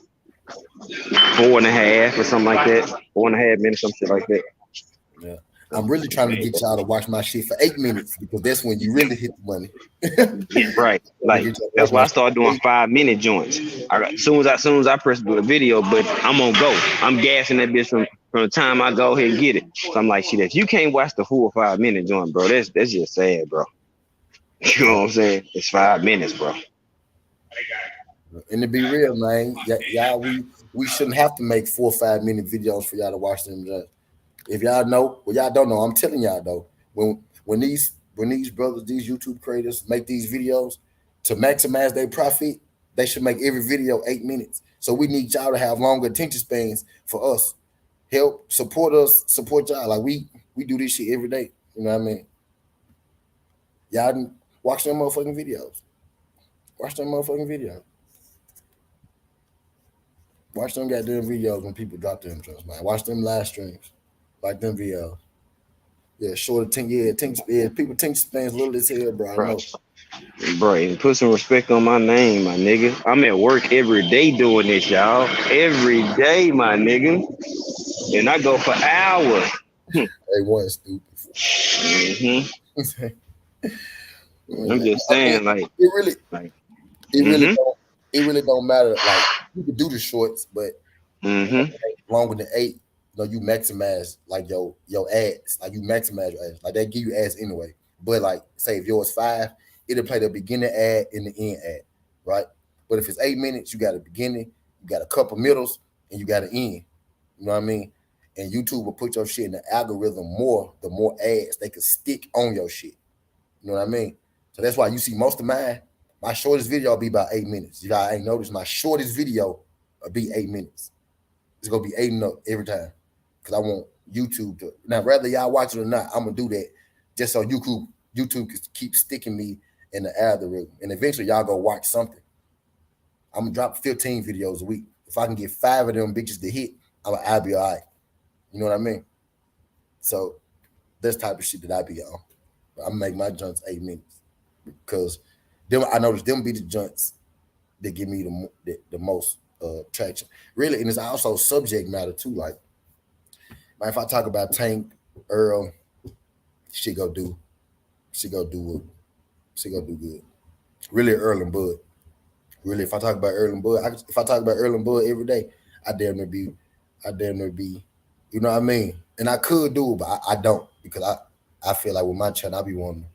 4.5 or something like that, 4.5 minutes, some shit like that. Yeah, I'm really trying to get y'all to watch my shit for 8 minutes because that's when you really hit the money. Right, like that's why I started doing 5-minute joints. As soon as I press do the video, but I'm on go. I'm gassing that bitch from the time I go ahead and get it. So I'm like, shit, if you can't watch the full 5-minute joint, bro, that's just sad, bro. You know what I'm saying? It's 5 minutes, bro. And to be real, man, y'all, we shouldn't have to make 4 or 5 minute videos for y'all to watch them. If y'all know, well, y'all don't know. I'm telling y'all though, when these brothers, these YouTube creators make these videos to maximize their profit, they should make every video 8 minutes. So we need y'all to have longer attention spans for us. Help support us, support y'all. Like we do this shit every day. You know what I mean? Y'all watch them motherfucking videos. Watch them motherfucking videos. Watch them goddamn videos when people drop them trust, man. Watch them live streams. Like them videos. Yeah, short attention people attention spans little as hell, bro. I know. Bro, put some respect on my name, my nigga. I'm at work every day doing this, y'all. Every day, my nigga. And I go for hours. They one stupid. I'm just saying, like it really don't matter. Like you can do the shorts, but longer than 8, you maximize like your ads. Like you maximize your ads. Like they give you ads anyway. But like say if yours 5, it'll play the beginning ad and the end ad, right? But if it's 8 minutes, you got a beginning, you got a couple middles, and you got an end. You know what I mean? And YouTube will put your shit in the algorithm more, the more ads they can stick on your shit. You know what I mean? So that's why you see most of mine, my shortest video will be about 8 minutes. If y'all ain't noticed, my shortest video will be 8 minutes. It's going to be 8 and up every time because I want YouTube to. Now, whether y'all watch it or not, I'm going to do that just so YouTube can keep sticking me in the algorithm. And eventually, y'all go watch something. I'm going to drop 15 videos a week. If I can get 5 of them bitches to hit, I'll be all right. You know what I mean? So that's the type of shit that I be on. I make my joints 8 minutes because I notice them be the joints that give me the most traction. Really, and it's also subject matter too. Like, if I talk about Tank, Earl, she go do good. Really, Earl and Bud. Really, if I talk about Earl and Bud, if I talk about Earl and Bud every day, I damn near be, you know what I mean? And I could do it, but I don't because I feel like with my channel, I be wanting to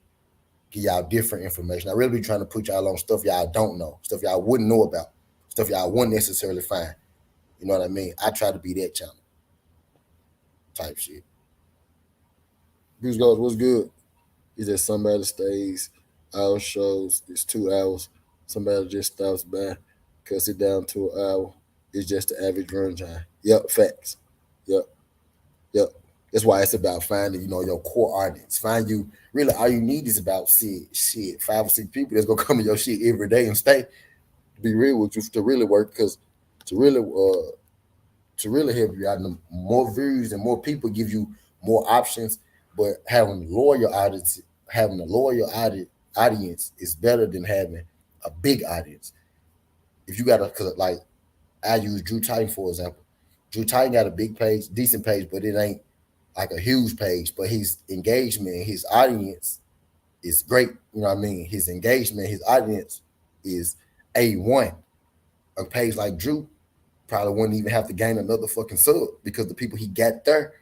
give y'all different information. I really be trying to put y'all on stuff y'all don't know, stuff y'all wouldn't know about, stuff y'all wouldn't necessarily find. You know what I mean? I try to be that channel type shit. Goose goes, what's good? Is that somebody stays our shows? It's 2 hours. Somebody just stops by, cuts it down to an hour. It's just the average run time. Yep, facts. Yep. That's why it's about finding, your core audience. Find you, really, all you need is about 5 or 6 people that's gonna come to your shit every day and stay. To be real with you, to really work, because to really help you out, the more views and more people give you more options. But having a loyal audience is better than having a big audience. If you got because like I use Drew Titan for example. Drew Titan got a big page, decent page, but it ain't like a huge page. But his engagement, his audience is great. You know what I mean? His engagement, his audience is A1. A page like Drew probably wouldn't even have to gain another fucking sub because the people he got there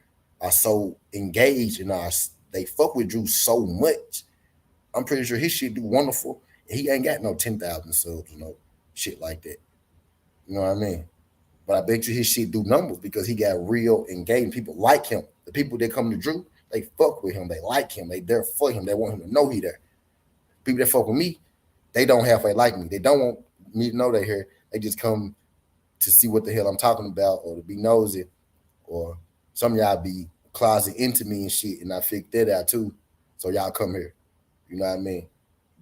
are so engaged and they fuck with Drew so much. I'm pretty sure his shit do wonderful. He ain't got no 10,000 subs, shit like that. You know what I mean? But I bet you his shit do numbers because he got real engagement. People like him. The people that come to Drew, they fuck with him. They like him. They there for him. They want him to know he there. People that fuck with me, they don't halfway like me. They don't want me to know they here. They just come to see what the hell I'm talking about or to be nosy. Or some of y'all be closet into me and shit, and I figured that out too. So y'all come here. You know what I mean?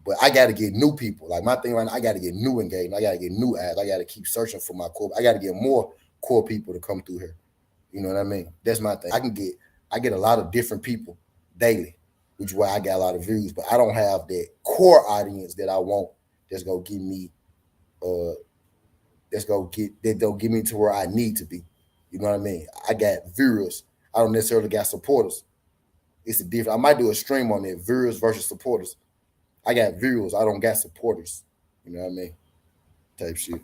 But I got to get new people. Like my thing right now, I got to get new engagement. I got to get new ads. I got to keep searching for my core. I got to get more core people to come through here. You know what I mean? That's my thing. I get a lot of different people daily, which is why I got a lot of views. But I don't have that core audience that I want. That's gonna give me, that'll get me to where I need to be. You know what I mean? I got viewers. I don't necessarily got supporters. It's a different. I might do a stream on it, viewers versus supporters. I got viewers. I don't got supporters. You know what I mean? Type shit.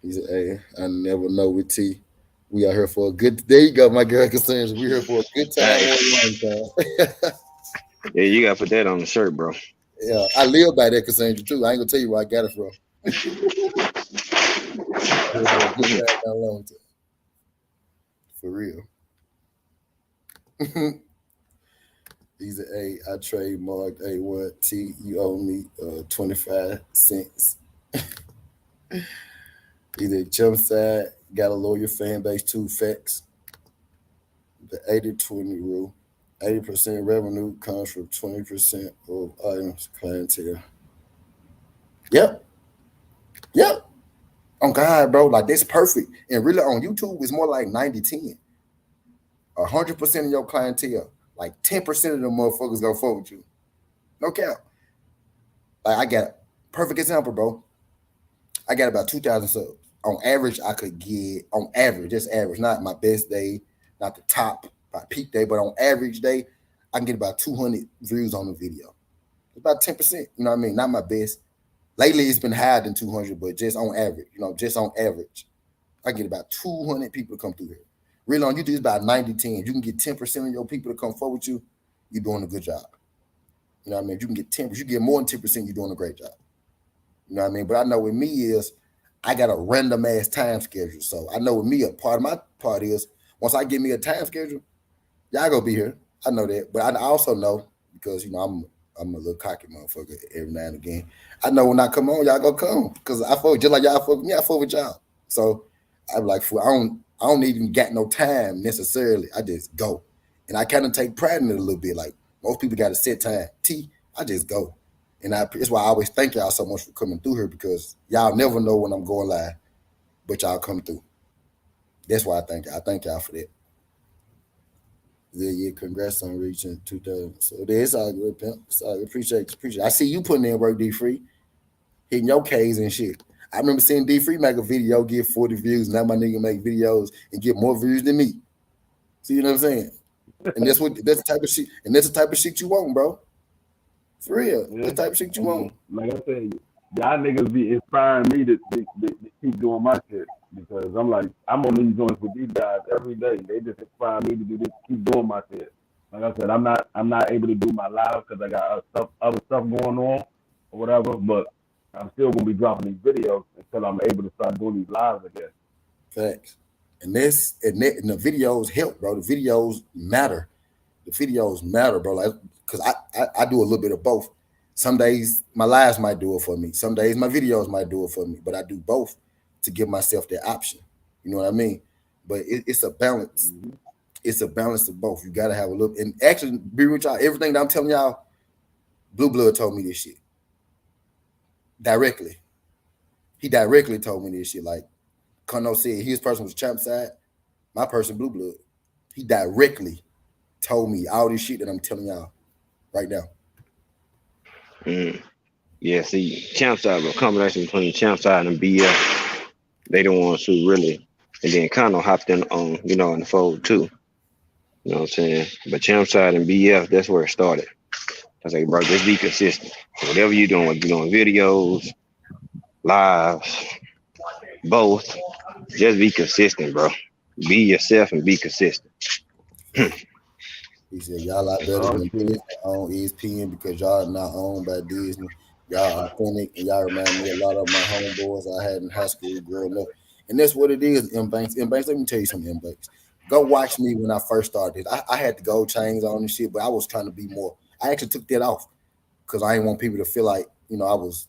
He said, hey, I never know with T. We are here for a good. There you go, my girl concerns. We here for a good time or a long time. Yeah, you gotta put that on the shirt, bro. Yeah, I live by that Cassandra too. I ain't gonna tell you where I got it from. For real. He's a I trademarked A1 T. You owe me 25 cents. Either jump side, got a loyal fan base too. Facts. The 80-20 rule. 80% revenue comes from 20% of items clientele. Yep. On God, bro, like that's perfect. And really on YouTube, it's more like 90-10. 100% of your clientele, like 10% of them motherfuckers gonna fuck with you. No cap. Like I got a perfect example, bro. I got about 2,000 subs. On average, I could get, on average, just average, not my best day, not the top, my peak day, but on average day, I can get about 200 views on the video. About 10%, you know what I mean? Not my best. Lately, it's been higher than 200, but just on average, just on average, I get about 200 people to come through here. Really on YouTube, it's about 90-10. You can get 10% of your people to come forward with you, you're doing a good job. You know what I mean? If you can get 10%, you get more than 10%, you're doing a great job. You know what I mean? But I know with me is, I got a random ass time schedule. So I know with me, a part of my part is, once I give me a time schedule, y'all gonna be here. I know that. But I also know, because, I'm a little cocky motherfucker every now and again. I know when I come on, y'all gonna come. Because I fuck just like y'all fuck with me, I fuck with y'all. So I'm like, I don't even got no time necessarily. I just go. And I kind of take pride in it a little bit. Like most people got a set time. I just go. And that's why I always thank y'all so much for coming through here, because y'all never know when I'm going live, but y'all come through. That's why I thank y'all for that. Yeah, congrats on reaching 2,000. So it's all good, pimp. It's all good. Appreciate it. I see you putting in work, D-Free, hitting your K's and shit. I remember seeing D-Free make a video, get 40 views. Now my nigga make videos and get more views than me. See what I'm saying? And that's the type of shit. And that's the type of shit you want, bro. For real. Yeah. That's the type of shit you want. Like I said, y'all niggas be inspiring me to keep doing my shit, because I'm on these joints with these guys every day. They just inspire me to do this, keep doing my shit. Like I said, I'm not able to do my live because I got other stuff going on or whatever, but I'm still gonna be dropping these videos until I'm able to start doing these lives again. Facts. And the videos help, bro. The videos matter. Bro. Like, because I do a little bit of both. Some days my lives might do it for me. Some days my videos might do it for me. But I do both to give myself that option. You know what I mean? But it's a balance. Mm-hmm. It's a balance of both. You gotta have a little. And actually, be with y'all. Everything that I'm telling y'all, Blue Blood told me this shit directly. He directly told me this shit. Like Kono said, his person was Champ Side, my person Blue Blood. He directly told me all this shit that I'm telling y'all right now. Yeah, see, Champ Side, a combination between Champ Side and BF, they the ones who really, and then Kono hopped in on, in the fold too. You know what I'm saying? But Champ Side and BF, that's where it started. I was like, bro, just be consistent. Whatever you're doing, whether you're doing videos, lives, both, just be consistent, bro. Be yourself and be consistent. He said, y'all out better than Disney on ESPN because y'all not owned by Disney. Y'all authentic, and y'all remind me a lot of my homeboys I had in high school growing up. And that's what it is, M Banks. M Banks, let me tell you something, M Banks. Go watch me when I first started. I had the gold chains on and shit, but I was trying to be more. I actually took that off because I didn't want people to feel like, I was.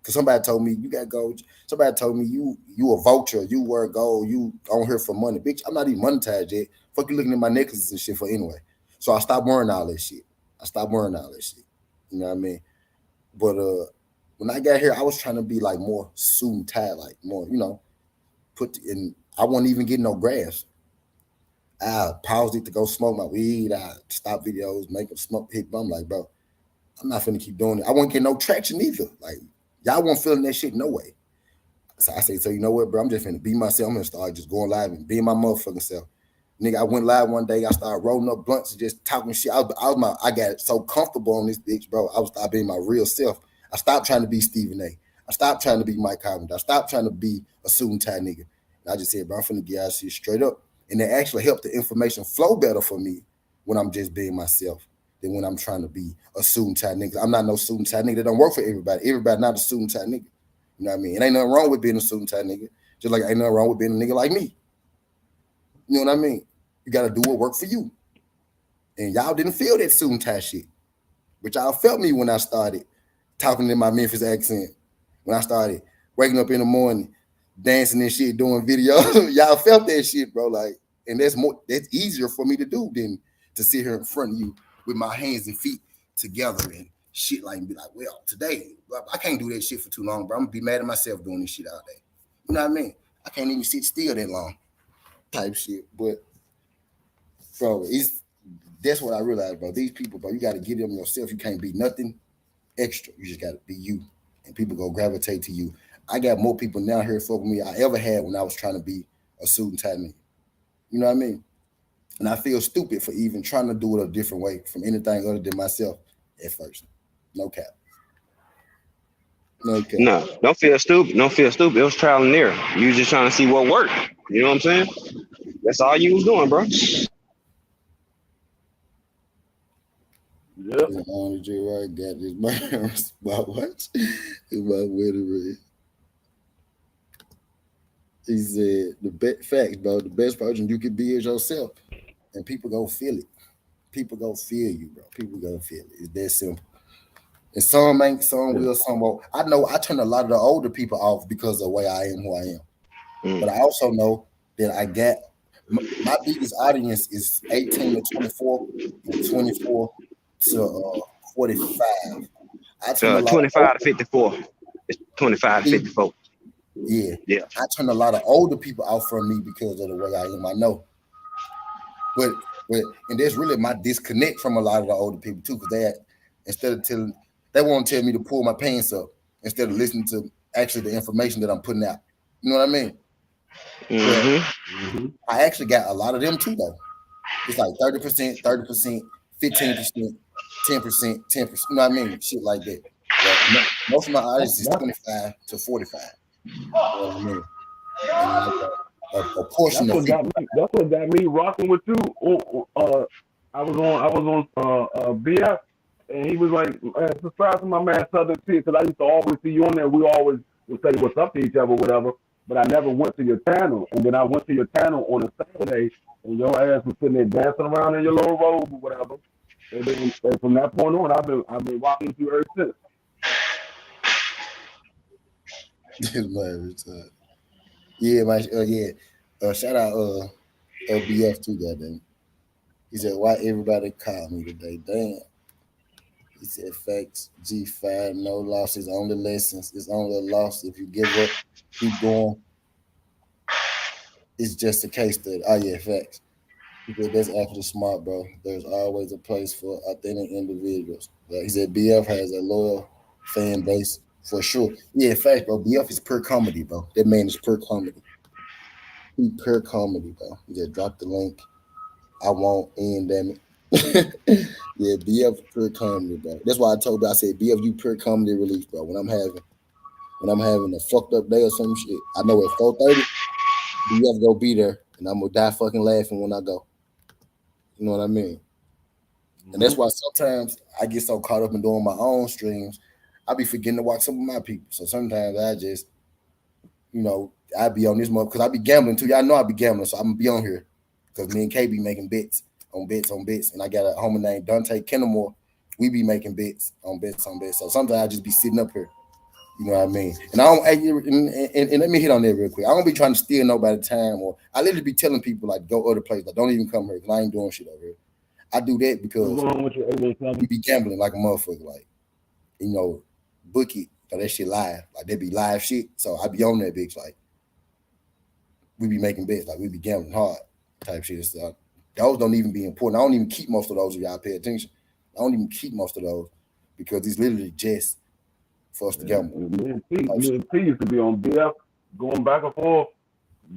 Because somebody told me you got gold. Somebody told me you a vulture. You wear gold. You on here for money, bitch. I'm not even monetized yet. Fuck you looking at my necklaces and shit for anyway. So I stopped wearing all that shit. You know what I mean? But when I got here, I was trying to be like more suit and tie, like more, put in. I wasn't even getting no grass. I paused it to go smoke my weed. I stopped videos, make them smoke hit. I'm like, bro, I'm not finna keep doing it. I won't get no traction either. Like, y'all won't feeling that shit no way. So I say, so you know what, bro? I'm just finna be myself. I'm gonna start just going live and being my motherfucking self. Nigga, I went live one day. I started rolling up blunts and just talking shit. I got so comfortable on this bitch, bro. I was start being my real self. I stopped trying to be Stephen A. I stopped trying to be Mike Carpenter. I stopped trying to be a suit and tie nigga. And I just said, bro, I'm finna get out shit straight up. And it actually helped the information flow better for me when I'm just being myself than when I'm trying to be a suit and tie nigga. I'm not no suit and tie nigga. That don't work for everybody. Everybody not a suit and tie nigga. You know what I mean? It ain't nothing wrong with being a suit and tie nigga. Just like ain't nothing wrong with being a nigga like me. You know what I mean? You got to do what work for you. And y'all didn't feel that suit and tie shit. But y'all felt me when I started talking in my Memphis accent. When I started waking up in the morning, dancing and shit, doing videos. Y'all felt that shit, bro. Like, and that's easier for me to do than to sit here in front of you with my hands and feet together and shit like and be like, well, today, I can't do that shit for too long, bro. I'm gonna be mad at myself doing this shit all day. You know what I mean? I can't even sit still that long type shit. But bro, that's what I realized, bro. These people, bro, you got to give them yourself. You can't be nothing extra. You just got to be you, and people go gravitate to you. I got more people now here fucking me I ever had when I was trying to be a suit and tie nigga. You know what I mean? And I feel stupid for even trying to do it a different way from anything other than myself at first. No cap. No cap. No, don't feel stupid. Don't feel stupid. It was trial and error. You was just trying to see what worked. You know what I'm saying? That's all you was doing, bro. Yep. The only J. Wright got this man about what? About where the red. He said facts, bro. The best version you could be is yourself, and people gonna feel it. People gonna feel you, bro. People gonna feel it. It's that simple. And some ain't, some will, some won't. I know I turn a lot of the older people off because of the way I am, who I am. But I also know that I got my biggest audience is 18 to 24 and 24 to 45. I turn a lot 25 to 54. It's 25 to 54. Yeah. Yeah. I turn a lot of older people out from me because of the way I am. I know. But and there's really my disconnect from a lot of the older people too, because they won't tell me to pull my pants up instead of listening to actually the information that I'm putting out. You know what I mean? I actually got a lot of them too, though. It's like 30%, 15%, 10%, 10%. You know what I mean? Shit like that. But most of my audience is 25 to 45. You know what I mean? A portion that's of what got me rocking with you. I was on BF, and he was like, subscribe to my man Southern T, because I used to always see you on there. We always would say what's up to each other, whatever. But I never went to your channel. And then I went to your channel on a Saturday, and your ass was sitting there dancing around in your little robe or whatever. And then from that point on, I've been rocking with you ever since. Yeah, man. Shout out BF too, goddamn. He said, why everybody call me today? Damn. He said, facts, G5, no losses, only lessons. It's only a loss if you give up, keep going. It's just a case study. Oh, yeah, facts. He said, that's actually smart, bro. There's always a place for authentic individuals. He said, BF has a loyal fan base for sure. Yeah, facts, bro. BF is pure comedy, bro. That man is pure comedy. He pure comedy, bro. He just dropped the link. I won't end, damn it. Yeah, BF pure comedy, bro. That's why I told you, I said, BF, you pure comedy relief, bro. When I'm having a fucked up day or some shit, I know at 4:30, BF go be there, and I'm gonna die fucking laughing when I go. You know what I mean? And that's why sometimes I get so caught up in doing my own streams, I be forgetting to watch some of my people. So sometimes I just, I be on this month because I be gambling too. Y'all know I be gambling, so I'm gonna be on here because me and K be making bets on bets on bets, and I got a homie named Dante Kennemore. We be making bets on bets on bets. So sometimes I just be sitting up here. You know what I mean? And I don't. And let me hit on that real quick. I don't be trying to steal nobody's time, or I literally be telling people like go other places. Like don't even come here because I ain't doing shit over here. I do that because we be gambling like a motherfucker. Like book it. So that shit live. Like they be live shit. So I be on that bitch. Like we be making bets. Like we be gambling hard type shit. So those don't even be important. I don't even keep most of those if y'all pay attention. I don't even keep most of those because it's literally just for us to gamble. Me and T used to be on BF going back and forth,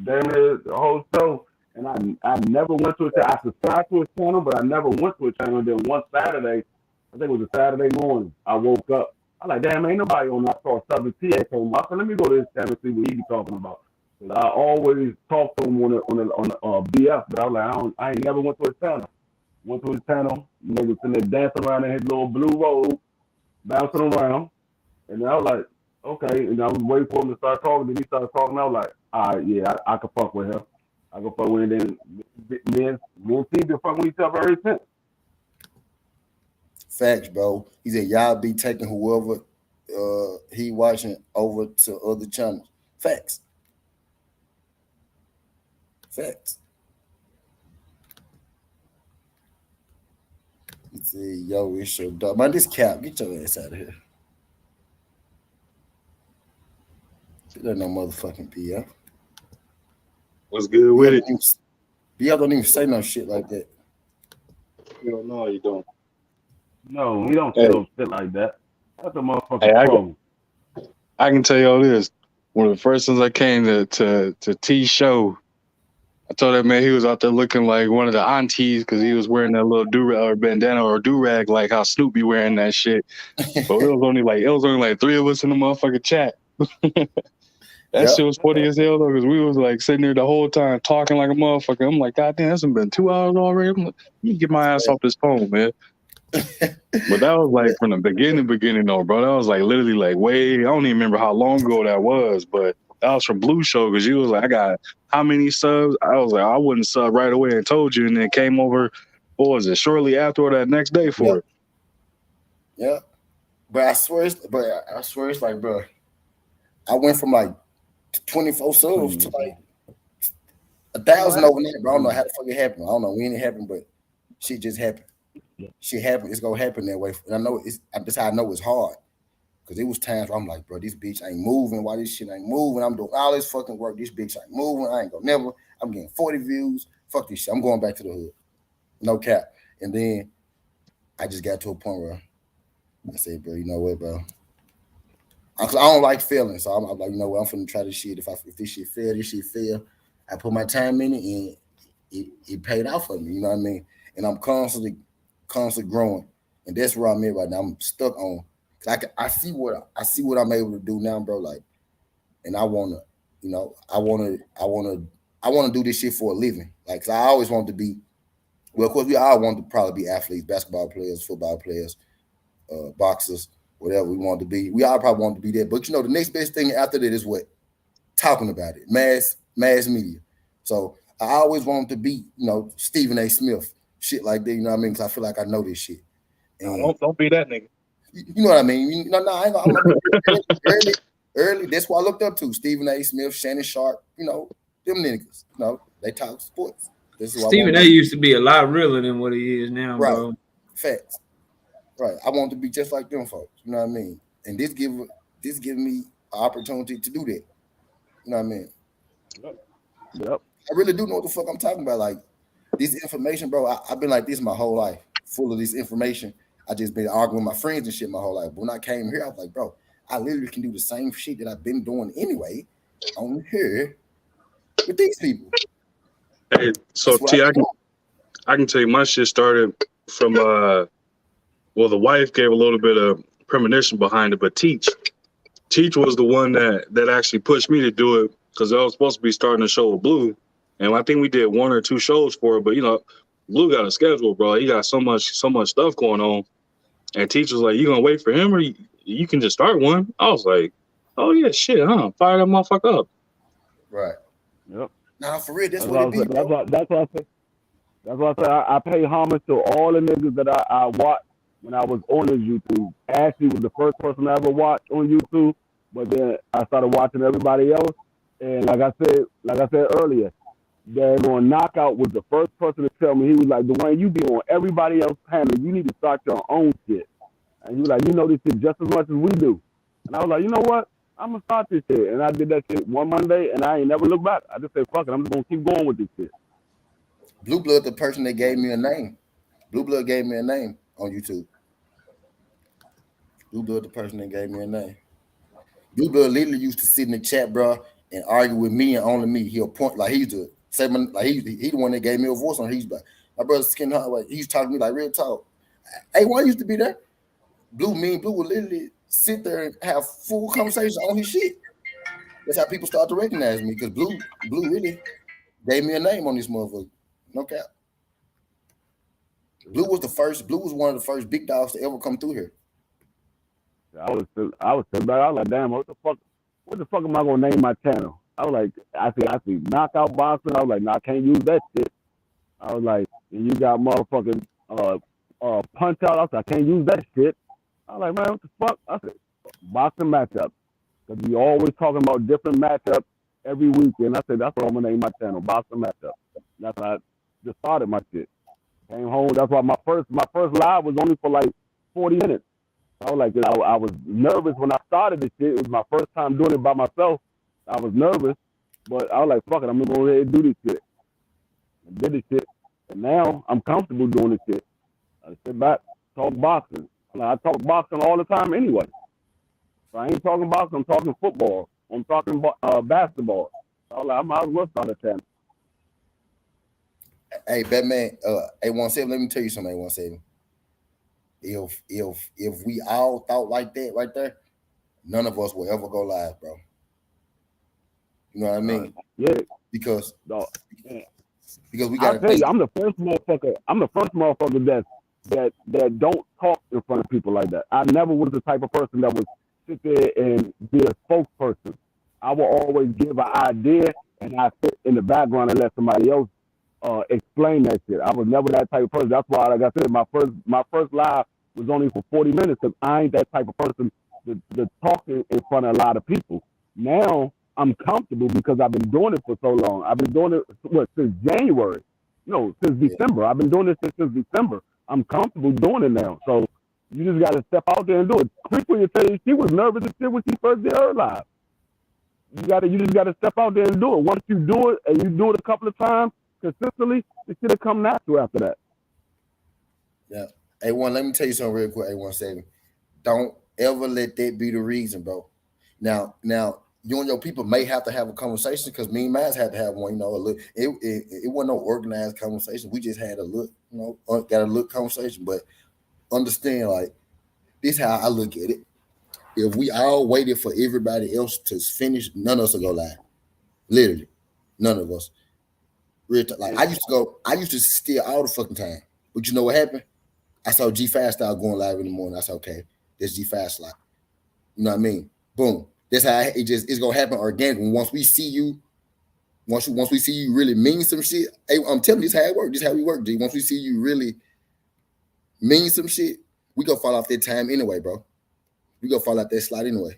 damn near the whole show. And I never went to a channel. I subscribed to a channel, but I never went to a channel. And then one Saturday, I think it was a Saturday morning, I woke up. I like, damn, ain't nobody on that. Saw Southern T came up. So let me go to this channel and see what he be talking about. Because I always talk to him on the BF, but I was like, I ain't never went to his channel. Went to his channel, nigga sitting there dancing around in his little blue robe, bouncing around. And I was like, okay. And I was waiting for him to start talking. Then he started talking. I was like, all right, yeah, I can fuck with him. I can fuck with him. Then me and T been fucking with each other ever since. Facts, bro. He said, y'all be taking whoever he watching over to other channels. Facts. Facts. He said, yo, it's your dog. Man, this cap, get your ass out of here. There's no motherfucking PF. What's good with it? BF don't even say no shit like that. You don't know you don't. No, we don't say no shit like that. That's a motherfucking problem. I can tell y'all this. One of the first times I came to T's show, I told that man he was out there looking like one of the aunties because he was wearing that little do-rag or bandana or do-rag like how Snoop be wearing that shit. But it was only like 3 of us in the motherfucking chat. That shit was funny as hell though, because we was like sitting there the whole time talking like a motherfucker. I'm like, God damn, it's been 2 hours already. I'm like, let me get my ass off this phone, man. But that was like from the beginning though, bro. That was like literally like way, I don't even remember how long ago that was, but that was from Blue Show because you was like, I got how many subs? I was like, I wouldn't sub right away and told you, and then came over, what was it, shortly after or that next day for it. Yeah. But I swear it's like, bro, I went from like 24 subs to like 1,000 overnight, bro. I don't know how the fuck it happened. I don't know when it happened, but shit just happened. Shit happened. It's gonna happen that way. And I know that's how I know it's hard. Cause it was times where I'm like, bro, this bitch ain't moving. Why this shit ain't moving? I'm doing all this fucking work. This bitch ain't moving. I ain't gonna never. I'm getting 40 views. Fuck this shit. I'm going back to the hood. No cap. And then I just got to a point where I said, bro, you know what, bro? I don't like failing. So I'm like, you know what? I'm finna try this shit. If this shit fail. I put my time in it and it paid out for me. You know what I mean? And I'm constantly growing. And that's where I'm at right now. I'm stuck on. I see what I'm able to do now, bro. Like, and I wanna do this shit for a living. Like, 'cause I always wanted to be. Well, of course, we all want to probably be athletes, basketball players, football players, boxers, whatever we want to be. We all probably want to be that. But the next best thing after that is what? Talking about it, mass media. So I always wanted to be, Stephen A. Smith, shit like that. You know what I mean? Because I feel like I know this shit. And don't be that nigga. You know what I mean? No, I ain't gonna early. That's what I looked up to. Stephen A. Smith, Shannon Sharp, them niggas. They talk sports. Stephen A. used to be a lot realer than what he is now, right. Bro. Facts. Right. I want to be just like them folks. You know what I mean? And this give me an opportunity to do that. You know what I mean? Yep. I really do know what the fuck I'm talking about. Like, this information, bro, I've been like this my whole life, full of this information. I just been arguing with my friends and shit my whole life. But when I came here, I was like, bro, I literally can do the same shit that I've been doing anyway on here with these people. Hey, so T, I can tell you my shit started from the wife gave a little bit of premonition behind it, but Teach was the one that actually pushed me to do it because I was supposed to be starting a show with Blue, and I think we did 1 or 2 shows for it. But Blue got a schedule, bro. He got so much stuff going on, and Teach was like, "You gonna wait for him, or you you can just start one. I was like, oh yeah, shit, huh? Fire that motherfucker up. Right. Yep. Nah, for real, that's That's what it what I be, said. bro. That's what I said. That's why I say I pay homage to all the niggas that I watched when I was on this YouTube. Ashley was the first person I ever watched on YouTube, but then I started watching everybody else. And like I said earlier, that on Knockout was the first person to tell me, he was like, Dwayne, you be on everybody else's panel. You need to start your own shit. And he was like, you know this shit just as much as we do. And I was like, you know what? I'm gonna start this shit. And I did that shit one Monday and I ain't never looked back. I just said, fuck it, I'm just gonna keep going with this shit. Blue Blood, the person that gave me a name. Blue Blood gave me a name on YouTube. Blue Blood, the person that gave me a name. Blue Blood literally used to sit in the chat, bro, and argue with me and only me. He'll point like he's the seven, like he the one that gave me a voice on his back. My brother Skin Hunt, like he's talking to me like real talk. A1 used to be there. Blue would literally sit there and have full conversations on his shit. That's how people start to recognize me because Blue really gave me a name on this motherfucker. No cap. Blue was one of the first big dogs to ever come through here. I was sitting back. I was like, damn, what the fuck am I gonna name my channel? I was like, I see knockout boxing. I was like, nah, I can't use that shit. I was like, and you got motherfucking punch out. I said, I can't use that shit. I was like, man, what the fuck? I said, boxing matchup. Because we always talking about different matchups every week. And I said, that's what I'm gonna name my channel, boxing matchup. That's how I just started my shit. Came home. That's why my first live was only for like 40 minutes. I was like, I was nervous when I started this shit. It was my first time doing it by myself. I was nervous, but I was like, fuck it, I'm gonna go ahead and do this shit. I did this shit, and now I'm comfortable doing this shit. I sit back, talk boxing. I talk boxing all the time anyway. If I ain't talking boxing, I'm talking football. I'm talking basketball. I was like, I might as well start a channel. Hey, Batman, A17, let me tell you something, A17. If we all thought like that right there, none of us will ever go live, bro. You know what I mean? Yeah. Because we I'll got. tell you, I'm the first motherfucker that don't talk in front of people like that. I never was the type of person that would sit there and be a spokesperson. I will always give an idea and I sit in the background and let somebody else explain that shit. I was never that type of person. That's why, like I said, my first live was only for 40 minutes because I ain't that type of person to talk in front of a lot of people. Now I'm comfortable because I've been doing it for so long. I've been doing it since January. No, since December. I've been doing this since December. I'm comfortable doing it now. So you just got to step out there and do it. Quickly to tell you, she was nervous as shit when she first did her live. You just got to step out there and do it. Once you do it and you do it a couple of times consistently, it should have come natural after that. Yeah. A1, let me tell you something real quick, A17. Don't ever let that be the reason, bro. Now, you and your people may have to have a conversation because me and Mads had to have one, a little. It wasn't no organized conversation. We just had a look, got a look conversation. But understand, like, this is how I look at it. If we all waited for everybody else to finish, none of us will go live. Literally, none of us. Like I used to steal all the fucking time. But you know what happened? I saw G5 start going live in the morning. I said, okay, this G5 slot. You know what I mean? Boom. That's how it's gonna happen organically. Once we see you really mean some shit. Hey, I'm telling you, this how it works. This how we work, G. Once we see you really mean some shit, we gonna fall off that time anyway, bro. We gonna fall out that slot anyway.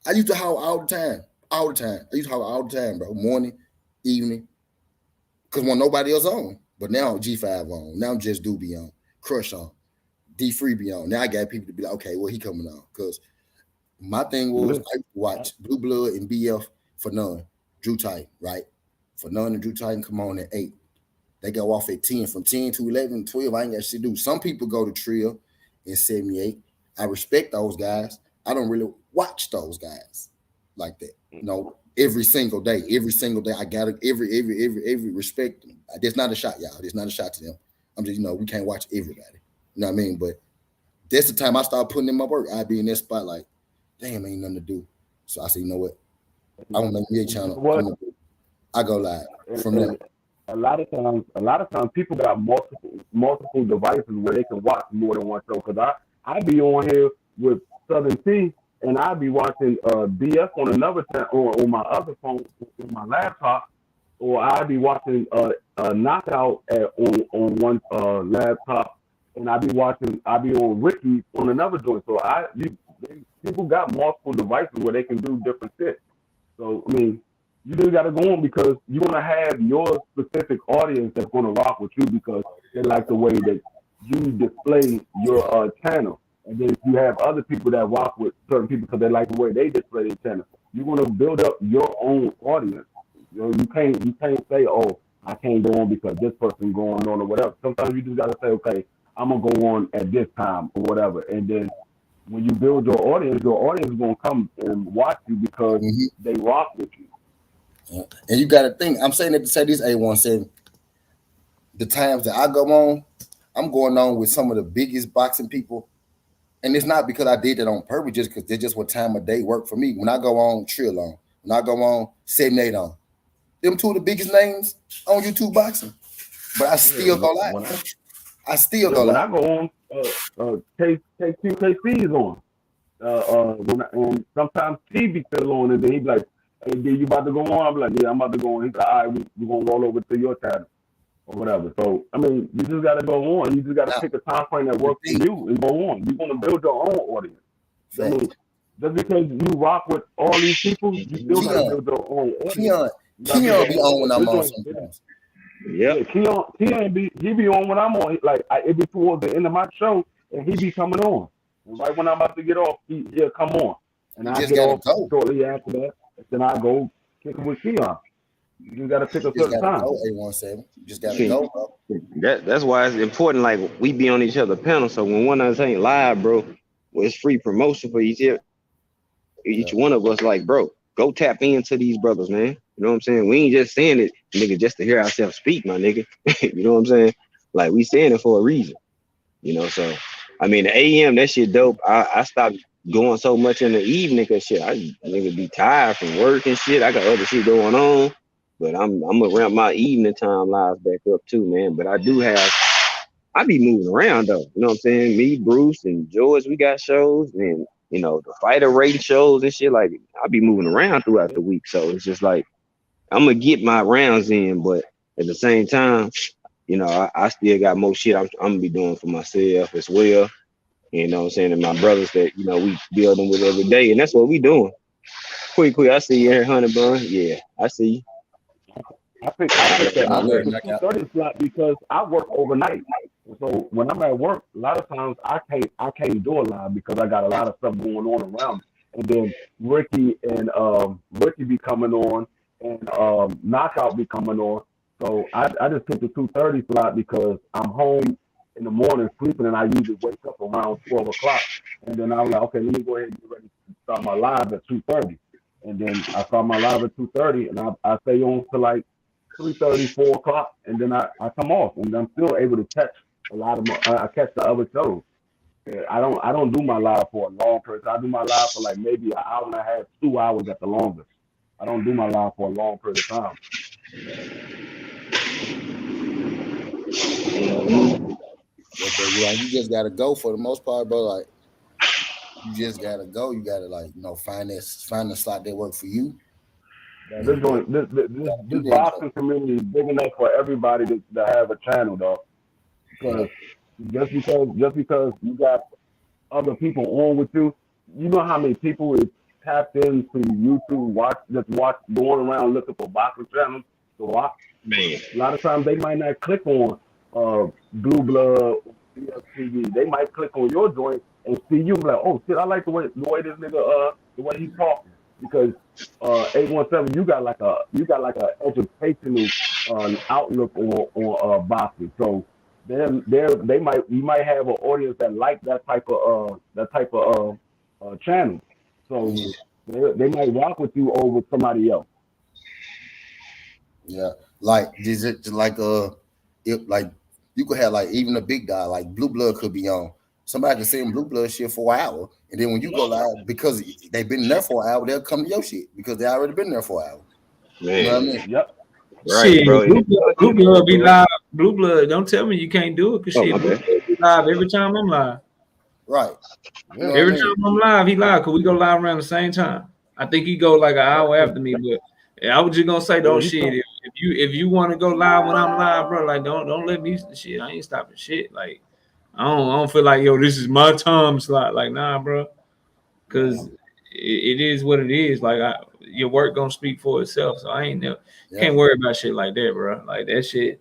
I used to holler all the time. All the time. I used to holler all the time, bro. Morning, evening. Because when nobody else on. But now G5 on. Now Just Do be on. Crush on. D-Free be on. Now I got people to be like, okay, well, he coming on. Because my thing was I watch Blue Blood and BF for none. Drew Titan, right? For none and Drew Titan come on at 8. They go off at 10. From 10 to 11, 12, I ain't got shit to do. Some people go to Trill in 78. I respect those guys. I don't really watch those guys like that. Every single day. I got every respect them. That's not a shot, y'all. It's not a shot to them. I'm just, we can't watch everybody. You know what I mean? But that's the time I start putting in my work. I'd be in that spot like, damn, ain't nothing to do. So I said, you know what? I want to make me a channel. I go live from there. A lot of times people got multiple devices where they can watch more than one show. Because I be on here with Southern T, and I'd be watching BF on another channel on my other phone, on my laptop, or I'd be watching Knockout on one laptop, and I'd be on Ricky on another joint. So people got multiple devices where they can do different shit. So I mean, you just got to go on because you want to have your specific audience that's going to rock with you because they like the way that you display your channel. And then you have other people that rock with certain people because they like the way they display their channel. You're going to build up your own audience. You know, you can't say, oh, I can't go on because this person going on or whatever. Sometimes you just got to say, okay, I'm going to go on at this time or whatever. And then when you build your audience is going to come and watch you because they rock with you. And you got to think, I'm saying that to say this, A17, the times that I go on, I'm going on with some of the biggest boxing people. And it's not because I did that on purpose, just because they're just what time of day work for me. When I go on Trill on, when I go on 7-8 on, them two of the biggest names on YouTube boxing. But I still go live. I still go live. When I go on, KC is on. And sometimes T be still on, and then he be like, hey, D, you about to go on? I'm like, yeah, I'm about to go on. He's like, all right, we're going to roll over to your channel or whatever. So, I mean, you just got to go on. You just got to pick a time frame that works for you and go on. You're going to build your own audience. I mean, just because you rock with all these people, you still got to build your own audience. Keon be on when I'm on sometimes. Yeah, Keon be on when I'm on. Like, it be towards the end of my show, and he be coming on. And right when I'm about to get off, he'll come on. And I get off shortly after that. Then I go kick it with Keon. You just got to pick a certain time. A17. You just got to go, bro. That's why it's important. Like we be on each other's panel, so when one of us ain't live, bro, well, it's free promotion for each one of us. Like, bro, go tap into these brothers, man. You know what I'm saying? We ain't just saying it, nigga, just to hear ourselves speak, my nigga. You know what I'm saying? Like we saying it for a reason. You know, so I mean, the AM, that shit dope. I stopped going so much in the evening because shit, I nigga be tired from work and shit. I got other shit going on, but I'm gonna ramp my evening time lives back up too, man. But I be moving around though. You know what I'm saying? Me, Bruce, and George, we got shows, and you know the fighter rating shows and shit. Like I be moving around throughout the week, so it's just like I'm gonna get my rounds in, but at the same time, you know, I still got more shit I'm gonna be doing for myself as well. You know what I'm saying? And my brothers that, you know, we building with every day. And that's what we doing. Quick, I see you here, Honey Bun. Yeah, I see you. I picked the 2:30 slot because I work overnight. So when I'm at work, a lot of times I can't do a live because I got a lot of stuff going on around me. And then Ricky be coming on and Knockout be coming on. So I just picked the 2:30 slot because I'm home in the morning sleeping, and I usually wake up around 12 o'clock. And then I was like, okay, let me go ahead and get ready to start my live at 2:30. And then I start my live at 2:30, and I stay on to like 3:30, 4 o'clock, and then I come off, and I'm still able to catch a lot of I catch the other shows. I don't do my live for a long period. I do my live for like maybe an hour and a half, 2 hours at the longest. I don't do my live for a long period of time. Yeah, you just gotta go for the most part, bro. Like you just gotta go. You gotta like, you know, find the slot that work for you. Yeah, this boxing community is big enough for everybody to have a channel, though. Because just because you got other people on with you, you know how many people is tapped into YouTube, going around looking for boxing channels to watch. Man, a lot of times they might not click on Blue Blood, TV. They might click on your joint and see you like, oh shit, I like the way this nigga the way he's talking, because 817 you got like a educational outlook on boxing. So you might have an audience that like that type of channel. So they might rock with you over somebody else. Yeah, like is it like like you could have like even a big guy like Blue Blood could be on. Somebody can send Blue Blood shit for an hour, and then when you go live, because they've been there for an hour, they'll come to your shit because they already been there for an hour. Man. You know what I mean? Yep. Right, shit, bro. Blue Blood be live. Blue Blood, don't tell me you can't do it, because shit, Blue Blood be live every time I'm live. Right. You know Every what I mean? time I'm live, he live because we go live around the same time. I think he go like an hour after me, but I was just gonna say, don't shit. If you want to go live when I'm live, bro, like don't let me shit. I ain't stopping shit. Like I don't feel like this is my time slot. Like nah, bro, because it is what it is. Like your work gonna speak for itself. So I ain't never can't worry about shit like that, bro. Like that shit.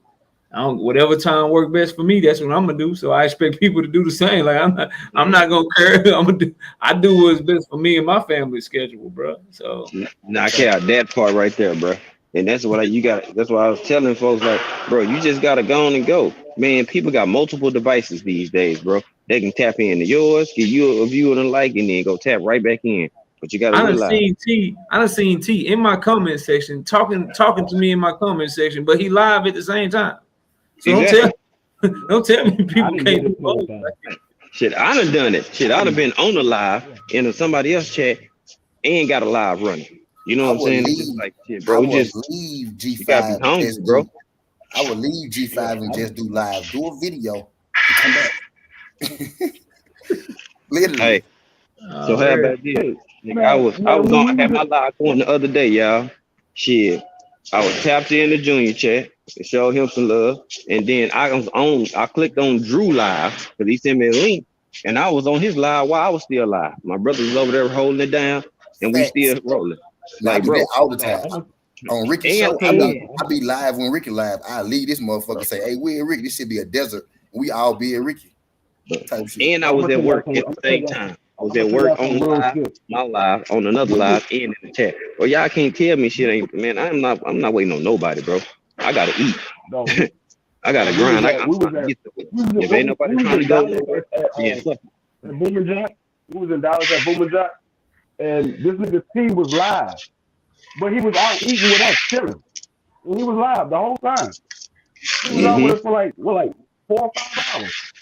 Whatever time work best for me, that's what I'm gonna do. So I expect people to do the same. Like I'm not gonna care. I do what's best for me and my family schedule, bro. So knock out that part right there, bro. And that's what you got. That's why I was telling folks, like, bro, you just gotta go on and go. Man, people got multiple devices these days, bro. They can tap into yours, give you a view and a like, and then go tap right back in. But you gotta realize. I done seen T in my comment section talking to me in my comment section, but he live at the same time. So don't tell me people can't do both. Shit, I done it. Shit, I'd have been on the live in somebody else chat and got a live running. You know what I'm saying? It's just like shit, bro. I would leave G5. You gotta be hungry, bro. I would leave G5 and just do live, do a video, and come back. Literally. Hey, so how about this? Nigga, I was gonna have my live going the other day, y'all. Shit, I was tapped in the junior chat to show him some love, and then I clicked on Drew live because he sent me a link, and I was on his live while I was still live. My brother was over there holding it down, and we still rolling. Like, bro, all the time. On Ricky's show, I be live when Ricky live. I leave this motherfucker say, "Hey, we in Ricky. This should be a desert. We all be in Ricky." Type shit. And I was at work at the same time. I was at work on my live, on another live, and in the chat. Well, y'all can't tell me shit ain't, man. I'm not waiting on nobody, bro. I gotta eat. I gotta grind. If ain't nobody trying to go, yeah. Boomer Jack. We was in Dallas at Boomer Jack, and this nigga T was live, but he was out eating with us, chilling. And he was live the whole time. He was out with us for like 4 or 5 hours.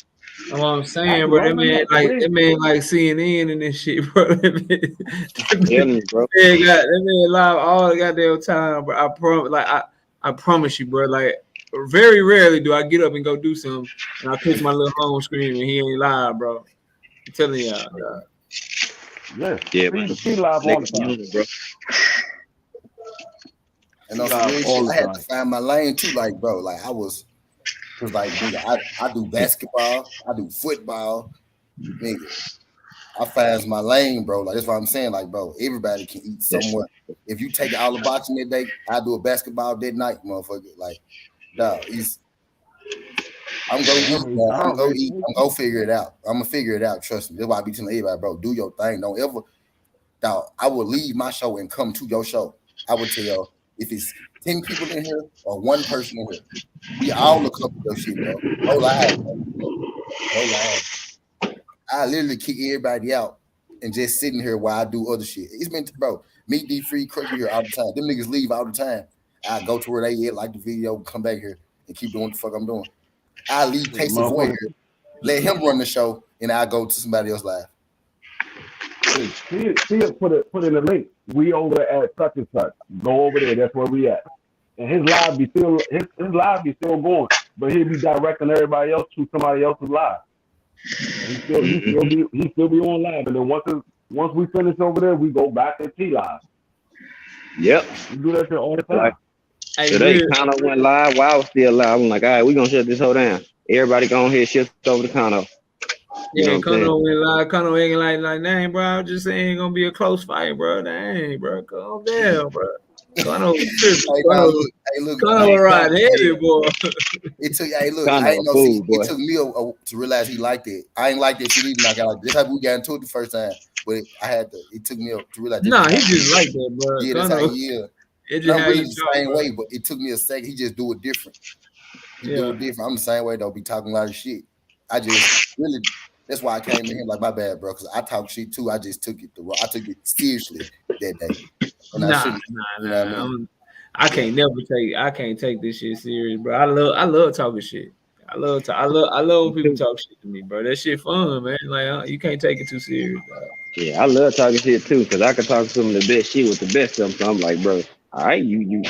That's what I'm saying, bro. That man like CNN and this shit, bro. That man live all the goddamn time, bro. I promise you, bro. Like very rarely do I get up and go do something and I push my little home screen and he ain't live, bro. I'm telling y'all. Yeah, man. He live all the time, bro. And I had to find my lane too, like, bro. Like cause like, nigga, I do basketball, I do football, nigga. I find my lane, bro. Like that's what I'm saying. Like, bro, everybody can eat somewhere. If you take all the boxing that day, I do a basketball that night, motherfucker. Like, dog, I'm gonna eat. I'm gonna figure it out. I'm gonna figure it out. Trust me. That's why I be telling everybody, bro, do your thing. Don't ever, dog. I will leave my show and come to your show. I would tell y'all if it's 10 people in here or 1 person in here, we all look up your shit, bro. No lies, bro. No lies. I literally kick everybody out and just sitting here while I do other shit. It's been, bro, me, D3, Craig here all the time. Them niggas leave all the time. I go to where they at, like the video, come back here and keep doing what the fuck I'm doing. I leave Case of Void here, let him run the show, and I go to somebody else live. See it, put in the link. We over at such and such. Go over there. That's where we at. And his live be still going, but he'll be directing everybody else to somebody else's live. He still be on live, and then once we finish over there, we go back to T live. Yep, we do that shit all the time. Today kind of went live while I was still live. I'm like, all right, we gonna shut this whole down. Everybody go on here, shift over to Kano. Yeah, Kano went live. Kano ain't like, dang, bro. I was just saying it's gonna be a close fight, bro. Dang, bro. Calm down, bro. Kano ride heavy, boy. It took, I ain't know. It took me to realize he liked it. I ain't like this shit either. Like, this how we got into it the first time, but it took me to realize. Nah, he just like that, bro. Yeah, that's how he is. It just really the same way, but it took me a second. He just do it different. Do it different. I'm the same way though. Be talking a lot of shit. I just really. That's why I came to him like my bad, bro. Because I talk shit too. I just took it seriously that day. I can't take this shit serious, bro. I love talking shit. I love when people talk shit to me, bro. That shit fun, man. Like you can't take it too serious, bro. Yeah, I love talking shit too, because I can talk some of the best shit with the best of them. So I'm like, bro, all right, you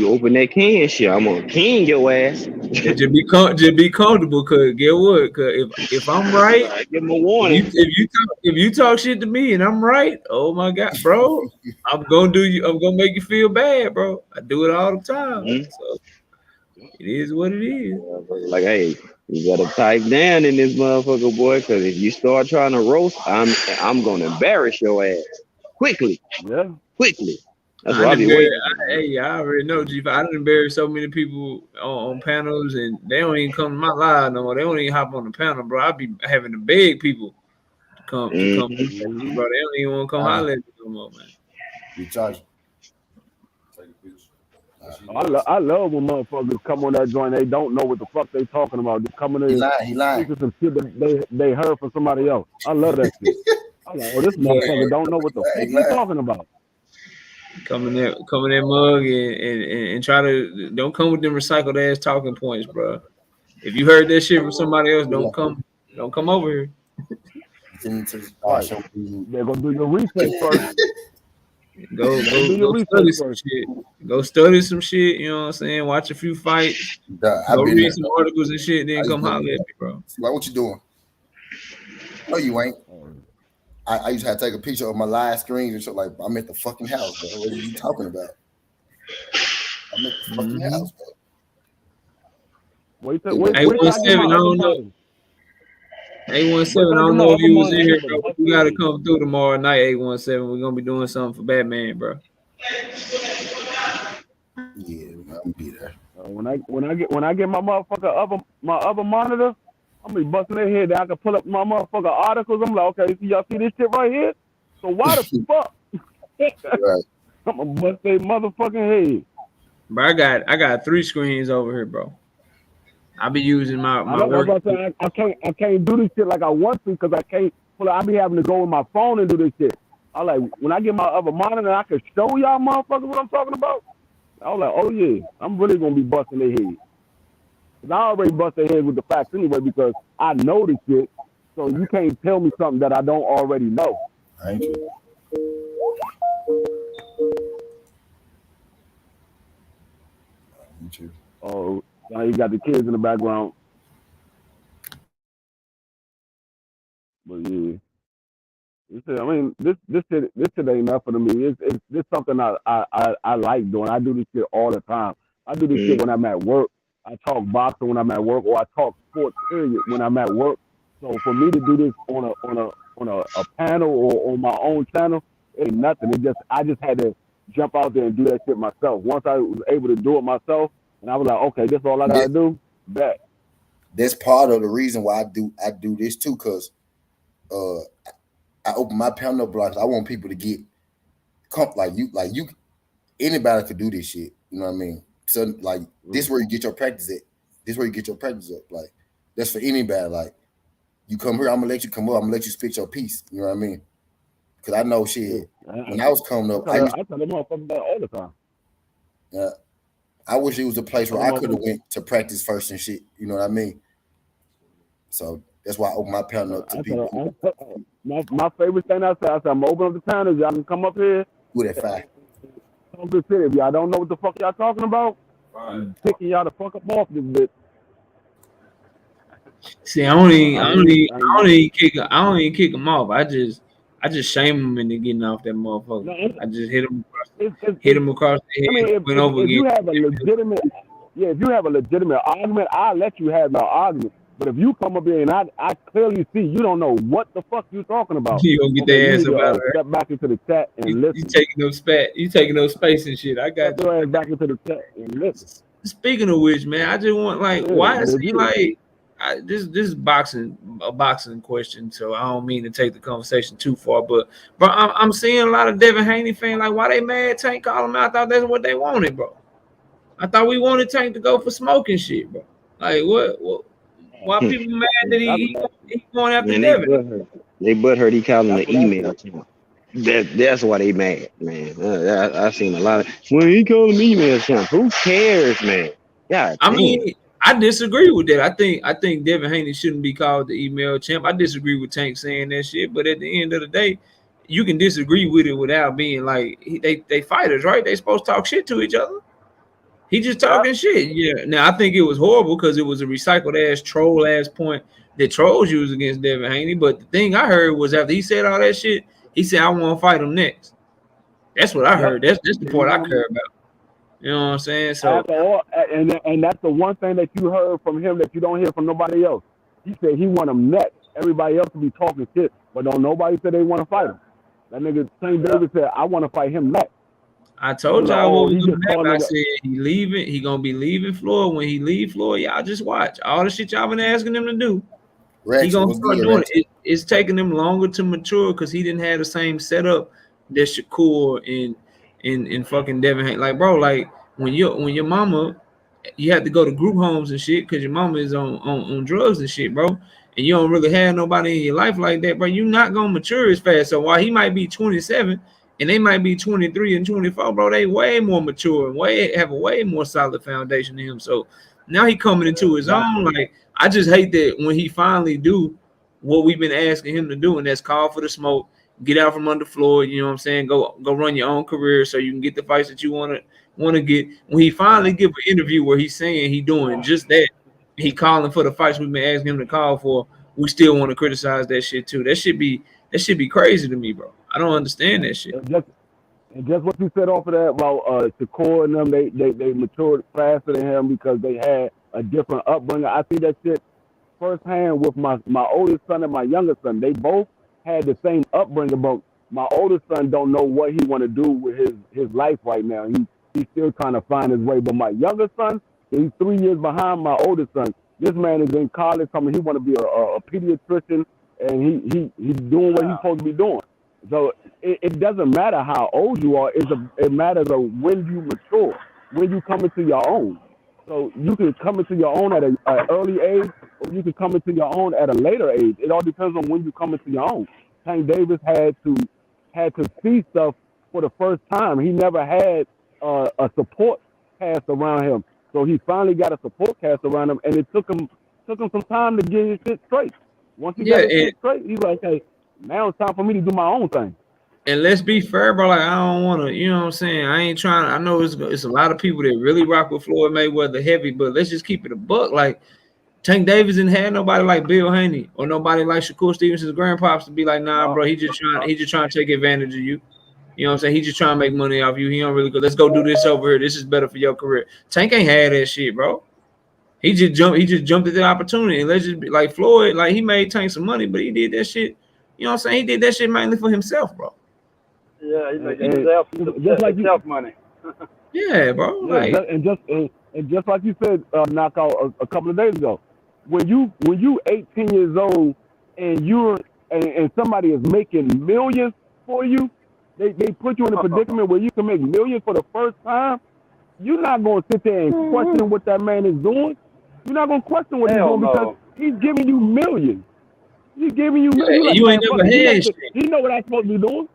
open that can shit. I'm gonna can your ass. Just be comfortable, cause get what? Cause if I'm right, give him a warning. If you talk shit to me and I'm right, oh my god, bro, I'm gonna make you feel bad, bro. I do it all the time. Mm-hmm. So it is what it is. Like, hey, you gotta type down in this motherfucker, boy, because if you start trying to roast, I'm gonna embarrass your ass quickly. Yeah. Quickly. That's what I be waiting. I already know, G. I done embarrassed so many people on panels, and they don't even come to my live no more. They don't even hop on the panel, bro. I be having to beg people to come, bro. They don't even want to come holler at me no more, man. You charge. I love when motherfuckers come on that joint. They don't know what the fuck they talking about. Just coming in, He lying. Some shit that they heard from somebody else. I love that shit. I'm like, oh, this motherfucker don't know what the fuck he's talking about. Come in that mug and try to don't come with them recycled ass talking points, bro. If you heard that shit from somebody else, don't come over here. They're gonna do your research first. Go study some shit. Go study some shit. You know what I'm saying? Watch a few fights. Go read some articles and shit. Then come holler at me, bro. Like, what you doing? No, you ain't. I used to have to take a picture of my live screens and shit. Like, I'm at the fucking house, bro. What are you talking about? I'm at the fucking house, bro. Wait, 817, I don't know. 817, I don't know if you was in here, bro. You gotta come through tomorrow night, 817. We're gonna be doing something for Batman, bro. Yeah, I'm be there. When I get my motherfucker other monitor, I'm gonna be busting their head that I can pull up my motherfucker articles. I'm like, okay, so y'all see this shit right here? So why the fuck? Right. I'm gonna bust their motherfucking head. Bro, I got 3 screens over here, bro. I be using my work. I can't do this shit like I want to because I can't. I be having to go with my phone and do this shit. I like when I get my other monitor, I can show y'all motherfuckers what I'm talking about. I was like, oh yeah, I'm really gonna be busting their head. I already bust their head with the facts anyway because I know this shit. So you can't tell me something that I don't already know. Thank you. Oh, now you got the kids in the background. But yeah. I mean, this shit ain't nothing to me. It's something I like doing. I do this shit all the time. I do this shit when I'm at work. I talk boxing when I'm at work, or I talk sports period when I'm at work. So for me to do this on a panel or on my own channel, it ain't nothing. I just had to jump out there and do that shit myself. Once I was able to do it myself, and I was like, okay, this is all I gotta do. Bet. That's part of the reason why I do this too, cause I open my panel blocks. I want people to get like you. Anybody could do this shit. You know what I mean? So like this where you get your practice at. This where you get your practice up. Like that's for anybody. Like you come here, I'm gonna let you come up. I'm gonna let you spit your piece. You know what I mean? Because I know shit. When I was coming up, I tell them motherfuckers that all the time. Yeah, I wish it was a place where I could have went to practice first and shit. You know what I mean? So that's why I open my panel up to people. My favorite thing I said, I'm gonna open up the panel. Y'all can come up here. With that fact. If y'all don't know what the fuck y'all talking about, I'm picking y'all the fuck up off this bitch. See, I don't even kick them off. I just shame them into getting off that motherfucker. No, I just hit them across the head. I mean, if you have a legitimate argument, I'll let you have no argument. But if you come up here and I clearly see you don't know what the fuck you talking about, you gonna get their ass about it. Step back into the chat and listen. You taking no space and shit. I got your ass back into the chat and listen. Speaking of which, man, I just want why is he like this is a boxing question, so I don't mean to take the conversation too far, but bro, I'm seeing a lot of Devin Haney fans like why they mad Tank call him out. I thought that's what they wanted, bro. I thought we wanted Tank to go for smoking shit, bro. Like what? Why people mad that he going after Devin? They butthurt he called him an email champ. That's why they mad, man. I seen a lot of when he called him email champ. Who cares, man? Yeah, I mean, I disagree with that. I think Devin Haney shouldn't be called the email champ. I disagree with Tank saying that shit, but at the end of the day, you can disagree with it without being like they fighters, right? They supposed to talk shit to each other. He just talking shit. Yeah. Now I think it was horrible because it was a recycled ass troll ass point that trolls used against Devin Haney. But the thing I heard was after he said all that shit, he said I want to fight him next. That's what I heard. That's the part I care about. You know what I'm saying? So After all, and that's the one thing that you heard from him that you don't hear from nobody else. He said he want him next. Everybody else will be talking shit, but don't nobody say they want to fight him. That nigga St. David said, I want to fight him next. I told y'all what was gonna happen. I it. said he leaving. He gonna be leaving Floyd. When he leave Floyd, y'all just watch all the shit y'all been asking him to do. Rex, He gonna what's start good, doing Rex? it. It's taking him longer to mature because he didn't have the same setup that Shakur and fucking Devin had. Like, bro, like when your mama, you have to go to group homes and shit because your mama is on drugs and shit, bro. And you don't really have nobody in your life like that, bro. You're not gonna mature as fast. So while he might be 27 and they might be 23 and 24, bro, they way more mature and have a way more solid foundation than him. So now he coming into his own. Like, I just hate that when he finally do what we've been asking him to do, and that's call for the smoke, get out from under Floyd. You know what I'm saying? Go run your own career so you can get the fights that you want to get. When he finally give an interview where he's saying he doing just that, he calling for the fights we've been asking him to call for, we still want to criticize that shit too. That should be crazy to me, bro. I don't understand that shit. And just what you said off of that about Shakur and them, they matured faster than him because they had a different upbringing. I see that shit firsthand with my oldest son and my youngest son. They both had the same upbringing, but my oldest son don't know what he want to do with his life right now. He's still trying to find his way. But my youngest son, he's 3 years behind my oldest son. This man is in college. I mean, he want to be a pediatrician, and he's doing what he's supposed to be doing. So it doesn't matter how old you are. It matters of when you mature, when you come into your own. So you can come into your own at an early age, or you can come into your own at a later age. It all depends on when you come into your own. Tank Davis had to see stuff for the first time. He never had a support cast around him. So he finally got a support cast around him, and it took him some time to get his shit straight. Once he got his shit straight, he's like, hey, now it's time for me to do my own thing. And let's be fair, bro. Like, I don't want to, you know what I'm saying? I ain't trying. I know it's a lot of people that really rock with Floyd Mayweather heavy, but let's just keep it a buck. Like, Tank Davis didn't have nobody like Bill Haney or nobody like Shakur Stevenson's grandpops to be like, nah, bro, he just trying to take advantage of you. You know what I'm saying? He just trying to make money off you. He don't really go, let's go do this over here. This is better for your career. Tank ain't had that shit, bro. He just jumped at the opportunity. And let's just be like Floyd, like he made Tank some money, but he did that shit. You know what I'm saying? He did that shit mainly for himself, bro. Yeah, he's like himself, just like himself money. Yeah, bro. Like, and just like you said, Knockout a couple of days ago, when you 18 years old and somebody is making millions for you, they put you in a predicament where you can make millions for the first time. You're not going to sit there and question what that man is doing. You're not going to question what he's doing because he's giving you millions. He's giving you millions. You ain't never had shit. He know what I'm supposed to be doing.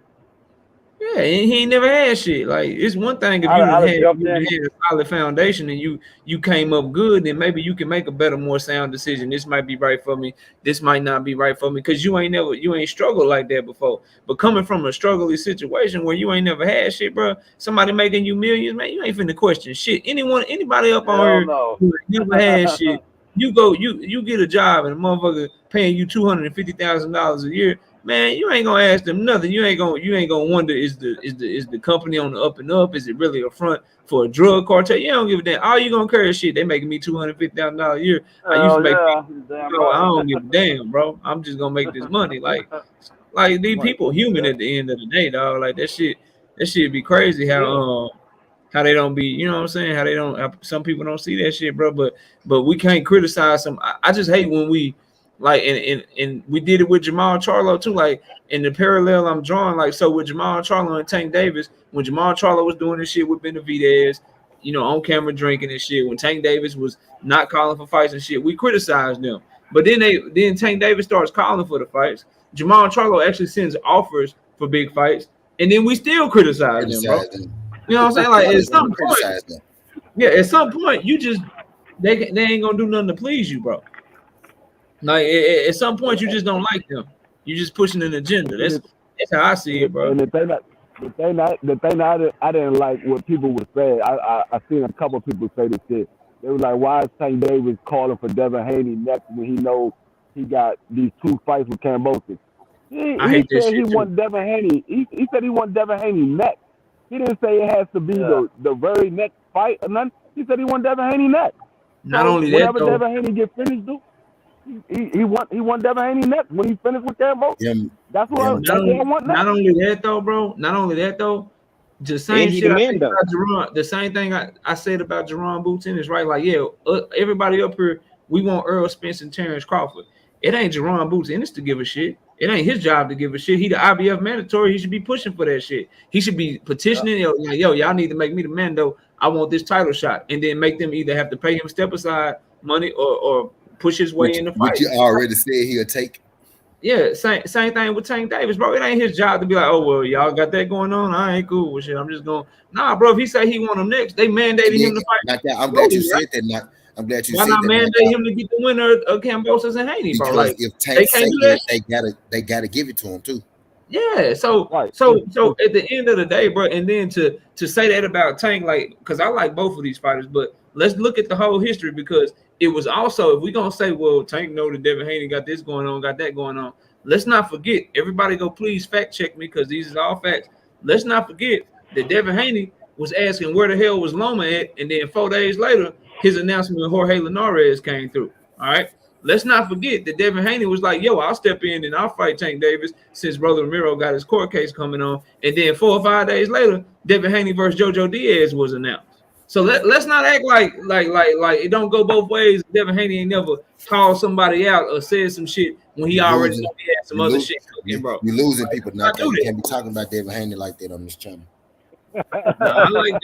Yeah, he ain't never had shit. Like, it's one thing if you had a solid foundation and you came up good, then maybe you can make a better, more sound decision. This might be right for me. This might not be right for me because you ain't struggled like that before. But coming from a struggling situation where you ain't never had shit, bro, somebody making you millions, man, you ain't finna question shit. Anybody up on here who never had shit, you get a job and a motherfucker paying you $250,000 a year. Man, you ain't gonna ask them nothing. You ain't gonna wonder is the company on the up and up? Is it really a front for a drug cartel? You don't give a damn. All you gonna care is shit. They making me $250,000 a year. I used to make. I don't give a damn, bro. I'm just gonna make this money. Like these people human at the end of the day, dog. Like that shit be crazy how they don't be. You know what I'm saying? How they don't. Some people don't see that shit, bro. But we can't criticize them. I just hate when we. Like and we did it with Jamal Charlo too. Like in the parallel I'm drawing, like so with Jamal Charlo and Tank Davis, when Jamal Charlo was doing this shit with Benavidez, you know, on camera drinking and shit, when Tank Davis was not calling for fights and shit, we criticized them. But then Tank Davis starts calling for the fights. Jamal Charlo actually sends offers for big fights, and then we still criticize them, bro. You know what I'm saying? Like at some point, at some point, you just they ain't gonna do nothing to please you, bro. Like at some point, you just don't like them. You just pushing an agenda. That's how I see it, bro. And the The thing I didn't like what people would say. I seen a couple of people say this shit. They were like, "Why is Tank Davis calling for Devin Haney next when he knows he got these 2 fights with Kambosos?" He said he want Devin Haney. He said he want Devin Haney next. He didn't say it has to be the very next fight or nothing. He said he want Devin Haney next. Not so only whenever that, though, Devin Haney get finished, he want Devin Haney next when he finished with Kambosos. That's what I want next. Not only that though, bro. Not only that though. The same shit I said about Jerron, the same thing I said about Jerron Booten is right. Like, yeah, everybody up here, we want Earl Spence and Terrence Crawford. It ain't Jerron Booten to give a shit. It ain't his job to give a shit. He the IBF mandatory. He should be pushing for that shit. He should be petitioning. Yo, y'all need to make me the Mando. I want this title shot, and then make them either have to pay him step aside money or push his way in the fight. Which you already said he'll take. Yeah, same thing with Tank Davis, bro. It ain't his job to be like, oh, well, y'all got that going on. I ain't cool with shit. I'm just going, nah, bro. If he say he want him next, they mandated him to fight. Like that. I'm glad you said that. I'm glad you Why said not that. mandate him to get the winner of Kambosos and Haney, bro? Like, if Tank say it, they gotta give it to him too. Yeah, so at the end of the day, bro, and then to say that about Tank, like, because I like both of these fighters, but let's look at the whole history, because it was also, if we're gonna say, well, Tank know that Devin Haney got this going on, got that going on, let's not forget, everybody go please fact check me, because these are all facts. Let's not forget that Devin Haney was asking where the hell was Loma at, and then 4 days later, his announcement with Jorge Linares came through. All right. Let's not forget that Devin Haney was like, yo, I'll step in and I'll fight Tank Davis since Brother Ramiro got his court case coming on. And then 4 or 5 days later, Devin Haney versus JoJo Diaz was announced. So let's not act like it don't go both ways. Devin Haney ain't never called somebody out or said some shit when he already had some other shit cooking, bro. You're losing people now. You can't be talking about Devin Haney like that on this channel. I like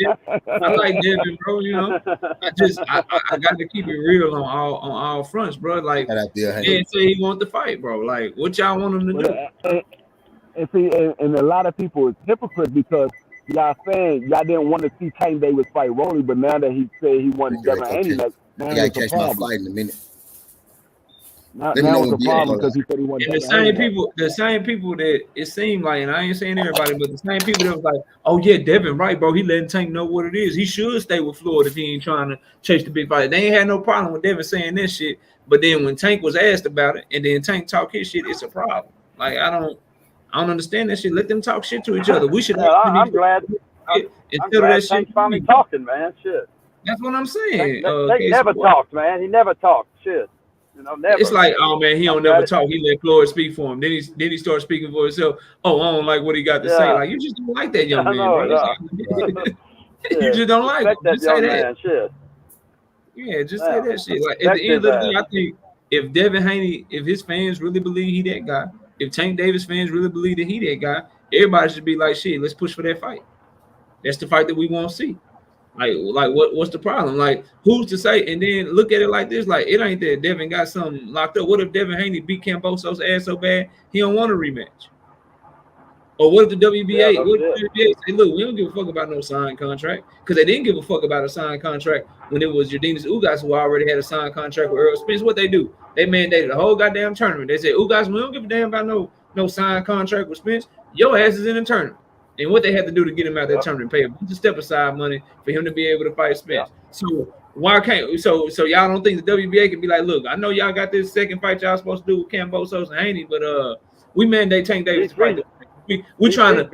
Devin, bro. You know, I got to keep it real on all fronts, bro. Like, man say he want to fight, bro. Like, what y'all want him to do? And see, and a lot of people is hypocrites, because y'all saying y'all didn't want to see Tank Davis fight Rolly, but now that he said he wanted Devin Haney next, I gotta catch my flight in a minute. Now it's a problem because he said he wanted. And the same people that it seemed like, and I ain't saying everybody, but the same people that was like, oh yeah, Devin, right, bro. He letting Tank know what it is. He should stay with Floyd if he ain't trying to chase the big fight. They ain't had no problem with Devin saying this shit, but then when Tank was asked about it, and then Tank talk his shit, it's a problem. Like, I don't understand that shit. Let them talk shit to each other. We should. I'm glad Tank's finally talking, man. Shit. That's what I'm saying. Tank never talked, man. He never talked. Shit. You know, never. It's like, oh man, he don't never talk. He let Floyd speak for him. Then he starts speaking for himself. Oh, I don't like what he got to say. Like, you just don't like that young man, bro. You just don't like him. Just say that. Shit. Yeah, just say that shit. Like, at the end of the day, I think if Devin Haney, if his fans really believe he that guy, if Tank Davis fans really believe that he that guy, everybody should be like, shit, let's push for that fight. That's the fight that we want to see. Like what's the problem? Like, who's to say? And then look at it like this: like, it ain't that Devin got something locked up. What if Devin Haney beat Kambosos' ass so bad he don't want a rematch? Or what if the WBA? What if the WBA say, look, we don't give a fuck about no signed contract, because they didn't give a fuck about a signed contract when it was Jordinas Ugas who already had a signed contract with Earl Spence. What they do? They mandated the whole goddamn tournament. They said, Ugas, we don't give a damn about no signed contract with Spence. Your ass is in the tournament. And what they had to do to get him out of that tournament, pay a bunch of step aside money for him to be able to fight Spence. So why can't so y'all don't think the WBA can be like, look, I know y'all got this second fight y'all supposed to do with Kambosos and Haney, but we mandate Tank Davis to fight. We trying to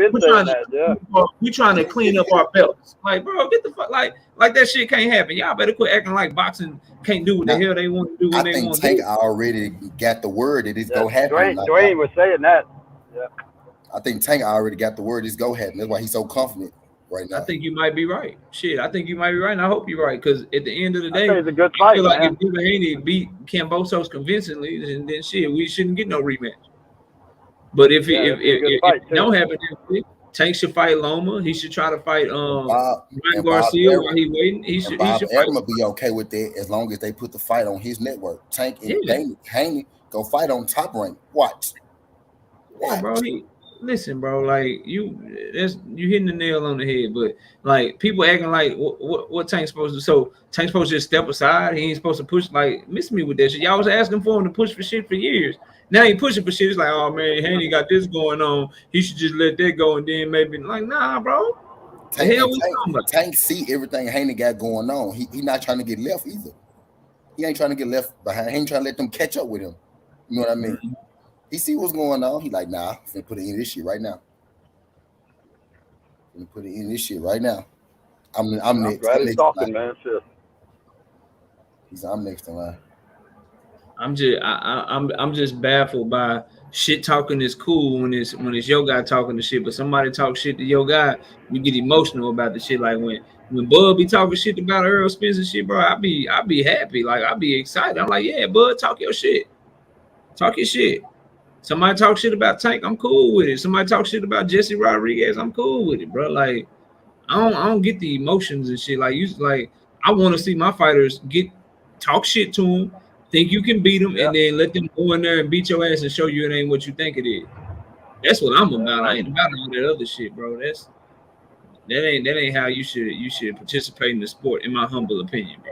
clean up our belts. Like, bro, get the fuck, like that shit can't happen. Y'all better quit acting like boxing can't do what the hell they want to do when they want to do. I think Tank already got the word that it's gonna happen. Dwayne was saying that. Yeah. I think Tank already got the word it's go happen. That's why he's so confident right now. I think you might be right. Shit, I think you might be right, and I hope you're right, because at the end of the day, it's a good fight, I feel like man. if Devin Haney beat Kambosos convincingly, then shit, we shouldn't get no rematch. But if it don't happen, Tank should fight Loma. He should try to fight Ryan Garcia while he waiting. He should fight. Evans will be okay with that as long as they put the fight on his network. Tank and Haney go fight on Top Rank. Watch. Yeah, bro. listen, bro. Like you hitting the nail on the head. But like people acting like what Tank's supposed to. So Tank's supposed to just step aside. He ain't supposed to push. Like miss me with that shit. Y'all was asking for him to push for shit for years. Now he pushing for shit. It's like, oh man, Haney got this going on. He should just let that go and then maybe like, nah, bro. Tank see everything Haney got going on. He not trying to get left either. He ain't trying to get left behind. He ain't trying to let them catch up with him. You know what I mean? Mm-hmm. He see what's going on. He like, nah, I'm finna put it in this shit right now. I'm put it in this shit right now. I'm next. I'm next talking, man. Shit. I'm next in line. I'm just baffled by shit talking is cool when it's your guy talking the shit, but somebody talk shit to your guy, you get emotional about the shit. Like when Bud be talking shit about Earl Spence and shit, bro, I be happy, like I be excited. I'm like, yeah, Bud, talk your shit. Talk your shit. Somebody talk shit about Tank, I'm cool with it. Somebody talk shit about Jesse Rodriguez, I'm cool with it, bro. Like I don't get the emotions and shit. Like I want to see my fighters talk shit to them, think you can beat them, and then let them go in there and beat your ass and show you it ain't what you think it is. That's what I'm about. I ain't about all that other shit, bro. That ain't how you should participate in the sport, in my humble opinion, bro.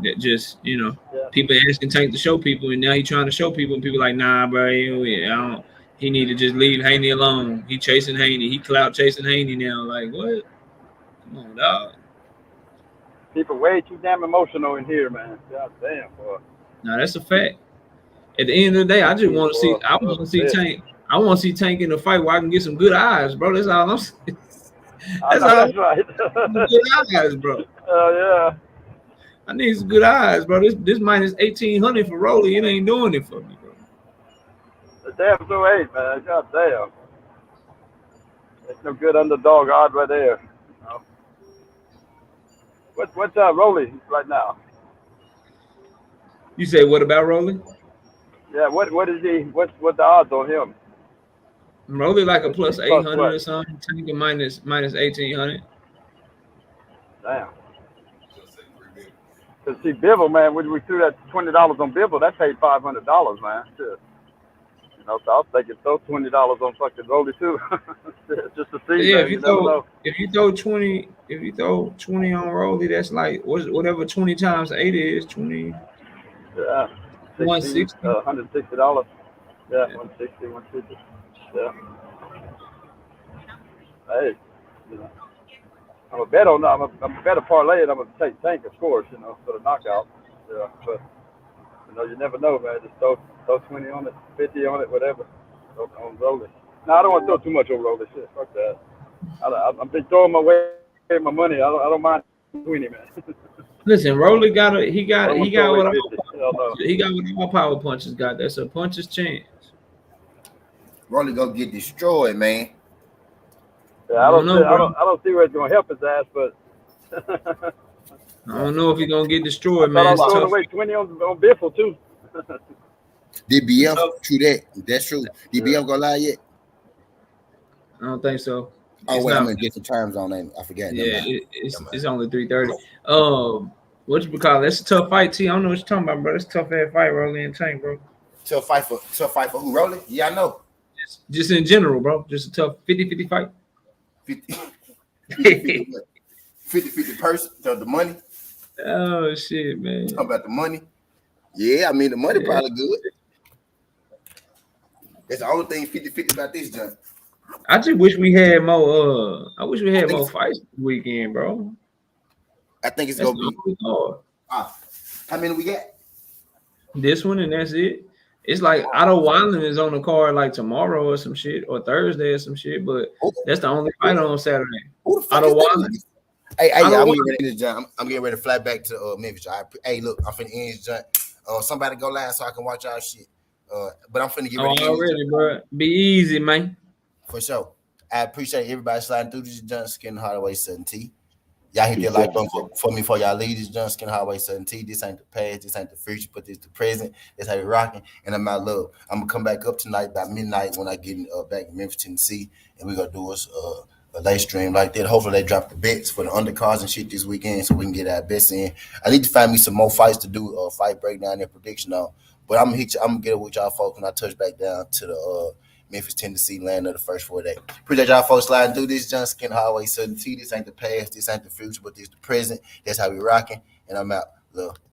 That just, people asking Tank to show people, and now he trying to show people, and people like, nah, bro, he need to just leave Haney alone. He chasing Haney. He clout chasing Haney now. Like, what? Come on, dog. People way too damn emotional in here, man. God damn, boy. Nah, that's a fact. At the end of the day, I just want to see. I want to see Tank. I want to see Tank in a fight where I can get some good eyes, bro. That's all I'm saying. That's right. Good eyes, bro. Yeah. I need some good eyes, bro. This minus 1,800 for Rolly, it ain't doing it for me, bro. The damn 2-8, man. God damn. It's no good underdog odd right there. What's Rolly right now? You say what about Rolly? Yeah, what is he? What's the odds on him? Rolly like a plus 800 or something. Tank a minus 1,800. Damn. Cause see, Bibble, man, when we threw that $20 on Bibble, that paid $500, man. Shit. So I was thinking throw $20 on fucking Rolly too, just to see. Yeah, man, if you throw 20 on Rolly, that's like whatever 20 times 8 is 20. Yeah, $160. $160. Yeah, 160, 150. Yeah. Hey, I'm a bet on that. I'm a bet a parlay, and I'm gonna take Tank, of course, for the knockout. Yeah, but you never know, man. Just throw 20 on it, 50 on it, whatever. On Rolly. No, I don't want to throw too much on Rolly. Shit, fuck that. I'm been throwing my money. I don't mind 20, man. Listen, Rolly got what all power punches got. That's a puncher's chance. Rolly gonna get destroyed, man. Yeah, I don't see where it's gonna help his ass, but I don't know if he's gonna get destroyed, man. I was throwing away 20 on Biffle too. Did BF true that? That's true. Did BF go live yet? I don't think so. Oh wait, I'm in different times on that. I forgot. Yeah, it's only 3:30. What you call it? That's a tough fight, T. I don't know what you're talking about, bro. It's a tough ass fight, Rolly and Tank, bro. Tough fight for who? Rolly? Yeah, I know. Just in general, bro. Just a tough 50-50 fight. 50 person, the money. Oh shit, man. Talk about the money. Yeah, I mean the money probably good. That's the only thing 50-50 about this junk. I just wish we had more. I wish we had more fights this weekend, bro. I think it's gonna be. How many we got? This one and that's it. It's like Otto Wilding is on the card like tomorrow or some shit, or Thursday or some shit, but that's the only fight on Saturday. Who the fuck Otto Wilding? Hey, I'm getting ready to fly back to Memphis. Hey, look, I'm finna end this junk. Somebody go live so I can watch our shit. But I'm finna get ready. Already, bro. Be easy, man. For sure. I appreciate everybody sliding through this junk. Skin Hardaway 7T. Y'all hit that like button for me before y'all leave this junk. Skin Hardaway 7T. This ain't the past. This ain't the future, but this the present. That's how we rocking. And I'm out love. I'm gonna come back up tonight by midnight when I get back in Memphis, Tennessee, and we're gonna do us a late stream like that. Hopefully they drop the bets for the undercards and shit this weekend so we can get our bets in. I need to find me some more fights to do fight breakdown and prediction on. But I'm gonna get it with y'all folks when I touch back down to the Memphis, Tennessee, land of the first 4 days. Appreciate y'all folks sliding through this. John Skin Highway 70T. This ain't the past, this ain't the future, but this the present. That's how we rocking. And I'm out. Love.